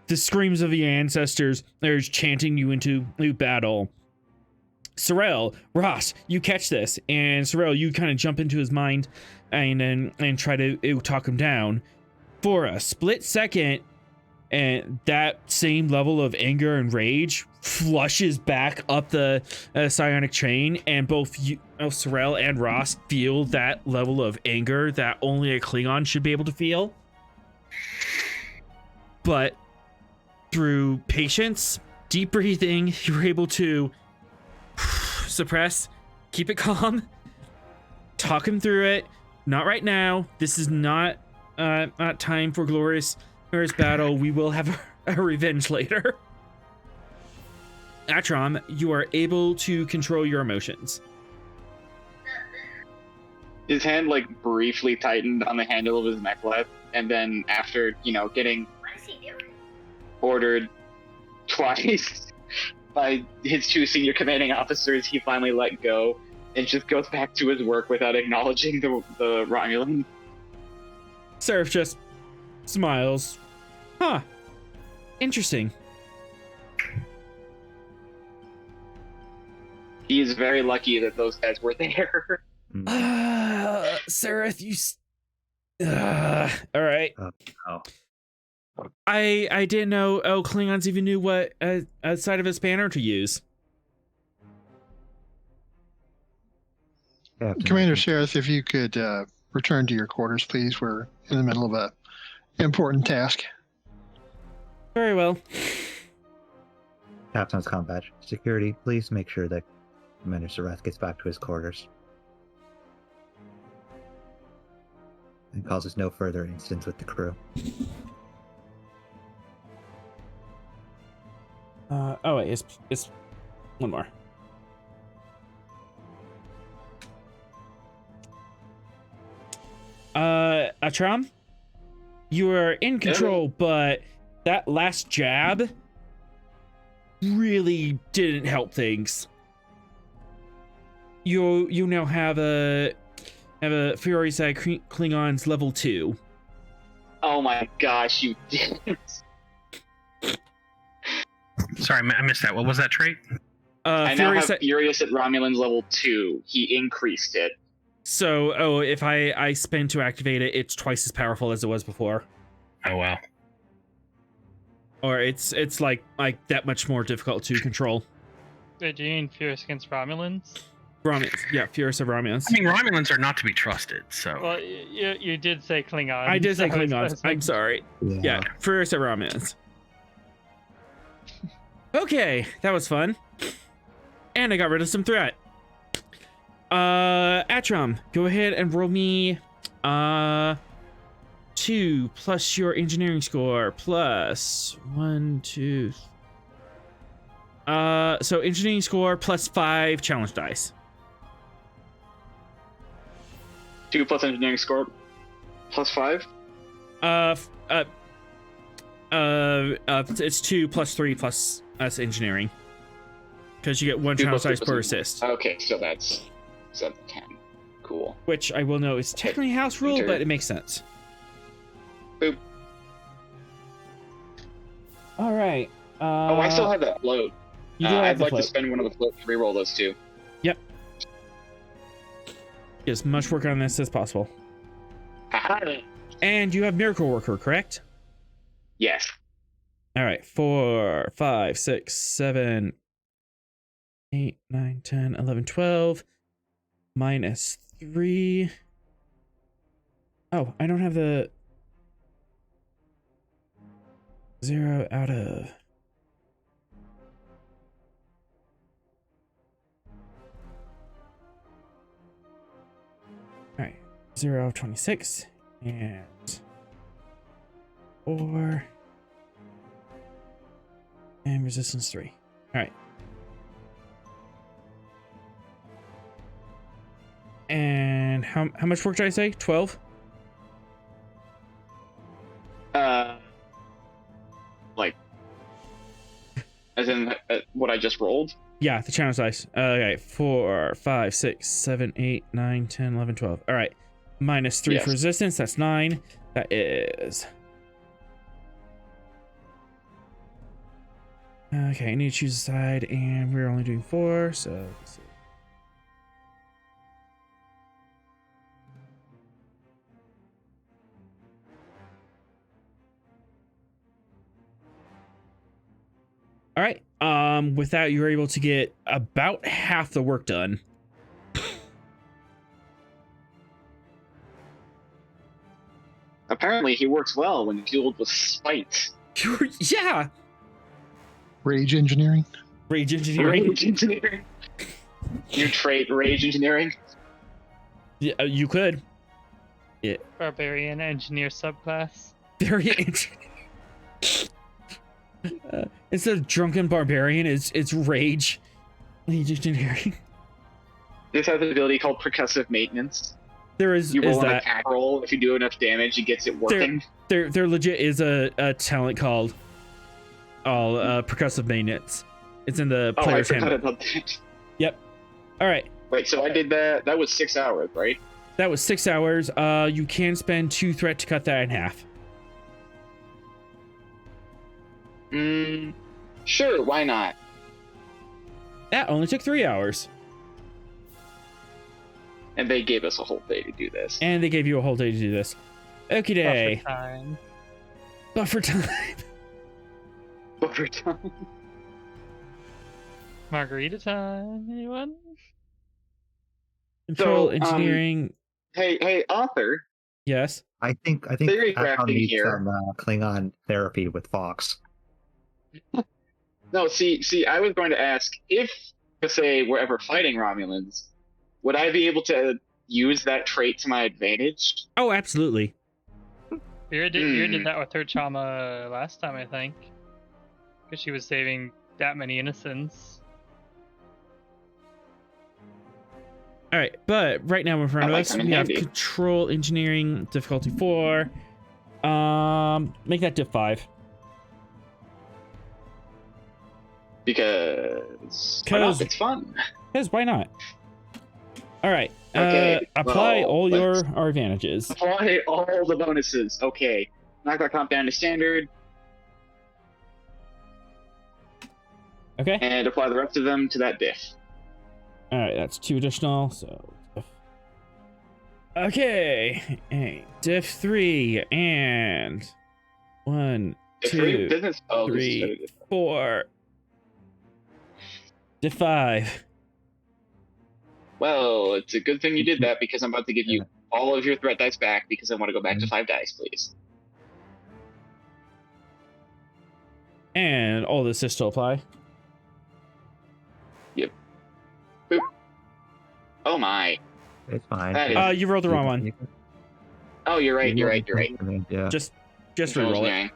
The screams of your ancestors are chanting you into new battle. Sorrel, Ross, you catch this, and Sorrel, you kind of jump into his mind and try to talk him down. For a split second, and that same level of anger and rage flushes back up the psionic chain, and both Sorrel and Ross feel that level of anger that only a Klingon should be able to feel. But through patience, deep breathing, you're able to suppress, keep it calm, talk him through it. Not right now. This is not time for glorious battle. We will have a revenge later. Atrom, you are able to control your emotions. His hand, like, briefly tightened on the handle of his necklace, and then after, getting What is he doing? ordered twice by his 2 senior commanding officers, he finally let go and just goes back to his work without acknowledging the Romulan. Seraph just smiles. Huh. Interesting. He is very lucky that those guys were there. Seraph, you... all right. Oh. I didn't know Klingons even knew what side of a spanner to use. Captain, Commander Sheriff, if you could return to your quarters, please. We're in the middle of a important task. Very well. Captain's combat. Security, please make sure that Commander Sarath gets back to his quarters. And causes no further incidents with the crew. Oh wait, it's one more. Atrom, you are in control, but that last jab really didn't help things. You now have a Fury Side Klingons level 2. Oh my gosh, you did. Sorry, I missed that. What was that trait? I now Fury have Side. Furious at Romulan's level 2. He increased it. So, if I spend to activate it, it's twice as powerful as it was before. Oh wow. Or it's like that much more difficult to control. Wait, do you mean Furious against Romulans? Romulans, yeah, Furious of Romulans. I mean, Romulans are not to be trusted, so. Well, you did say Klingon. I did say so Klingons. I'm sorry. Yeah, Furious of Romulans. Okay, that was fun. And I got rid of some threat. Atrom, go ahead and roll me 2 plus your engineering score plus 1, 2. So engineering score plus 5 challenge dice. 2 plus engineering score plus 5? It's 2 plus 3 plus us engineering. because you get 1 Two channel plus two size plus per one. assist. Okay, so that's 10. Cool. Which I will know is technically house rule, Enter. but it makes sense. Boop. All right. Oh, I still have that float. You do have I'd the like float. to spend one of the float to reroll those two. Yep. Get as much work on this as possible. And you have Miracle Worker, correct? Yes. All right. 4, 5, 6, 7, 8, 9, 10, 11, 12. -3. Oh, I don't have the 0 out of. All right. 0 of 26 and 4 and resistance 3. All right. And how much work did I say? 12? Like, as in what I just rolled? Yeah, the channel size. Okay, 4, 5, 6, 7, 8, 9, 10, 11, 12. All right. -3 Yes. for resistance. That's 9. That is. Okay, I need to choose a side, and we're only doing 4, so let's see. All right. With that, you're able to get about half the work done. Apparently, he works well when fueled with spite. Yeah. Rage engineering. Rage engineering. Rage engineering. New trait, rage engineering. Yeah, you could. Barbarian engineer subclass. Very interesting. Instead of drunken barbarian, it's rage engineering. This has an ability called percussive maintenance. There is You roll an that. attack roll. If you do enough damage, it gets it working. There legit is a talent called percussive maintenance. It's in the Oh, I player's forgot handbook. about that. Yep. All right. Wait, so I did that. That was 6 hours, right? That was 6 hours. You can spend 2 threat to cut that in half. Sure, why not? That only took 3 hours. And they gave us a whole day to do this. And they gave you a whole day to do this. Okie day. Buffer time. Buffer time. Over time. Margarita time. Anyone? Control So, engineering. Hey, author. Yes. I think Theory Capcom crafting needs here. some Klingon therapy with Fox. No, see, I was going to ask if, say, we're ever fighting Romulans, would I be able to use that trait to my advantage? Oh, absolutely. Vera did that with her Chama last time, I think. Because she was saving that many innocents. All right, but right now in front of I like us, them in we have handy. control engineering difficulty 4. Make that diff 5. Because why not? It's fun. Because why not? All right. Okay, Apply well, all let's- our advantages. Apply all the bonuses. Okay. Knock that comp down to standard, Okay. and apply the rest of them to that diff. All right, that's 2 additional. So. Okay. Hey, diff 3 and 1, Diff 2, three business. Oh, 3, 4. Diff 5. Well, it's a good thing you did that because I'm about to give you all of your threat dice back because I want to go back to 5 dice, please. And all this is still apply. Yep. Boop. Oh my. It's fine. That is- You rolled the wrong one. Oh, you're right. You're right. Yeah, Just Control re-roll it. engineering.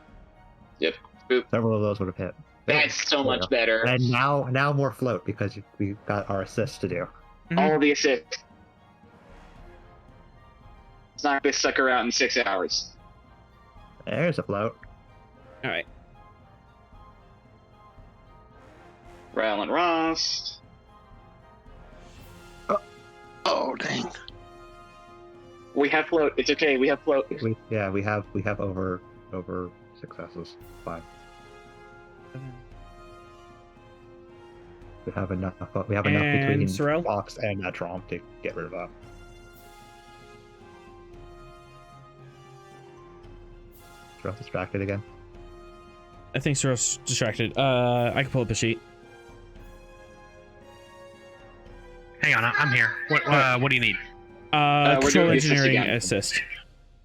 Yep. Boop. several of those would have hit. That's so much Yeah. better. And now more float because we got our assists to do. All the assists. Let's knock this sucker out in 6 hours. There's a float. All right. Ral and Ross. Oh, dang. We have float. It's okay. We have float. We have over successes. 5. We have enough. We have enough And between Sorrel? Fox and Natrom to get rid of that. Sorrel distracted again. I think Sorrel's distracted. I can pull up a sheet. Hang on, I'm here. What do you need? We're Control doing the assist engineering again. assist.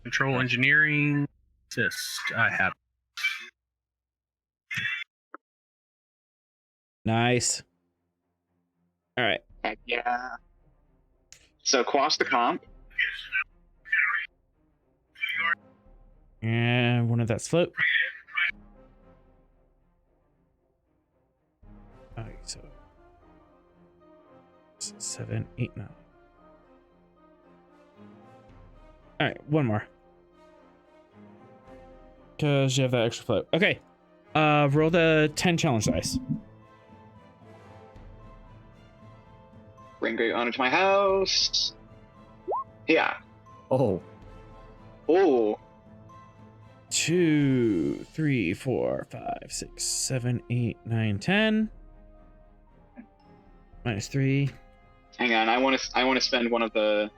Control engineering assist. I have. Nice. All right. Heck yeah. So quash the comp. And one of that's float. Okay, so 7, 8, 9. All right, one more. Because you have that extra float. Okay. Roll the 10 challenge dice. Bring great honor to my house. Yeah. Oh, Oh. 2, 3, 4, 5, 6, 7, 8, 9, 10. -3. Hang on. I want to spend one of my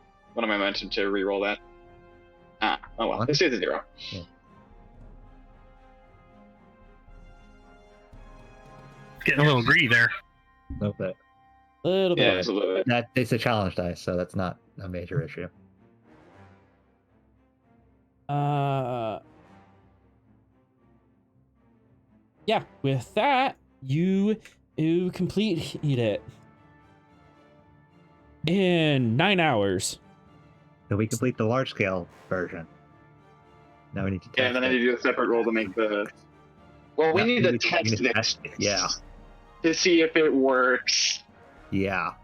momentum to re-roll that. Oh well. This is a 0. Yeah. Getting a little greedy there. a little bit. Little Yeah, bit. it's a little bit. That it's a challenge dice, so that's not a major issue. Yeah, with that, you complete it in 9 hours. So we complete the large scale version. Now we need to test Yeah, and then I it. need to do a separate roll to make the. Well, we Yeah, need to we test need to this. test it, yeah. To see if it works. Yeah,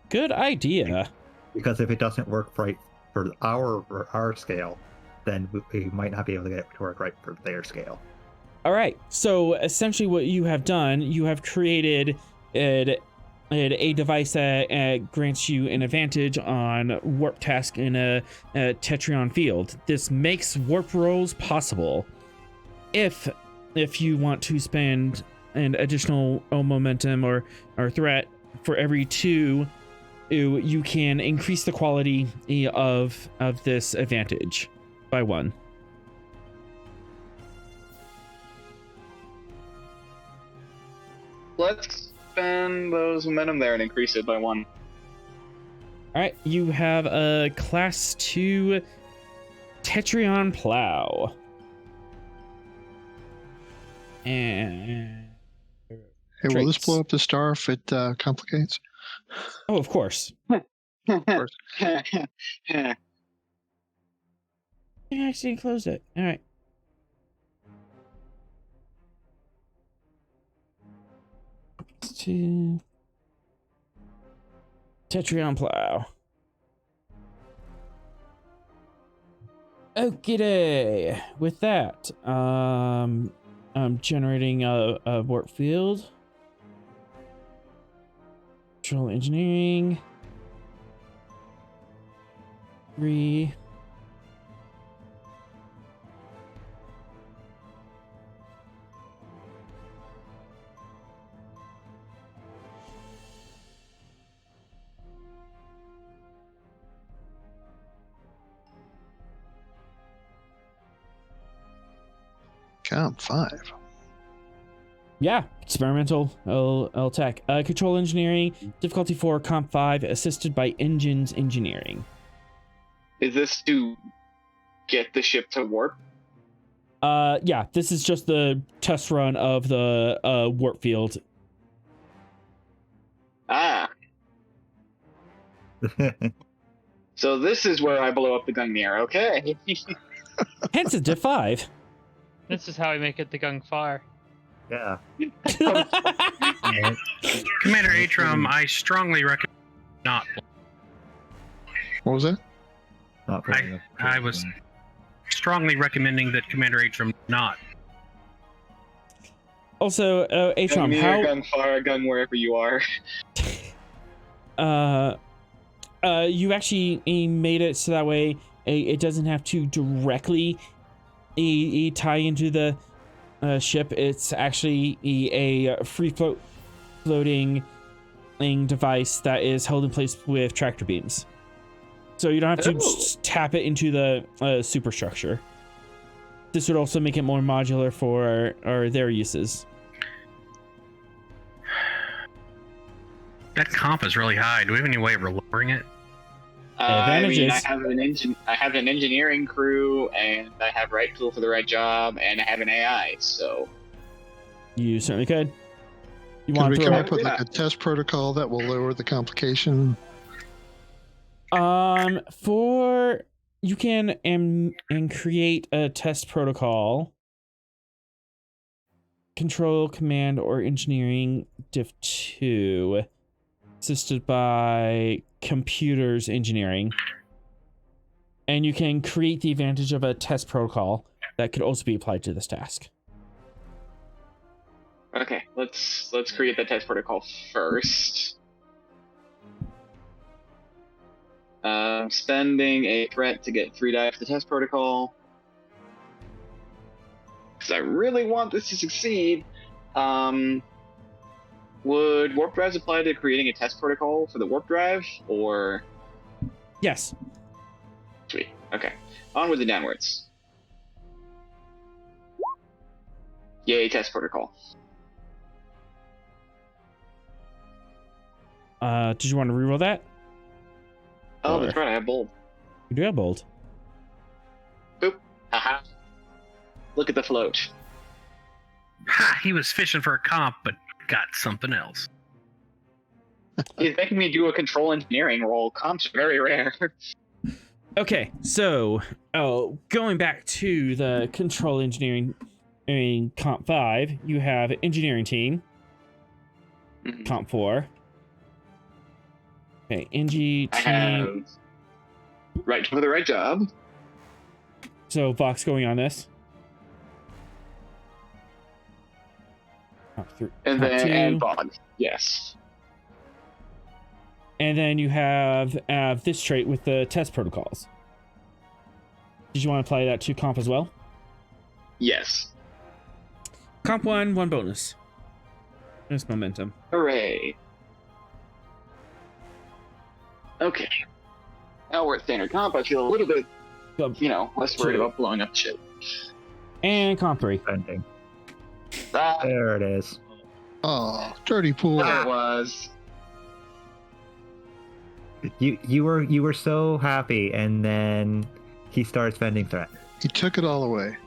Good idea. because if it doesn't work right for our scale, then we might not be able to get it to work right for their scale. All right. So essentially, what you have done, you have created a device that grants you an advantage on warp task in a Tetrion field. This makes warp rolls possible. If you want to spend an additional momentum or threat for every 2, you can increase the quality of this advantage by 1. Let's spend those momentum there and increase it by 1. All right, you have a class 2 Tetrion plow. And Hey, will this traits. blow up the star if it complicates? Oh, of course. course. I actually closed it. All right. To Tetrion plow. Okay, with that, I'm generating a warp field. Control engineering. 3. Count 5. Yeah, experimental tech. Control engineering, difficulty 4, comp 5, assisted by engines engineering. Is this to get the ship to warp? Yeah, this is just the test run of the warp field. Ah, so this is where I blow up the Gungnir. Okay. Hence a diff 5. This is how we make it the Gung Fire. Yeah. Commander Atrum, I strongly recommend not. What was that? Not pulling I was strongly recommending that Commander Atrum not. Also, Atrom, Gun how near, gun far, gun wherever you are. you actually made it so that way it doesn't have to directly tie into the ship. It's actually a floating device that is held in place with tractor beams. So you don't have to tap it into the superstructure. This would also make it more modular for their uses. That comp is really high. Do we have any way of lowering it? I mean, I Advantages. have an engineering crew, and I have right tool for the right job, and I have an AI. So You certainly could. You Can want we to come throw up with like a test protocol that will lower the complication? for you can and create a test protocol. Control, command, or engineering diff 2, assisted by computers engineering. And you can create the advantage of a test protocol that could also be applied to this task. okay, let's create the test protocol first. Spending a threat to get 3 die for the test protocol. Because I really want this to succeed. Would warp drives apply to creating a test protocol for the warp drive, or? Yes. Sweet. Okay. Onwards and downwards. Yay, test protocol. Did you want to reroll that? Oh, Or- that's right, I have bold. You do have bold. Boop. Haha. Look at the float. Ha! He was fishing for a comp, but got something else. He's making me do a control engineering roll. Comp's very rare. Okay, so going back to the control engineering comp 5, you have engineering team, comp 4. Okay, NG I team. have right for the right job. So Vox going on this. And comp then 2. and Bog. Yes. And then you have this trait with the test protocols. Did you want to apply that to comp as well? Yes. Comp 1 bonus. There's momentum. Hooray. Okay. Now we're at standard comp. I feel a little bit, less worried about blowing up the ship. And comp 3. Spending. Ah, There it is. Oh, dirty pool. there it was. You were so happy, and then he started spending threat. He took it all away.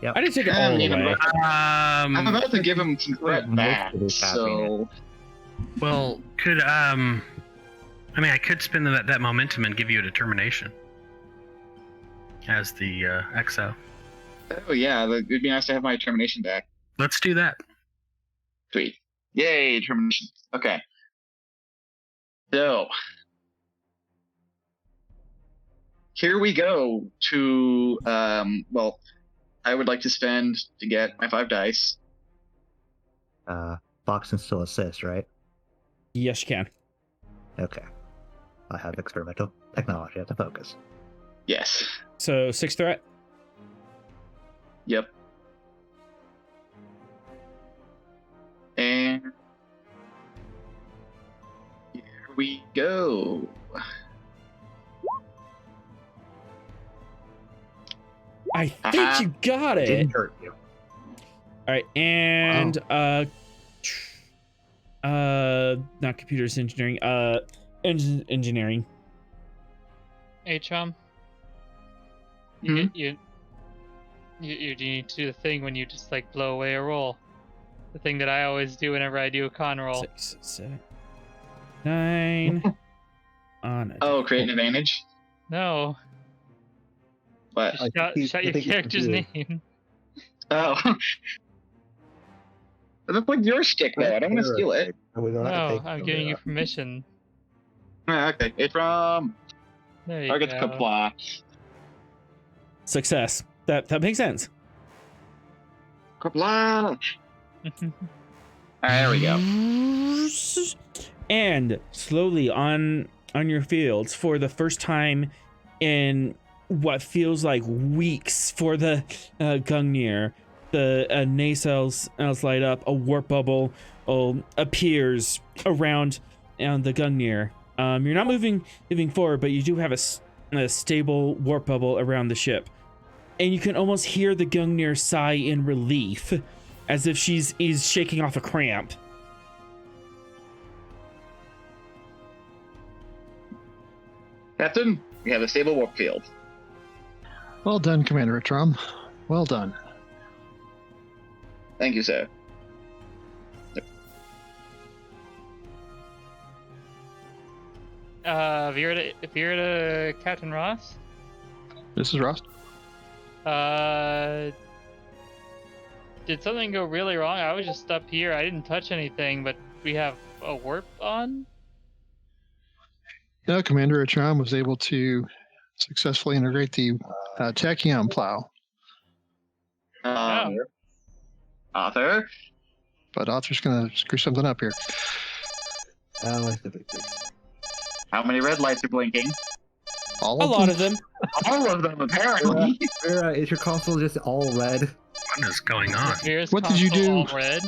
Yep. I didn't take it I all haven't even away. looked. I'm about to give him some threat Most back, of his so Well, could I could spend that momentum and give you a determination as the XO. oh yeah, it'd be nice to have my determination back. Let's do that. Sweet. Yay, determination. Okay. So here we go to I would like to spend to get my 5 dice. Fox can still assist, right? Yes, you can. Okay. I have experimental technology at the focus. Yes. So 6 threat. Yep. And here we go. I think you got it. Didn't hurt you. All right, and not computers engineering, engineering. Atrom, Mhm. you need to do the thing when you just like blow away a roll. The thing that I always do whenever I do a con roll. 6, 7, 9. On it. Oh, create an advantage? No, What? just shout your character's name. Oh. That's like your stick, though. I don't want to steal it. No, I'm giving you permission. Ah, okay. It's from There you target's go. comply. Success. That makes sense. Comply. There we go. And slowly on your fields, for the first time in what feels like weeks for the Gungnir, the nacelles light up. A warp bubble appears around the Gungnir. You're not moving forward, but you do have a stable warp bubble around the ship, and you can almost hear the Gungnir sigh in relief, as if she's shaking off a cramp. Captain, we have a stable warp field. Well done, Commander Atrom. Well done. Thank you, sir. Vera to Captain Ross. This is Ross. Did something go really wrong? I was just up here. I didn't touch anything, but we have a warp on. Yeah, Commander Atrom was able to successfully integrate the tachyon plow, Author. but Author's going to screw something up here. Oh, it's the big thing. How many red lights are blinking? All A of lot them? of them. All of them, apparently. Vera, is your console just all red? What is going on? Here's What did you console do? all red.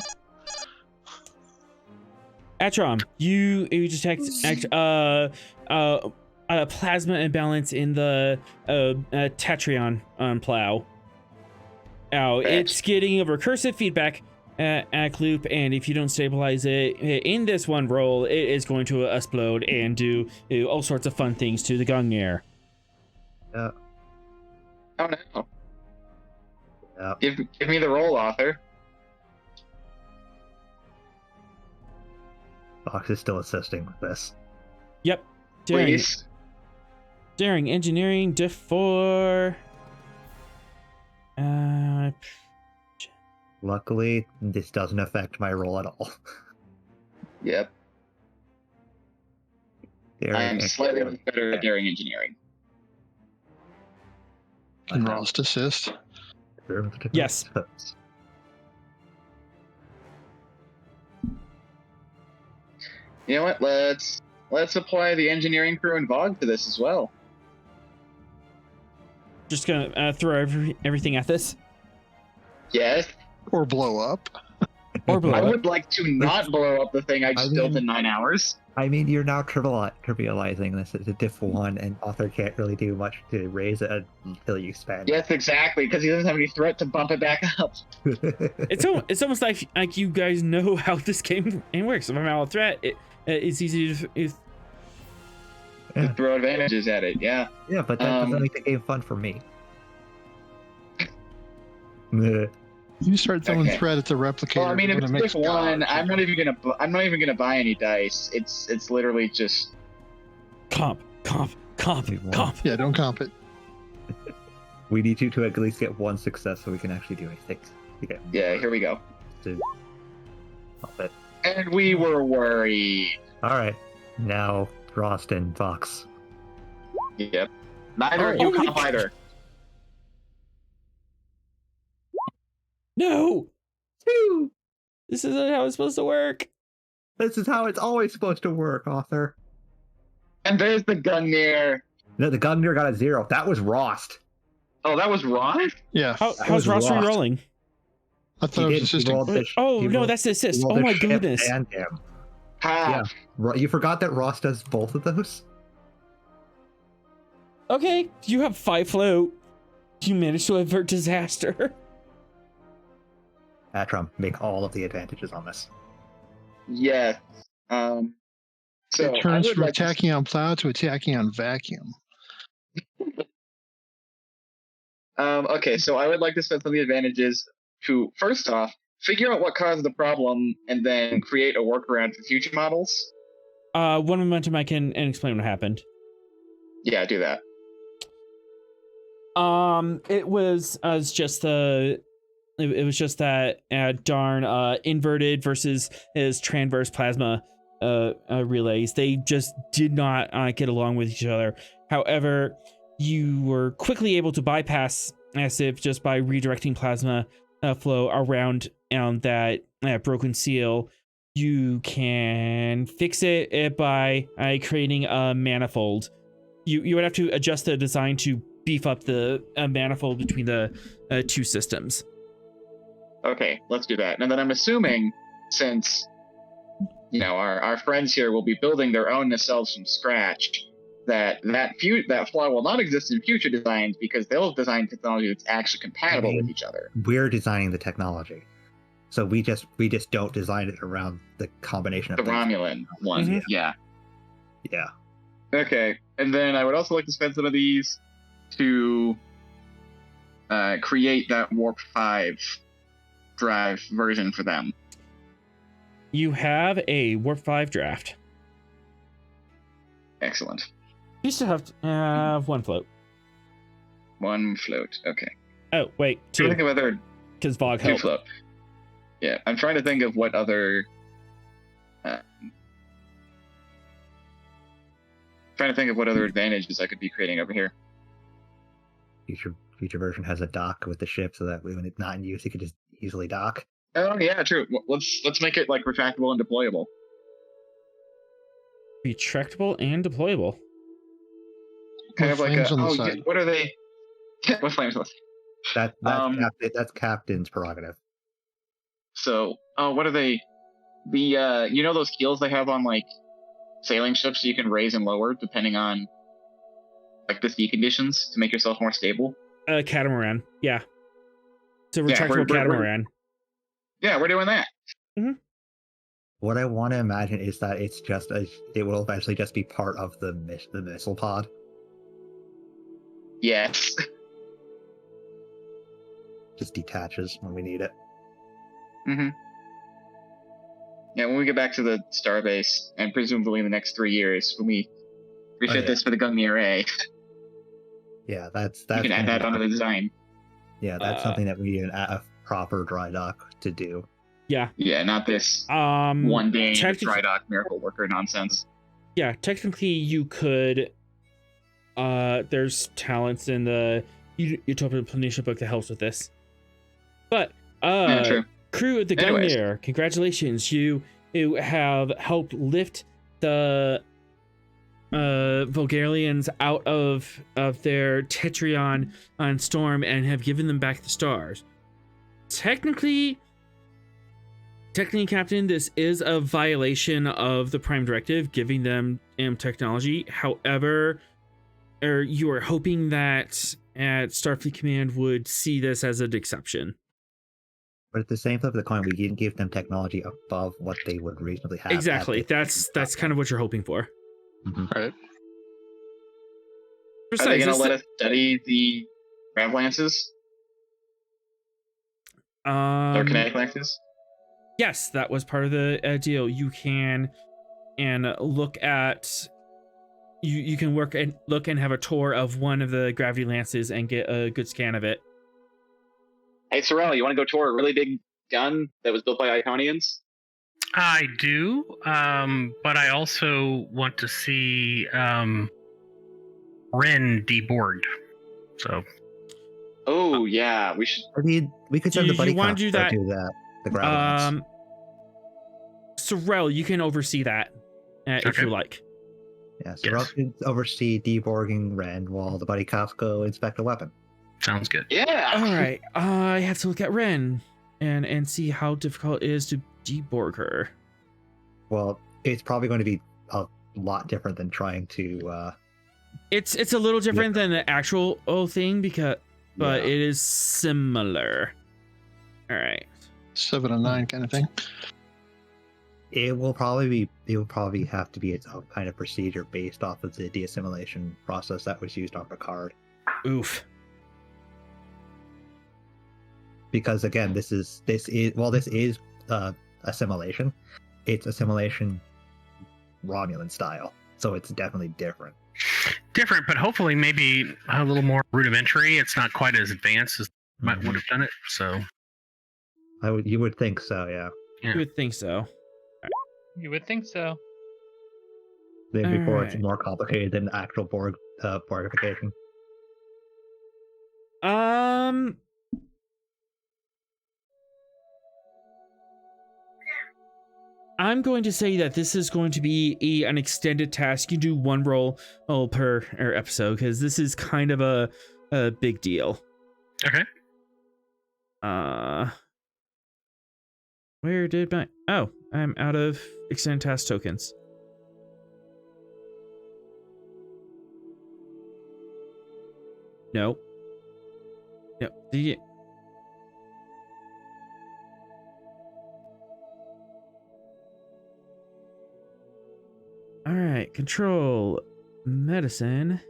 Atrom, you detect plasma imbalance in the Tetrion plow. Now, it's getting a recursive feedback loop, and if you don't stabilize it in this one roll, it is going to explode and do all sorts of fun things to the Gungnir. Yeah. Oh no. Yeah. Give me the roll, Author. Fox is still assisting with this. Yep. Daring, Please. daring engineering, diff 4. Luckily, this doesn't affect my roll at all. Yep. I'm slightly better at daring engineering. Can Ross assist? Yes. You know what? Let's apply the engineering crew and Vogue to this as well. Just gonna throw everything at this. Yes. Or blow up? Or blow I up. would like to not blow up the thing I just built mean- in 9 hours. I mean, you're now trivializing this as a diff 1, and Author can't really do much to raise it until you expand. Yes, exactly, because he doesn't have any threat to bump it back up. It's almost like you guys know how this game works. If I'm out of threat, it's easy to Yeah. Throw advantages at it, yeah. Yeah, but that doesn't make the game fun for me. Meh. You start throwing Okay. threat at the replicator. Well, I mean, if when it's it makes diff 1, God. I'm not even gonna buy any dice. It's literally just comp. Yeah, don't comp it. We need you to at least get one success so we can actually do anything. Okay. yeah. Here we go. Stop it. And we were worried. All right. Now, Frost and Fox. Yep. Neither of Oh you my comp God. either. No. This isn't how it's supposed to work. This is how it's always supposed to work, Author. And there's the Gungnir. No, the Gungnir got a 0. That was Rost. Oh, that was wrong? Yeah, How's was Ross lost. rolling? I thought I was assisting. Oh he no, rolled- that's the assist. he Oh rolled the my ship goodness. And him. Ha! You forgot that Ross does both of those? Okay, you have 5 float. You managed to avert disaster. Atrom, make all of the advantages on this. Yes. So It turns I would from a like to- tachyon plow to a tachyon vacuum. Okay, so I would like to spend some of the advantages to, first off, figure out what caused the problem and then create a workaround for future models. One momentum I can explain what happened. Yeah, do that. It was just it was just that darn inverted versus his transverse plasma relays. They just did not get along with each other. However, you were quickly able to bypass ASIP just by redirecting plasma flow around on that broken seal, you can fix it by creating a manifold. You would have to adjust the design to beef up the manifold between the two systems. Okay, let's do that. And then I'm assuming, since our friends here will be building their own nacelles from scratch, that flaw will not exist in future designs because they'll design technology that's actually compatible with each other. We're designing the technology, so we just don't design it around the combination of The things. Romulan one, Mhm. yeah. Yeah. Okay, and then I would also like to spend some of these to create that Warp 5 drive version for them. You have a Warp 5 draft. Excellent. You still have to have one float. One float. Okay. Oh, wait, I'm trying to two. think of other Because Vogue two helped. float. Yeah, I'm trying to think of what other. Trying to think of what other advantages I could be creating over here. Future version has a dock with the ship, so that when it's not in use, it could just easily dock. Oh yeah, true. Let's make it like retractable and deployable. Retractable and deployable. Kind With of like flames on the yeah, side. what are they? What flames? That's Captain's prerogative. So, what are they? The those keels they have on like sailing ships, you can raise and lower depending on like the sea conditions to make yourself more stable. Catamaran. Yeah. It's a Yeah, retractable we're- catamaran. Yeah, we're doing that. What I want to imagine is that it will eventually just be part of the missile pod. Yes. Just detaches when we need it. Mm-hmm. Yeah, when we get back to the starbase, and presumably in the next 3 years, when we refit yeah. this for the Gungnir A, Yeah, that's you can add that onto the design. Yeah, that's something that we need a proper dry dock to do. Yeah. Yeah, not this Um, one day technic- dry dock miracle worker nonsense. Yeah, technically you could. There's talents in the Utopian Planitia book that helps with this. But Yeah, true. crew of the Anyways. Gungnir, congratulations! You have helped lift the Vulgarians out of their Tetrion on Storm and have given them back the stars. Technically, Captain, this is a violation of the Prime Directive, giving them technology. However, you are hoping that at Starfleet Command would see this as an exception. But at the same flip of the coin, we didn't give them technology above what they would reasonably have. Exactly. That's kind of what you're hoping for. Mhm. Right. Are they going to let us study the Grav Lances? Or kinetic lances? Yes, that was part of the deal. You can look at. You can look and have a tour of one of the gravity lances and get a good scan of it. Hey, Sorrel, you want to go tour a really big gun that was built by Iconians? I do, but I also want to see Ren deborged. So. Oh yeah, we should. We could send the buddy you wanna cops do to that? do that. The gravel Sorrel, you can oversee that if Okay. you like. Yeah, so Yes. Rob can oversee deborging Ren while the buddy cops go inspect a weapon. Sounds good. Yeah. All right, I have to look at Ren and see how difficult it is to deborg her. Well, it's probably going to be a lot different than trying to. It's a little different than the actual thing but Yeah. it is similar. All right. 7 and 9 kind of thing. It will probably have to be its own kind of procedure based off of the de-assimilation process that was used on Picard. Oof. Because again, this is assimilation. It's assimilation Romulan style, so it's definitely different. Different, but hopefully maybe a little more rudimentary. It's not quite as advanced as might would have done it. So You would think so, yeah. You would think so. You would think so. Then before it's Alright. more complicated than actual Borgification. I'm going to say that this is going to be an extended task. You do one roll per episode because this is kind of a big deal. Okay. Where did my... Oh, I'm out of extended task tokens. No. Yep. All right. Control medicine.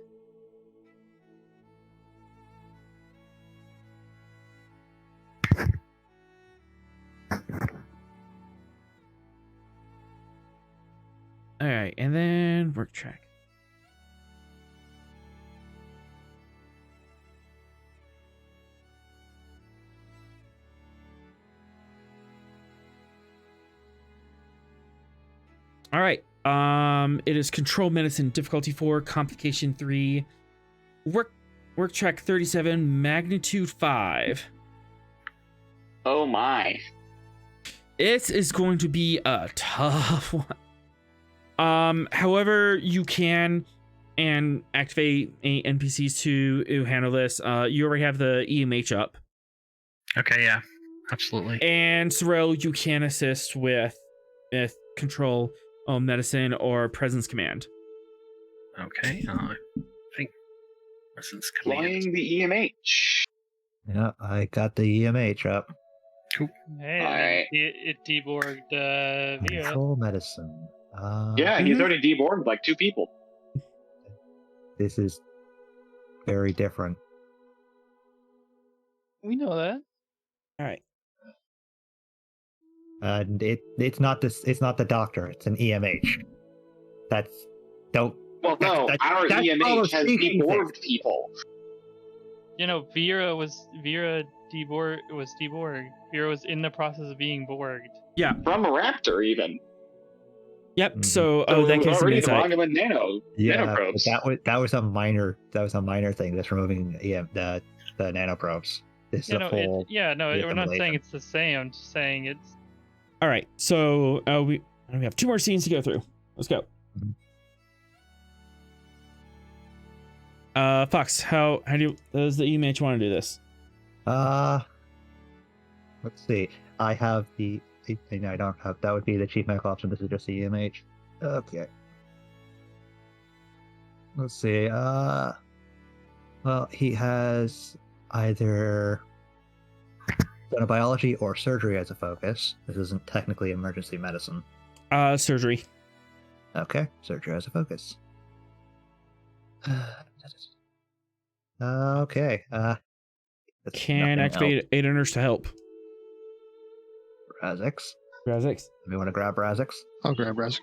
All right, and then work track. All right. It is control medicine difficulty 4, complication 3, work track 37, magnitude 5. Oh my. It is going to be a tough one. However, you can and activate NPCs to handle this. You already have the EMH up. Okay, yeah, absolutely. And Sorrel, you can assist with control medicine or presence command. Okay, I think presence command. Flying the EMH. Yeah, I got the EMH up. Hey, Alright. it deborged Via. Control medicine. Yeah, and he's already deborged like 2 people. This is very different. We know that. All right. And it's not this. It's not the doctor. It's an EMH. That's don't. Well, no, our that's EMH almost has speaking deborged people. You know, Vera was deborged. Vera was in the process of being borged. Yeah. From a raptor, even. Yep. Mhm. So, So that gives some already the insight. Romulan nanoprobes. That was a minor. That was a minor thing. Just removing the nanoprobes. This is a full. We're not saying assimilation. it's the same. I'm just saying it's. All right. So we have 2 more scenes to go through. Let's go. Fox, how does the EMH want to do this? Let's see. I have the. No, I don't have. That would be the chief medical officer. This is just the EMH. Okay. Let's see. Well, he has either biology or surgery as a focus. This isn't technically emergency medicine. Surgery. Okay, surgery as a focus. Okay. That's Can nothing activate Ada Nurse to help. else. Razix. Razix. We want to grab Razix. I'll grab Razix.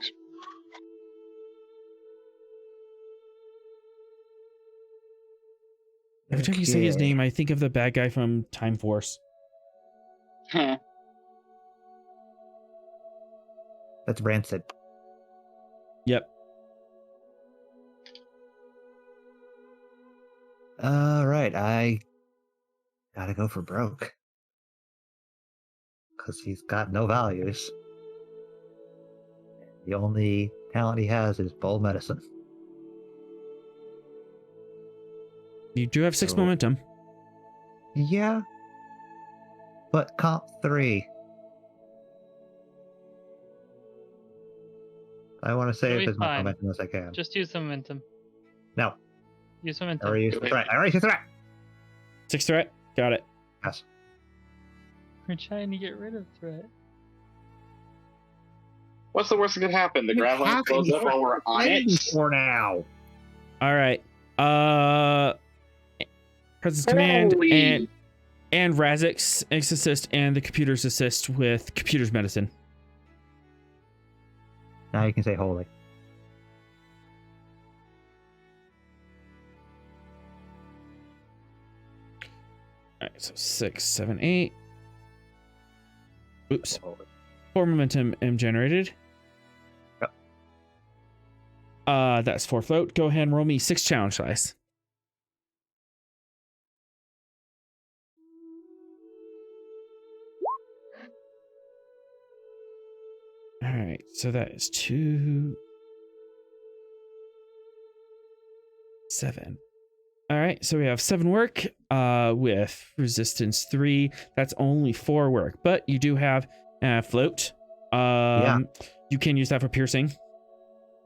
Every time you say his Okay. name, I think of the bad guy from Time Force. That's Rancid. Yep. All right, I gotta go for broke. Because he's got no values. The only talent he has is bold medicine. You do have 6 So- momentum. Yeah. But comp 3. I want to It'll save be as much fine. momentum as I can. Just use some momentum. No, Use I momentum. already used the threat. I already used the threat. 6 threat. Got it. Yes. We're trying to get rid of threat. What's the worst that could happen? The graveling blows up while we're on it? For now. All right. Presence command Holy. and Razix assist and the computers assist with computers medicine. Now you can say holy. All right. So 6, 7, 8. Oops. Holy. 4 momentum generated. Yep. That's 4 float. Go ahead and roll me 6 challenge dice. All right. right, so that is 2, 7. All right, so we have 7 work with resistance 3. That's only 4 work, but you do have float. You can use that for piercing.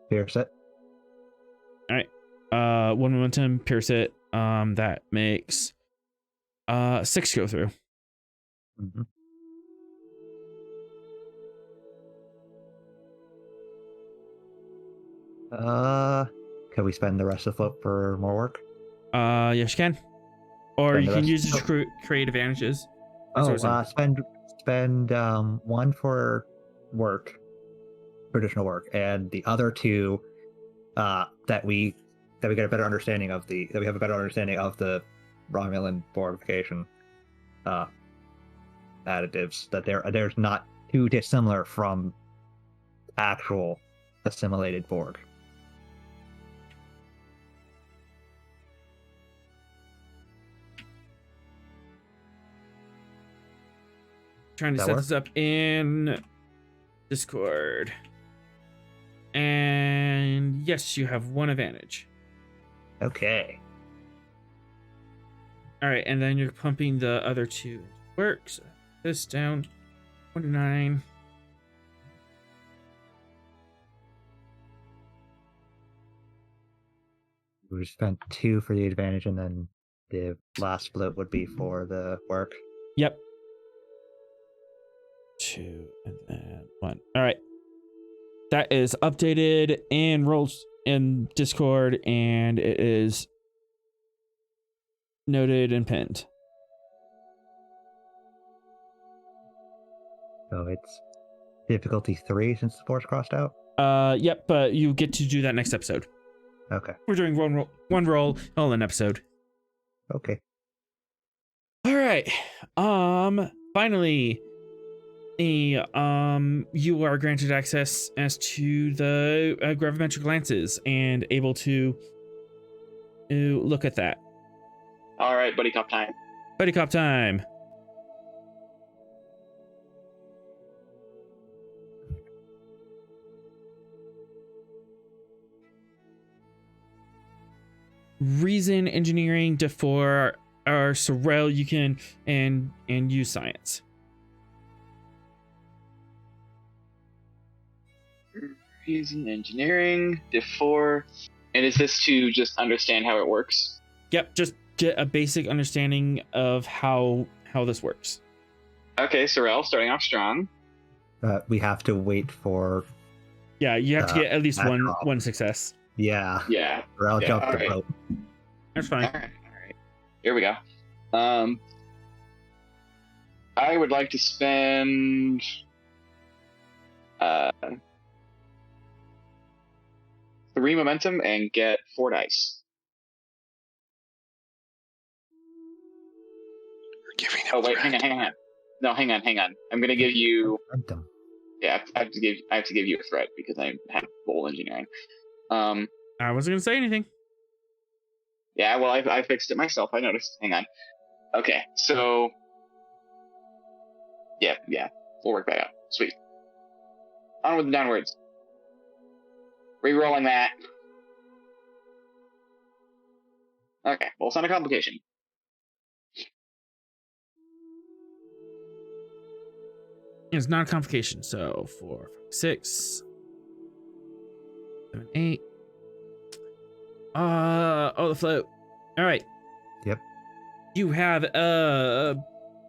Pierce it. All right, 1 momentum, pierce it. That makes 6 go through. Mm-hmm. Can we spend the rest of the float for more work? Yes, you can. Or Spend you the can rest- use it to create advantages. Oh, Sourcing. spend 1 for work, traditional work, and the other 2 that we get a better understanding of the Romulan fortification additives, that there's not too dissimilar from actual assimilated Borg. Trying to That set work? this up in Discord. And yes, you have 1 advantage. Okay. All right, and then you're pumping the other 2 into work. So this down 29. We spent 2 for the advantage, and then the last split would be for the work. Yep. 2 and then 1. All right. That is updated and rolls in Discord, and it is noted and pinned. So it's difficulty 3 since the force crossed out. Yep, but you get to do that next episode. Okay. We're doing one roll all in episode. Okay. All right. Finally, you are granted access as to the gravimetric lances and able to look at that. All right, buddy cop time. Buddy cop time. Reason, engineering, D4, or Sorrel, you can and use science. Reason, engineering, Div4. And is this to just understand how it works? Yep, just get a basic understanding of how this works. Okay, Sorrel, starting off strong. We have to wait for. Yeah, you have to get at least that one drop. success. Yeah. Yeah. Or I'll Yeah, jump the alright. boat. That's fine. All right. Here we go. I would like to spend 3 momentum and get 4 dice. Giving him Oh wait, threat. hang on. No, hang on. I'm gonna give you. I'm done. Yeah, I have to give you a threat because I have full engineering. I wasn't gonna say anything. Yeah, well, I fixed it myself. I noticed. Hang on. Okay, so. Yeah, we'll work back out. Sweet. Onward and downwards. Rerolling that. Okay, well, it's not a complication. It's not a complication. So 4, 5, 6, 7, 8. The float. All right. Yep. You have a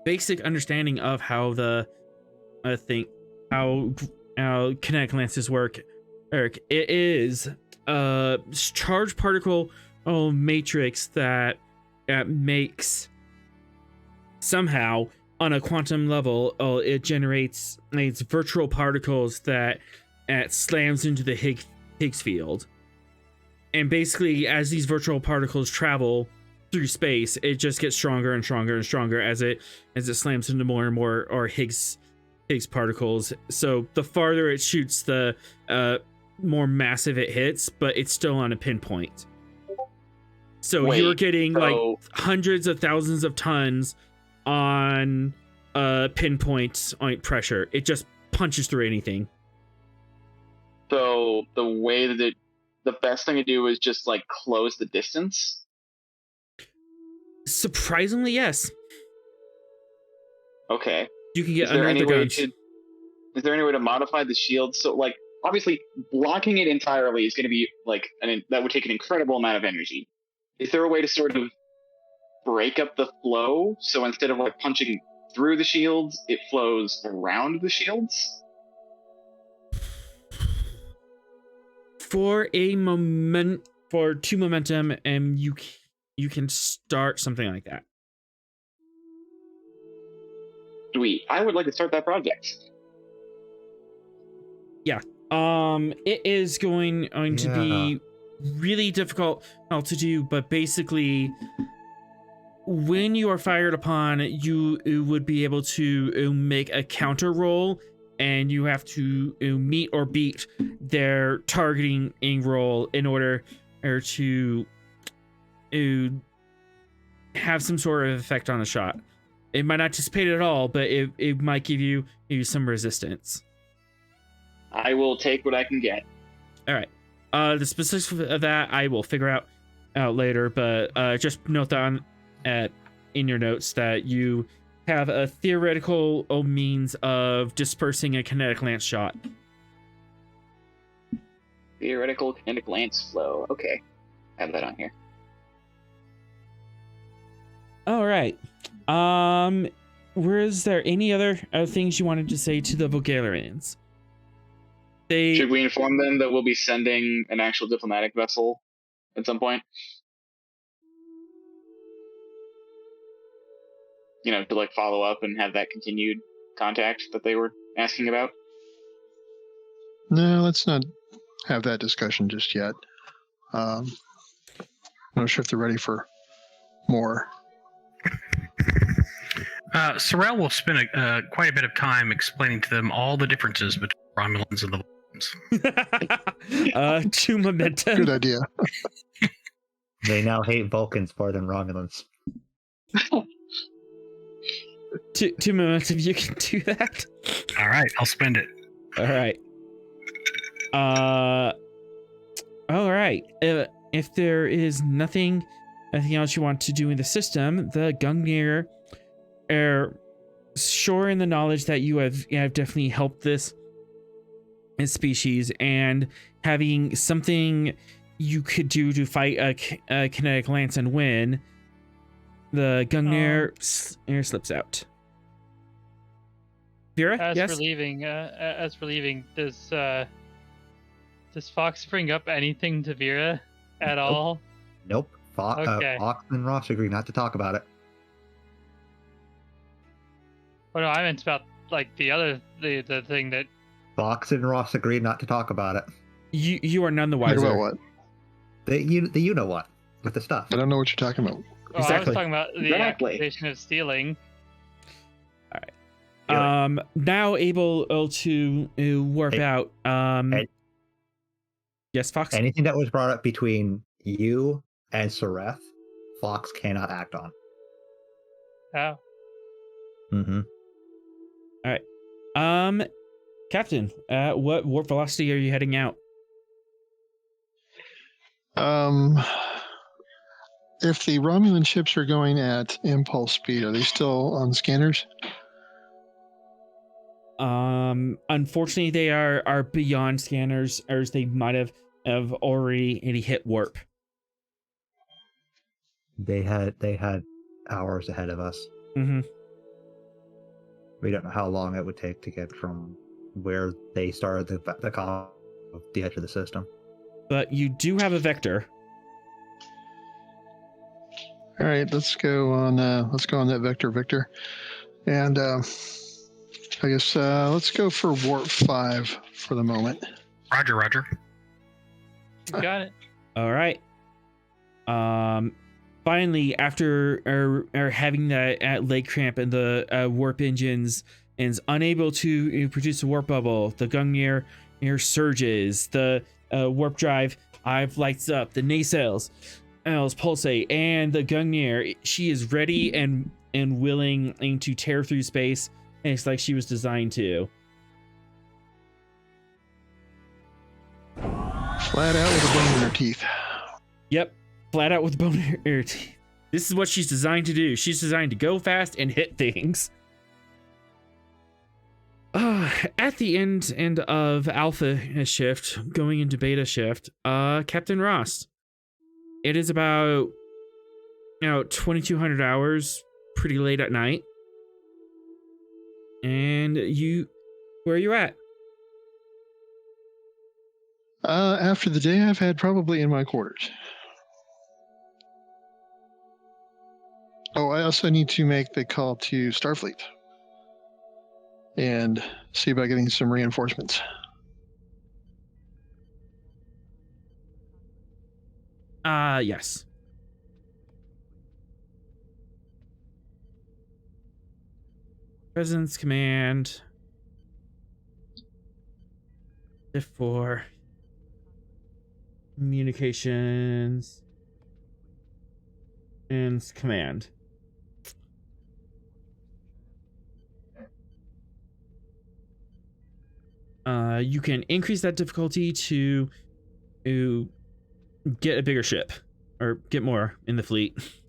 basic understanding of how the how kinetic lances work. Eric, it is a charged particle matrix that makes somehow on a quantum level it generates these virtual particles that slams into the Higgs field. And basically, as these virtual particles travel through space, it just gets stronger and stronger and stronger as it slams into more and more or Higgs particles. So the farther it shoots, the more massive it hits, but it's still on a pinpoint. So Wait, you're getting so- like hundreds of thousands of tons on pinpoint pressure. It just punches through anything. So the way that the best thing to do is just like close the distance. Surprisingly, yes. Okay. You can get Is there under any the way guns. is there any way to modify the shield? So like obviously blocking it entirely is going to be like that would take an incredible amount of energy. Is there a way to sort of break up the flow so instead of like punching through the shields, it flows around the shields? For two momentum, and you can start something like that. Sweet. I would like to start that project. It is going to be really difficult to do, but basically, when you are fired upon, you would be able to make a counter roll, and you have to meet or beat their targeting roll in order to have some sort of effect on a shot. It might not dissipate at all, but it might give you some resistance. I will take what I can get. All right. The specifics of that I will figure out later, but just note that in your notes that you have a theoretical means of dispersing a kinetic lance shot. Theoretical kinetic lance flow. Okay. Have that on here. All right. Was there any other things you wanted to say to the Bulgarians? Should we inform them that we'll be sending an actual diplomatic vessel at some point? You know, to like follow up and have that continued contact that they were asking about? No, let's not have that discussion just yet. I'm not sure if they're ready for more. Sorrel will spend quite a bit of time explaining to them all the differences between Romulans and the Vulcans. Two momentum. Good idea. They now hate Vulcans more than Romulans. Two momentum. You can do that. All right, I'll spend it. All right. All right. If there is nothing else you want to do in the system, the Gungnir are sure in the knowledge that you have definitely helped this species, and having something you could do to fight a kinetic lance and win, the Gungnir slips out. Vera, As for leaving, does Fox bring up anything to Vera at all? Nope. Okay. Fox and Ross agree not to talk about it. Well, no, I meant about like the thing that. Fox and Ross agreed not to talk about it. You are none the Talk wiser. about what? You know what with the stuff. I don't know what you're talking about. Oh, I was talking about the Exactly. accusation of stealing. Now able to warp out. Yes, Fox. Anything that was brought up between you and Sareth, Fox cannot act on. Oh. Mm-hmm. Captain, what warp velocity are you heading out? If the Romulan ships are going at impulse speed, are they still on scanners? Unfortunately, they are beyond scanners, or they might have already hit warp. They had hours ahead of us. Mm-hmm. We don't know how long it would take to get from where they started the column of the edge of the system. But you do have a vector. All right, let's go on that vector, Victor, and I guess let's go for warp 5 for the moment. Roger. You got it. All right. Finally, after having that leg cramp and the warp engines is unable to produce a warp bubble, the Gungnir surges. The warp drive lights up. The nacelles pulsate, and the Gungnir, she is ready and willing to tear through space. And it's like she was designed to. Flat out with a bone in her teeth. Yep, flat out with bone in her teeth. This is what she's designed to do. She's designed to go fast and hit things. At the end of Alpha shift, going into Beta shift, Captain Ross. It is about 2200 hours, pretty late at night. And where are you at? After the day I've had, probably in my quarters. Oh, I also need to make the call to Starfleet and see about getting some reinforcements. Yes. Presence command. Shift 4. Communications. And command. You can increase that difficulty to get a bigger ship or get more in the fleet. It's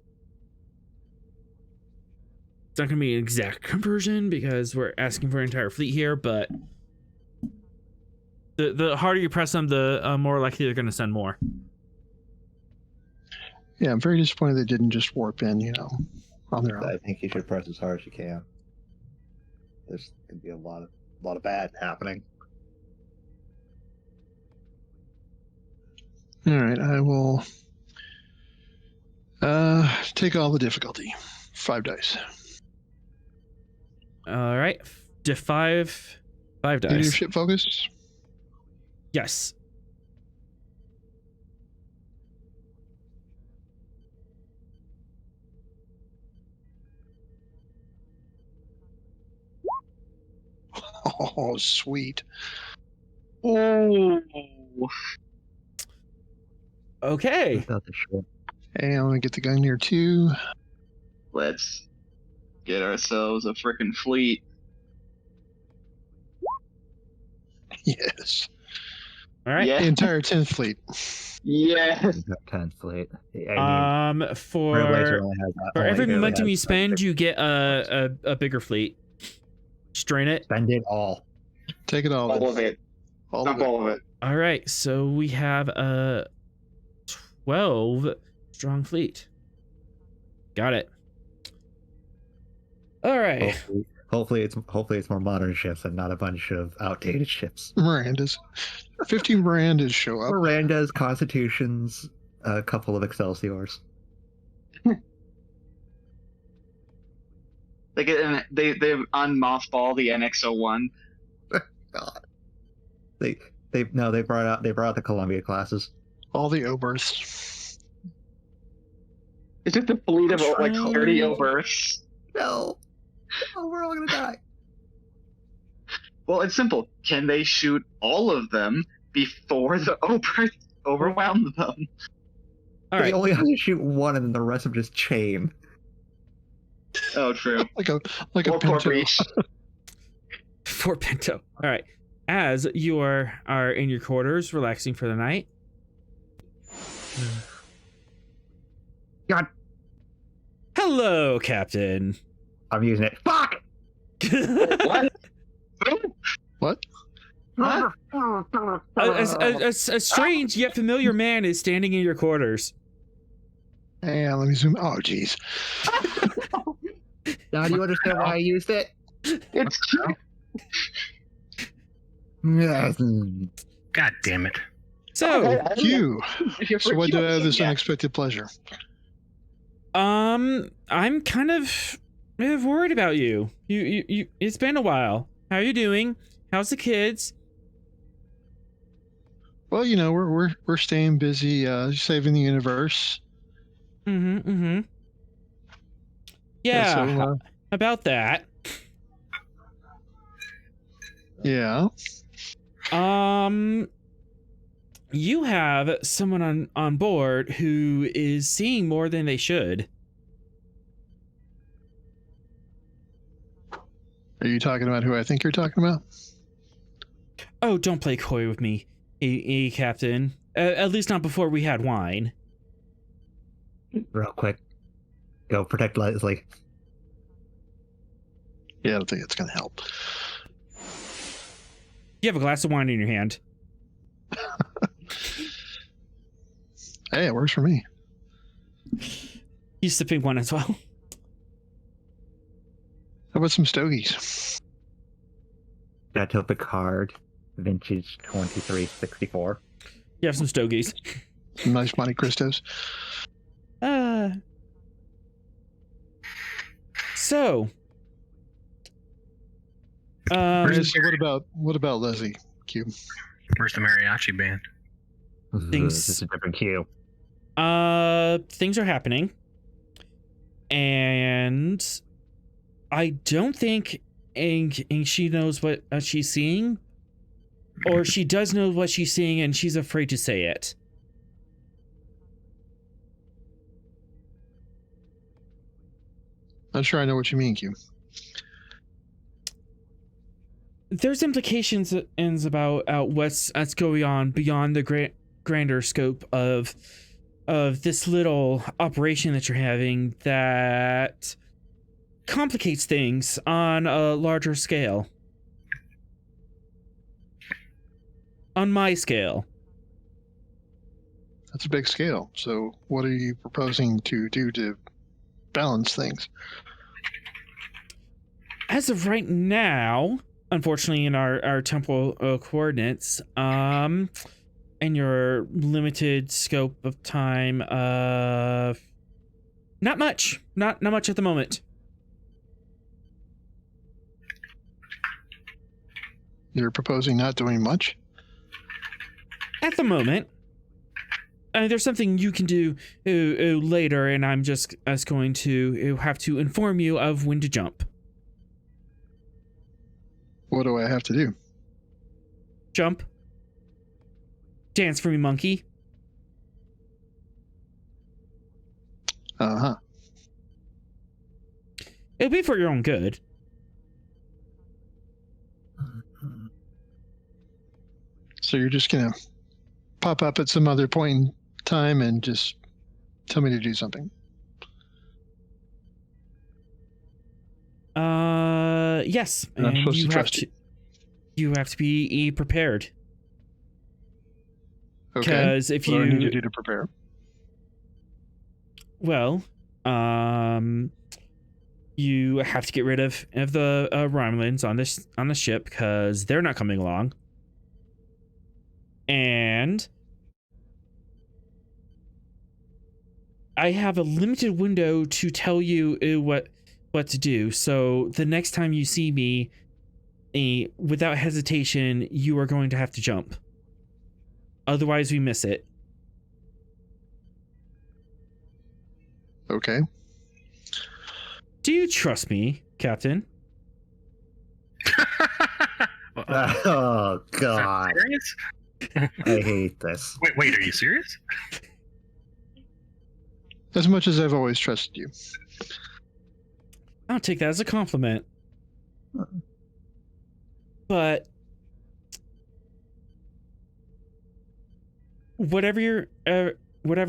not going to be an exact conversion because we're asking for an entire fleet here, but the harder you press them, the more likely they're going to send more. Yeah, I'm very disappointed they didn't just warp in, on their own. I think you should press as hard as you can. There's going to be a lot of bad happening. All right, I will take all the difficulty. 5 dice. All right. Five dice. Leadership focus? Yes. Oh, sweet. Oh. Okay. Without the ship. Hey, I'm going to get the Gungnir 2. Let's get ourselves a frickin' fleet. Yes. All right. Yeah. The entire 10th fleet. Yes. 10th fleet. For Trailblazer only has that. every only momentum has you spend, you get a bigger fleet. Strain it. Spend it all. Take it all. All of it. All Dump of it. all of it. All right, so we have a 12 strong fleet. Got it. All right. Hopefully it's more modern ships and not a bunch of outdated ships. Mirandas. 15 Mirandas show up. Mirandas, Constitutions, a couple of Excelsiors. They unmothball the NX-01. God. They brought out the Columbia classes. All the Oberths. It's just a fleet of like 30 Oberths. No. Oh, we're all gonna die. Well, it's simple. Can they shoot all of them before the Oberths overwhelm them? All They right. only have to shoot one, and then the rest of them just chain. Oh, true. Like a Or Pinto. Corporation. For Pinto. All right. As you are in your quarters, relaxing for the night. God, Hello, Captain. I'm using it. Fuck! What? What? Huh? a strange yet familiar man is standing in your quarters. Hey, let me zoom. Oh, jeez. Now do you understand why I used it? It's true. Yes. God damn it. So, You. So what do I have this unexpected pleasure? I'm kind of worried about you. You. It's been a while. How are you doing? How's the kids? Well, we're staying busy saving the universe. Mm-hmm. Yeah, So, about that. yeah. You have someone on board who is seeing more than they should. Are you talking about who I think you're talking about? Oh, don't play coy with me. Captain. At least not before we had wine. Real quick. Go protect Leslie. Yeah, I don't think it's going to help. You have a glass of wine in your hand. Hey, it works for me. He's sipping one as well. How about some stogies? Chateau Picard, vintage 2364. You have some stogies. Some nice Monte Cristos. So. What about Leslie? Q. Where's the mariachi band? Things- This is a different cue. Things are happening. And I don't think she knows what she's seeing. Or she does know what she's seeing and she's afraid to say it. Not sure I know what you mean, Q. There's implications about what's going on beyond the grander scope of this little operation that you're having that complicates things on a larger scale. On my scale. That's a big scale. So what are you proposing to do to balance things? As of right now, unfortunately, in our temporal coordinates, and your limited scope of time, not much. Not much at the moment. You're proposing not doing much? At the moment. There's something you can do later, and I'm just going to have to inform you of when to jump. What do I have to do? Jump. Dance for me, monkey. Uh-huh. It'll be for your own good. So you're just gonna pop up at some other point in time and just tell me to do something? Yes. And I'm supposed you to have trust to. You have to be prepared. Okay. Because if What do I need to you, do to prepare? well, you have to get rid of the Romulans on the ship because they're not coming along. And I have a limited window to tell you what to do. So the next time you see me, without hesitation, you are going to have to jump. Otherwise, we miss it. Okay. Do you trust me, Captain? Oh, God. Serious? I hate this. Wait, are you serious? As much as I've always trusted you. I'll take that as a compliment. But whatever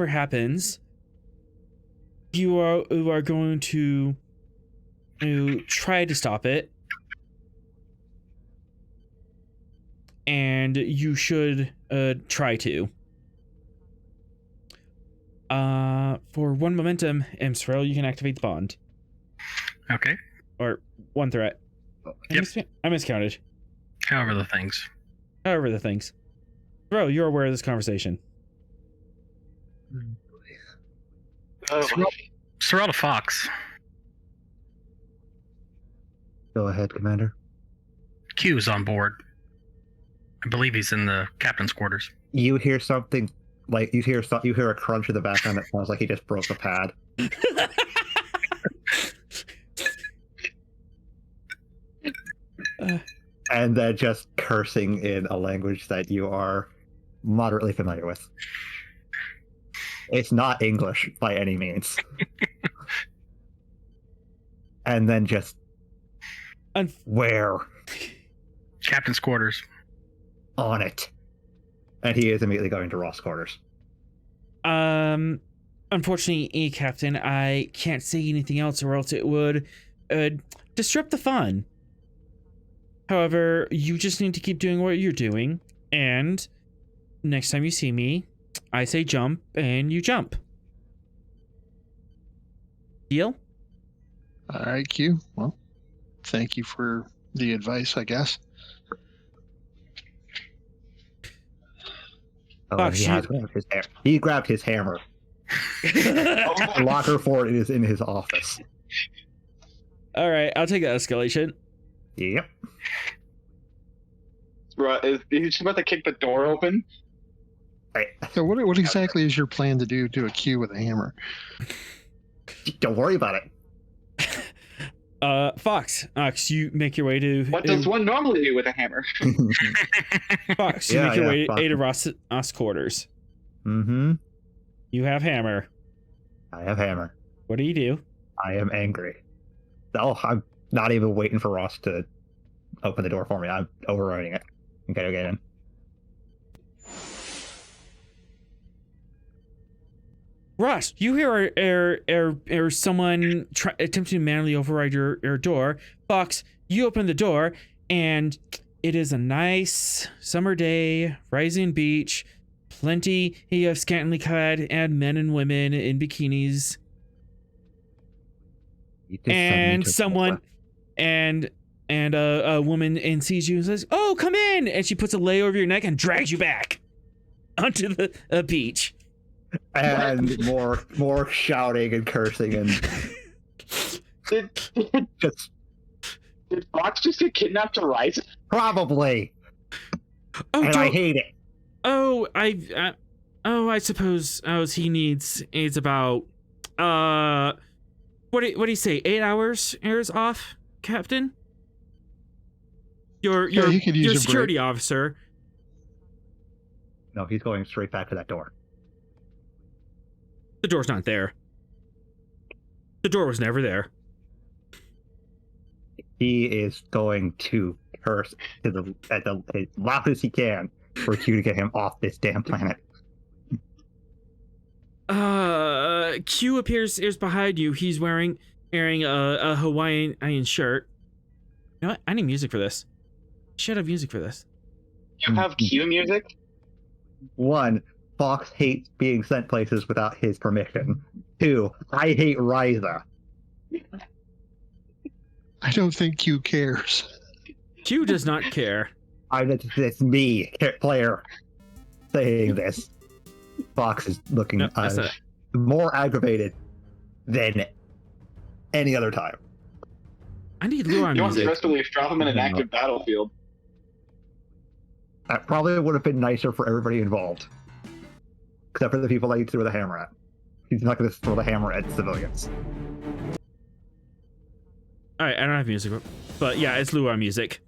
happens, you are going to try to stop it, and you should try to. For one momentum, Imsrael, you can activate the bond. Okay. Or one threat. Yep. I miscounted. However the things. Bro, you're aware of this conversation. Sorrel Fox. Go ahead, Commander. Q's on board. I believe he's in the captain's quarters. You hear something like you hear a crunch in the background that sounds like he just broke a pad. And then just cursing in a language that you are moderately familiar with. It's not English by any means. And then just where? Captain's quarters. On it. And he is immediately going to Ross' quarters. Unfortunately, Captain, I can't say anything else, or else it would disrupt the fun. However, you just need to keep doing what you're doing, and next time you see me, I say jump, and you jump. Deal? All right, Q. Well, thank you for the advice, I guess. Oh, Fox, he has grabbed his hammer. He grabbed his hammer. The locker for it is in his office. All right, I'll take that escalation. Yep. Is he just about to kick the door open? Right. So what exactly is your plan to do to a Q with a hammer? Don't worry about it. Fox, you make your way to. What does one normally do with a hammer? Fox, you Yeah, make your way Fox. to Ross' quarters. Mm-hmm. You have hammer. I have hammer. What do you do? I am angry. Oh, I'm not even waiting for Ross to open the door for me. I'm overriding it. Okay, then. Ross, you hear someone attempting to manually override your door. Fox, you open the door, and it is a nice summer day, rising beach, plenty of scantily clad and men and women in bikinis, and someone, and a woman and sees you and says, "Oh, come in!" And she puts a lei over your neck and drags you back onto the beach. And more shouting and cursing and Did just Fox just get kidnapped to Rise? probably. Oh, And I hate it. Oh, I suppose he needs about what do you say, 8 hours off, Captain? Your he could use a security officer. No, he's going straight back to that door. The door's not there. The door was never there. He is going to curse as loud as he can for you to get him off this damn planet. Q appears behind you. He's wearing a Hawaiian shirt. You know what? I need music for this. Should have music for this. You have cue music? One, Fox hates being sent places without his permission. Two, I hate Ryza. I don't think Q cares. Q does not care. It's me, player, saying this. Fox is looking No, that's not- more aggravated than any other time. I need luau You want music. stress relief, drop him in an active battlefield. That probably would have been nicer for everybody involved. Except for the people that he threw the hammer at. He's not going to throw the hammer at civilians. All right, I don't have music, but yeah, it's luau music.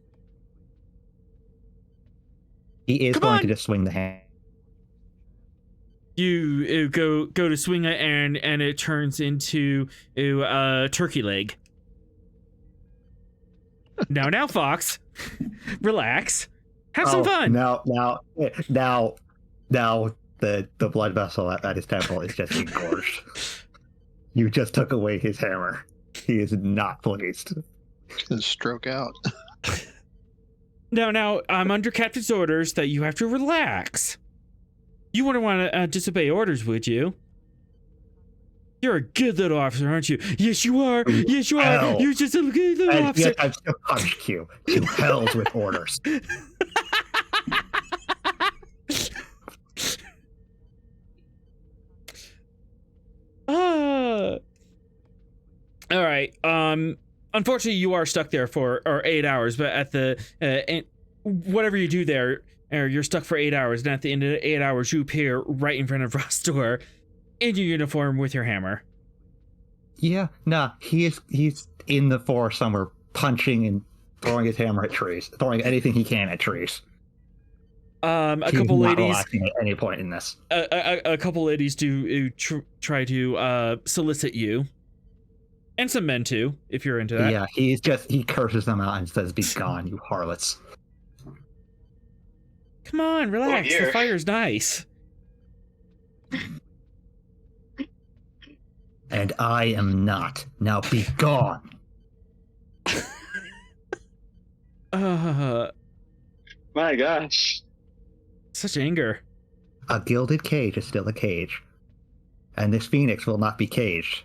He is Come going on! to just swing the hammer. You go to swing it, and it turns into a turkey leg. Now, Fox, relax, have some fun. Now, the blood vessel at his temple is just engorged. You just took away his hammer. He is not pleased. He's gonna stroke out. Now, I'm under Captain's orders that you have to relax. You wouldn't want to disobey orders, would you? You're a good little officer, aren't you? Yes, you are. Yes, you are. Hell. You're just a good little And officer. yet I've still punched you. To hells with orders. All right. Unfortunately, you are stuck there for 8 hours, but at the and whatever you do there, you're stuck for 8 hours. And at the end of the 8 hours, you appear right in front of Ross' door in your uniform with your hammer. Yeah, nah, he's in the forest somewhere, punching and throwing his hammer at trees, throwing anything he can at trees. A He's couple not ladies. relaxing at any point in this. A couple ladies do try to solicit you, and some men too, if you're into that. Yeah, he curses them out and says, "Be gone, you harlots." Come on, relax. The here. fire's nice. And I am not. Now be gone. My gosh. Such anger. A gilded cage is still a cage. And this phoenix will not be caged.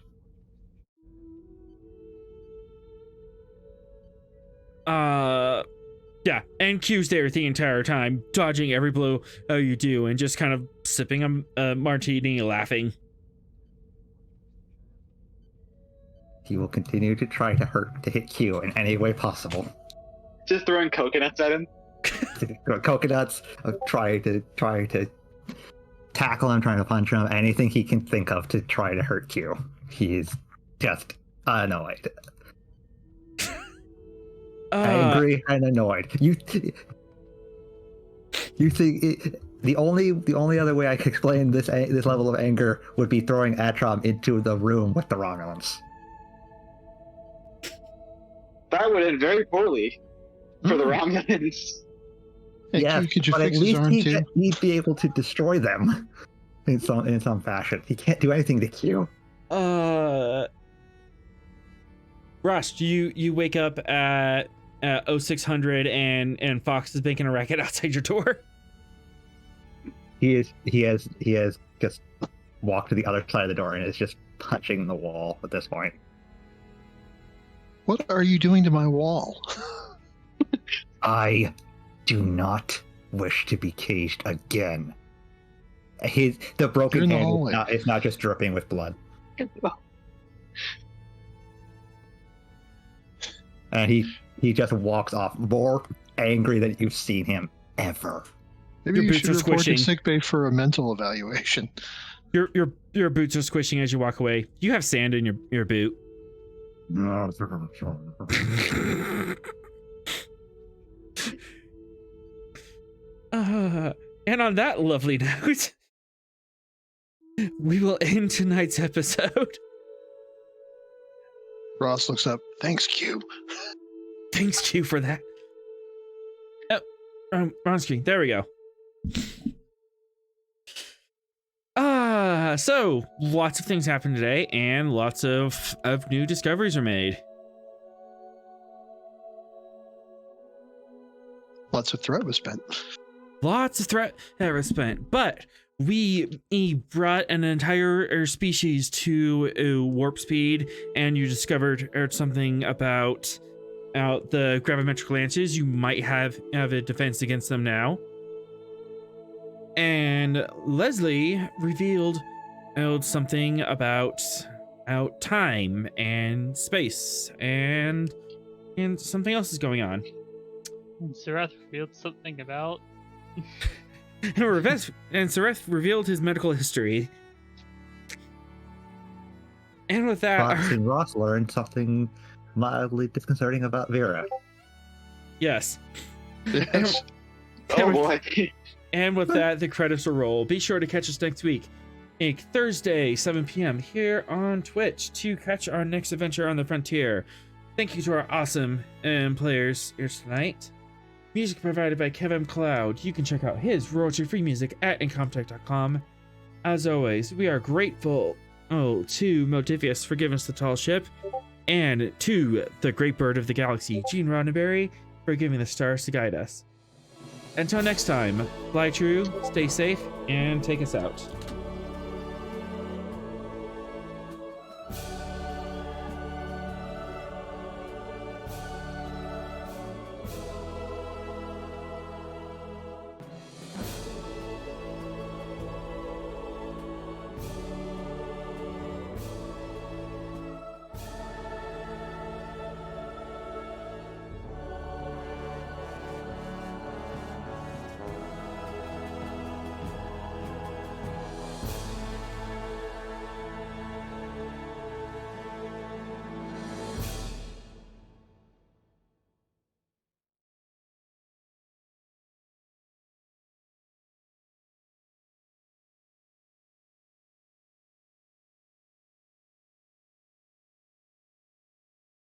Yeah, and Q's there the entire time, dodging every blow you do, and just kind of sipping a martini, laughing. He will continue to try to hit Q in any way possible. Just throwing coconuts at him. Coconuts, try to tackle him, trying to punch him, anything he can think of to try to hurt Q. He is just annoyed. Angry and annoyed. You think the only other way I could explain this level of anger would be throwing Atrom into the room with the Romulans. That would end very poorly for the Romulans. Hey, Yeah, Q, could you but at fix his least arm too? he'd be able to destroy them in some fashion. He can't do anything to Q. Ross, you wake up at 0600 and Fox is making a racket outside your door. He has just walked to the other side of the door and is just punching the wall at this point. What are you doing to my wall? I do not wish to be caged again. The broken You're in the hand hallway. is not just dripping with blood. And he just walks off more angry than you've seen him ever. Maybe Your you boots should are report to squishing. sickbay for a mental evaluation. Your boots are squishing as you walk away. You have sand in your boot. And on that lovely note, we will end tonight's episode. Ross looks up. Thanks, Q. Thanks, Q, for that. On screen. There we go. So lots of things happened today, and lots of new discoveries are made. Lots of threat was spent. Lots of threat that was spent, but we brought an entire species to warp speed, and you discovered something about the gravimetric lances. You might have a defense against them now. And Leslie revealed something about time and space, and something else is going on. And Serath revealed something about. And Sereth revealed his medical history. And with that, Fox and Ross learned something mildly disconcerting about Vera. yes. Yes. Oh boy. And with that, the credits will roll. Be sure to catch us next week, Thursday, 7 p.m. here on Twitch to catch our next adventure on the frontier. Thank you to our awesome players here tonight. Music provided by Kevin Macload. You can check out his royalty-free music at Incompetech.com. As always, we are grateful to Modifius for giving us the tall ship, and to the great bird of the galaxy, Gene Roddenberry, for giving the stars to guide us. Until next time, fly true, stay safe, and take us out.